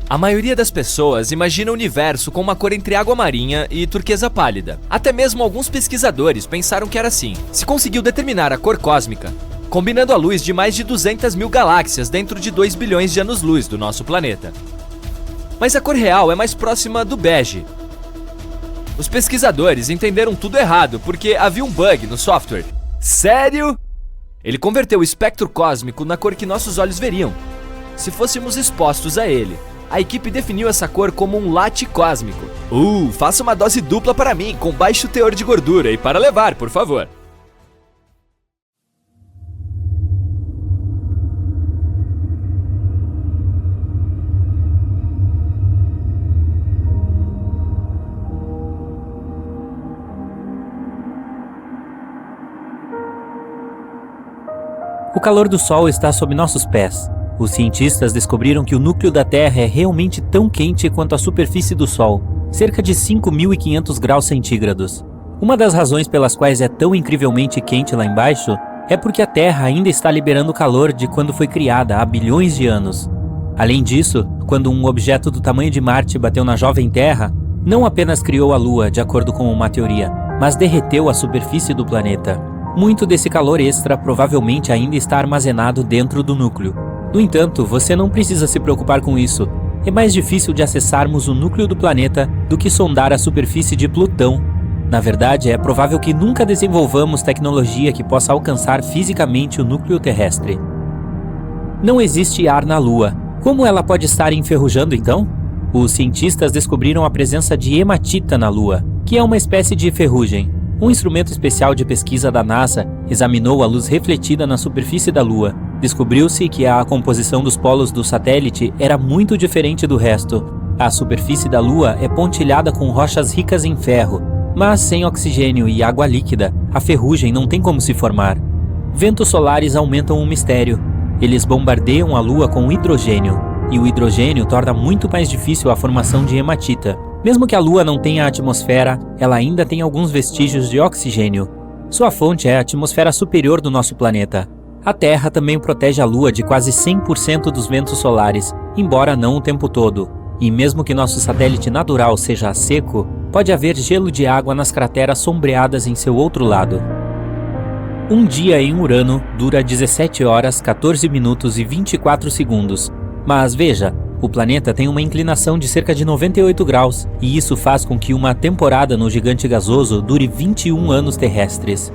A maioria das pessoas imagina o universo com uma cor entre água marinha e turquesa pálida. Até mesmo alguns pesquisadores pensaram que era assim. Se conseguiu determinar a cor cósmica, combinando a luz de mais de 200 mil galáxias dentro de 2 bilhões de anos-luz do nosso planeta. Mas a cor real é mais próxima do bege, Os pesquisadores entenderam tudo errado porque havia um bug no software. Sério? Ele converteu o espectro cósmico na cor que nossos olhos veriam. Se fôssemos expostos a ele, a equipe definiu essa cor como um latte cósmico. Faça uma dose dupla para mim, com baixo teor de gordura e para levar, por favor. O calor do Sol está sob nossos pés. Os cientistas descobriram que o núcleo da Terra é realmente tão quente quanto a superfície do Sol, cerca de 5.500 graus centígrados. Uma das razões pelas quais é tão incrivelmente quente lá embaixo é porque a Terra ainda está liberando calor de quando foi criada há bilhões de anos. Além disso, quando um objeto do tamanho de Marte bateu na jovem Terra, não apenas criou a Lua, de acordo com uma teoria, mas derreteu a superfície do planeta. Muito desse calor extra provavelmente ainda está armazenado dentro do núcleo. No entanto, você não precisa se preocupar com isso. É mais difícil de acessarmos o núcleo do planeta do que sondar a superfície de Plutão. Na verdade, é provável que nunca desenvolvamos tecnologia que possa alcançar fisicamente o núcleo terrestre. Não existe ar na Lua. Como ela pode estar enferrujando então? Os cientistas descobriram a presença de hematita na Lua, que é uma espécie de ferrugem. Um instrumento especial de pesquisa da NASA examinou a luz refletida na superfície da Lua. Descobriu-se que a composição dos polos do satélite era muito diferente do resto. A superfície da Lua é pontilhada com rochas ricas em ferro, mas sem oxigênio e água líquida, a ferrugem não tem como se formar. Ventos solares aumentam o mistério. Eles bombardeiam a Lua com hidrogênio, e o hidrogênio torna muito mais difícil a formação de hematita. Mesmo que a Lua não tenha atmosfera, ela ainda tem alguns vestígios de oxigênio. Sua fonte é a atmosfera superior do nosso planeta. A Terra também protege a Lua de quase 100% dos ventos solares, embora não o tempo todo. E mesmo que nosso satélite natural seja seco, pode haver gelo de água nas crateras sombreadas em seu outro lado. Um dia em Urano dura 17 horas, 14 minutos e 24 segundos. Mas veja, o planeta tem uma inclinação de cerca de 98 graus, e isso faz com que uma temporada no gigante gasoso dure 21 anos terrestres.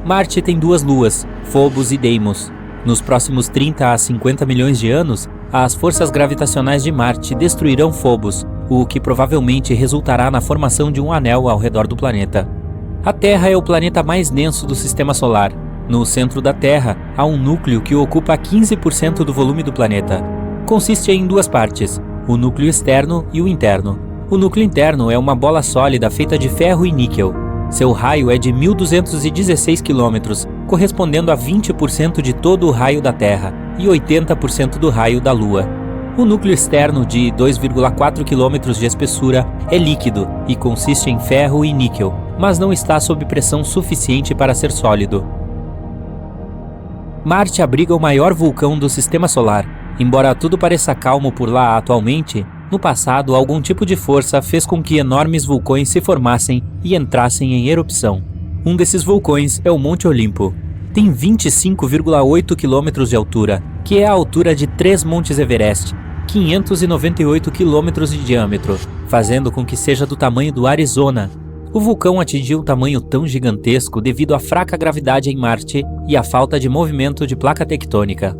Marte tem 2 luas, Phobos e Deimos. Nos próximos 30 a 50 milhões de anos, as forças gravitacionais de Marte destruirão Phobos, o que provavelmente resultará na formação de um anel ao redor do planeta. A Terra é o planeta mais denso do Sistema Solar. No centro da Terra, há um núcleo que ocupa 15% do volume do planeta. Consiste em 2 partes, o núcleo externo e o interno. O núcleo interno é uma bola sólida feita de ferro e níquel. Seu raio é de 1.216 km, correspondendo a 20% de todo o raio da Terra e 80% do raio da Lua. O núcleo externo, de 2,4 km de espessura, é líquido e consiste em ferro e níquel, mas não está sob pressão suficiente para ser sólido. Marte abriga o maior vulcão do Sistema Solar. Embora tudo pareça calmo por lá atualmente, no passado algum tipo de força fez com que enormes vulcões se formassem e entrassem em erupção. Um desses vulcões é o Monte Olimpo. Tem 25,8 km de altura, que é a altura de 3 Montes Everest, 598 km de diâmetro, fazendo com que seja do tamanho do Arizona. O vulcão atingiu um tamanho tão gigantesco devido à fraca gravidade em Marte e à falta de movimento de placa tectônica.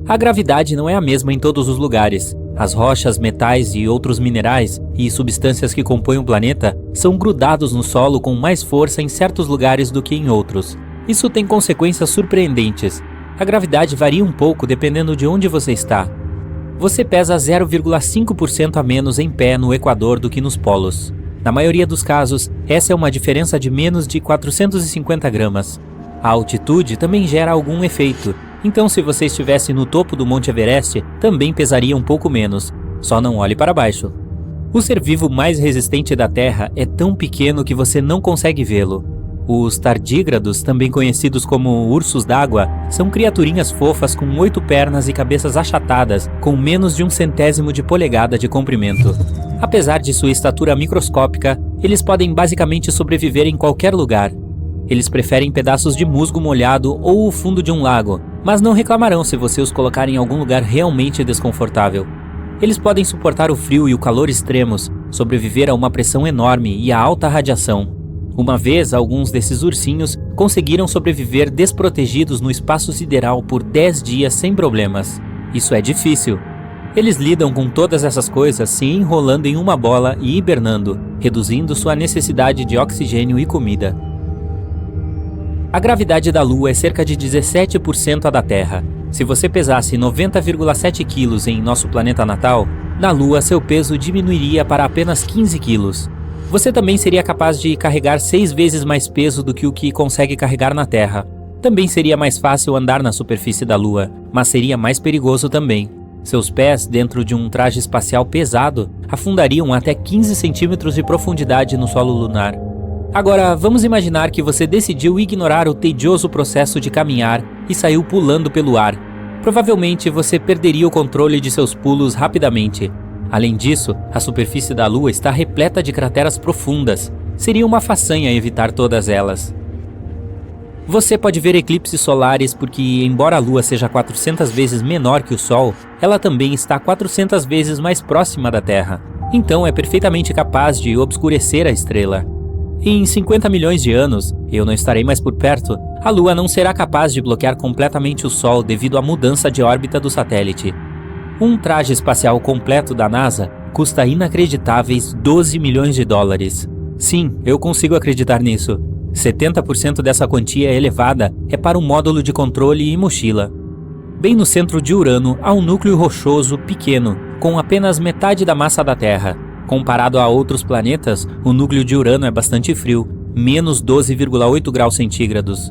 A gravidade não é a mesma em todos os lugares. As rochas, metais e outros minerais e substâncias que compõem o planeta são grudados no solo com mais força em certos lugares do que em outros. Isso tem consequências surpreendentes. A gravidade varia um pouco dependendo de onde você está. Você pesa 0,5% a menos em pé no Equador do que nos polos. Na maioria dos casos, essa é uma diferença de menos de 450 gramas. A altitude também gera algum efeito. Então, se você estivesse no topo do Monte Everest, também pesaria um pouco menos. Só não olhe para baixo. O ser vivo mais resistente da Terra é tão pequeno que você não consegue vê-lo. Os tardígrados, também conhecidos como ursos d'água, são criaturinhas fofas com 8 pernas e cabeças achatadas, com menos de 1/100º de polegada de comprimento. Apesar de sua estatura microscópica, eles podem basicamente sobreviver em qualquer lugar. Eles preferem pedaços de musgo molhado ou o fundo de um lago, mas não reclamarão se você os colocar em algum lugar realmente desconfortável. Eles podem suportar o frio e o calor extremos, sobreviver a uma pressão enorme e a alta radiação. Uma vez, alguns desses ursinhos conseguiram sobreviver desprotegidos no espaço sideral por 10 dias sem problemas. Isso é difícil. Eles lidam com todas essas coisas se enrolando em uma bola e hibernando, reduzindo sua necessidade de oxigênio e comida. A gravidade da Lua é cerca de 17% a da Terra. Se você pesasse 90,7 quilos em nosso planeta natal, na Lua seu peso diminuiria para apenas 15 quilos. Você também seria capaz de carregar 6 vezes mais peso do que o que consegue carregar na Terra. Também seria mais fácil andar na superfície da Lua, mas seria mais perigoso também. Seus pés, dentro de um traje espacial pesado, afundariam até 15 centímetros de profundidade no solo lunar. Agora, vamos imaginar que você decidiu ignorar o tedioso processo de caminhar e saiu pulando pelo ar. Provavelmente você perderia o controle de seus pulos rapidamente. Além disso, a superfície da Lua está repleta de crateras profundas. Seria uma façanha evitar todas elas. Você pode ver eclipses solares porque, embora a Lua seja 400 vezes menor que o Sol, ela também está 400 vezes mais próxima da Terra. Então é perfeitamente capaz de obscurecer a estrela. Em 50 milhões de anos, eu não estarei mais por perto, a Lua não será capaz de bloquear completamente o Sol devido à mudança de órbita do satélite. Um traje espacial completo da NASA custa inacreditáveis 12 milhões de dólares. Sim, eu consigo acreditar nisso. 70% dessa quantia elevada é para um módulo de controle e mochila. Bem no centro de Urano há um núcleo rochoso pequeno, com apenas metade da massa da Terra. Comparado a outros planetas, o núcleo de Urano é bastante frio, menos 12,8 graus centígrados.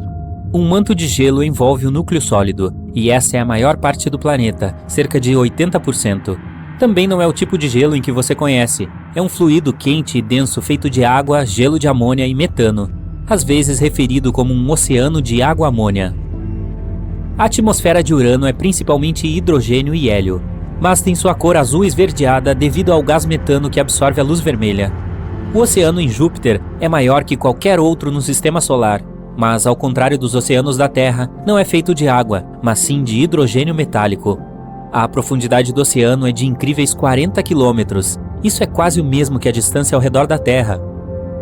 Um manto de gelo envolve o núcleo sólido, e essa é a maior parte do planeta, cerca de 80%. Também não é o tipo de gelo em que você conhece. É um fluido quente e denso feito de água, gelo de amônia e metano, às vezes referido como um oceano de água-amônia. A atmosfera de Urano é principalmente hidrogênio e hélio, mas tem sua cor azul esverdeada devido ao gás metano que absorve a luz vermelha. O oceano em Júpiter é maior que qualquer outro no sistema solar, mas ao contrário dos oceanos da Terra, não é feito de água, mas sim de hidrogênio metálico. A profundidade do oceano é de incríveis 40 quilômetros. Isso é quase o mesmo que a distância ao redor da Terra.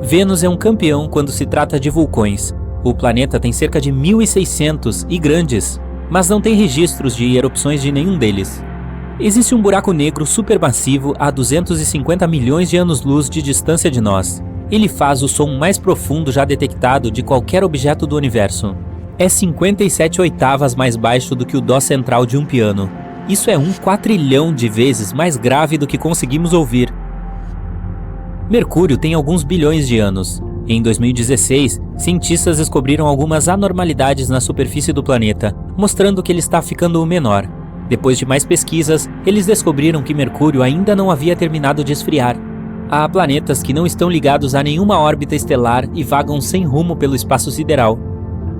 Vênus é um campeão quando se trata de vulcões. O planeta tem cerca de 1.600 e grandes, mas não tem registros de erupções de nenhum deles. Existe um buraco negro supermassivo a 250 milhões de anos-luz de distância de nós. Ele faz o som mais profundo já detectado de qualquer objeto do universo. É 57 oitavas mais baixo do que o dó central de um piano. Isso é 1 quatrilhão de vezes mais grave do que conseguimos ouvir. Mercúrio tem alguns bilhões de anos. Em 2016, cientistas descobriram algumas anormalidades na superfície do planeta, mostrando que ele está ficando menor. Depois de mais pesquisas, eles descobriram que Mercúrio ainda não havia terminado de esfriar. Há planetas que não estão ligados a nenhuma órbita estelar e vagam sem rumo pelo espaço sideral.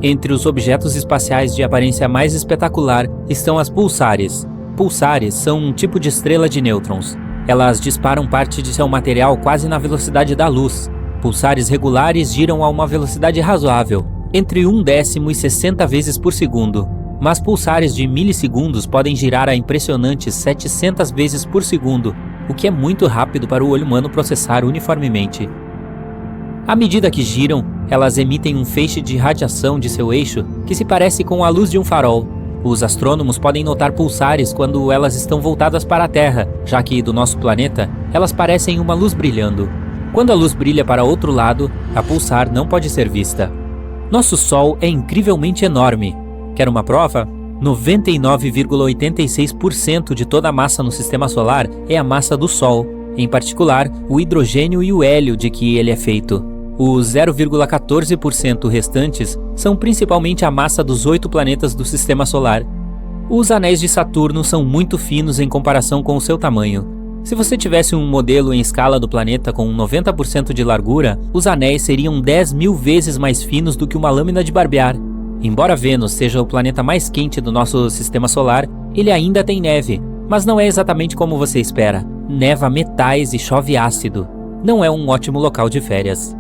Entre os objetos espaciais de aparência mais espetacular estão as pulsares. Pulsares são um tipo de estrela de nêutrons. Elas disparam parte de seu material quase na velocidade da luz. Pulsares regulares giram a uma velocidade razoável, entre 1/10 e 60 vezes por segundo. Mas pulsares de milissegundos podem girar a impressionantes 700 vezes por segundo, o que é muito rápido para o olho humano processar uniformemente. À medida que giram, elas emitem um feixe de radiação de seu eixo que se parece com a luz de um farol. Os astrônomos podem notar pulsares quando elas estão voltadas para a Terra, já que, do nosso planeta, elas parecem uma luz brilhando. Quando a luz brilha para outro lado, a pulsar não pode ser vista. Nosso Sol é incrivelmente enorme. Quer uma prova? 99,86% de toda a massa no sistema solar é a massa do Sol, em particular o hidrogênio e o hélio de que ele é feito. Os 0,14% restantes são principalmente a massa dos 8 planetas do sistema solar. Os anéis de Saturno são muito finos em comparação com o seu tamanho. Se você tivesse um modelo em escala do planeta com 90% de largura, os anéis seriam 10.000 vezes mais finos do que uma lâmina de barbear. Embora Vênus seja o planeta mais quente do nosso sistema solar, ele ainda tem neve, mas não é exatamente como você espera. Neva metais e chove ácido. Não é um ótimo local de férias.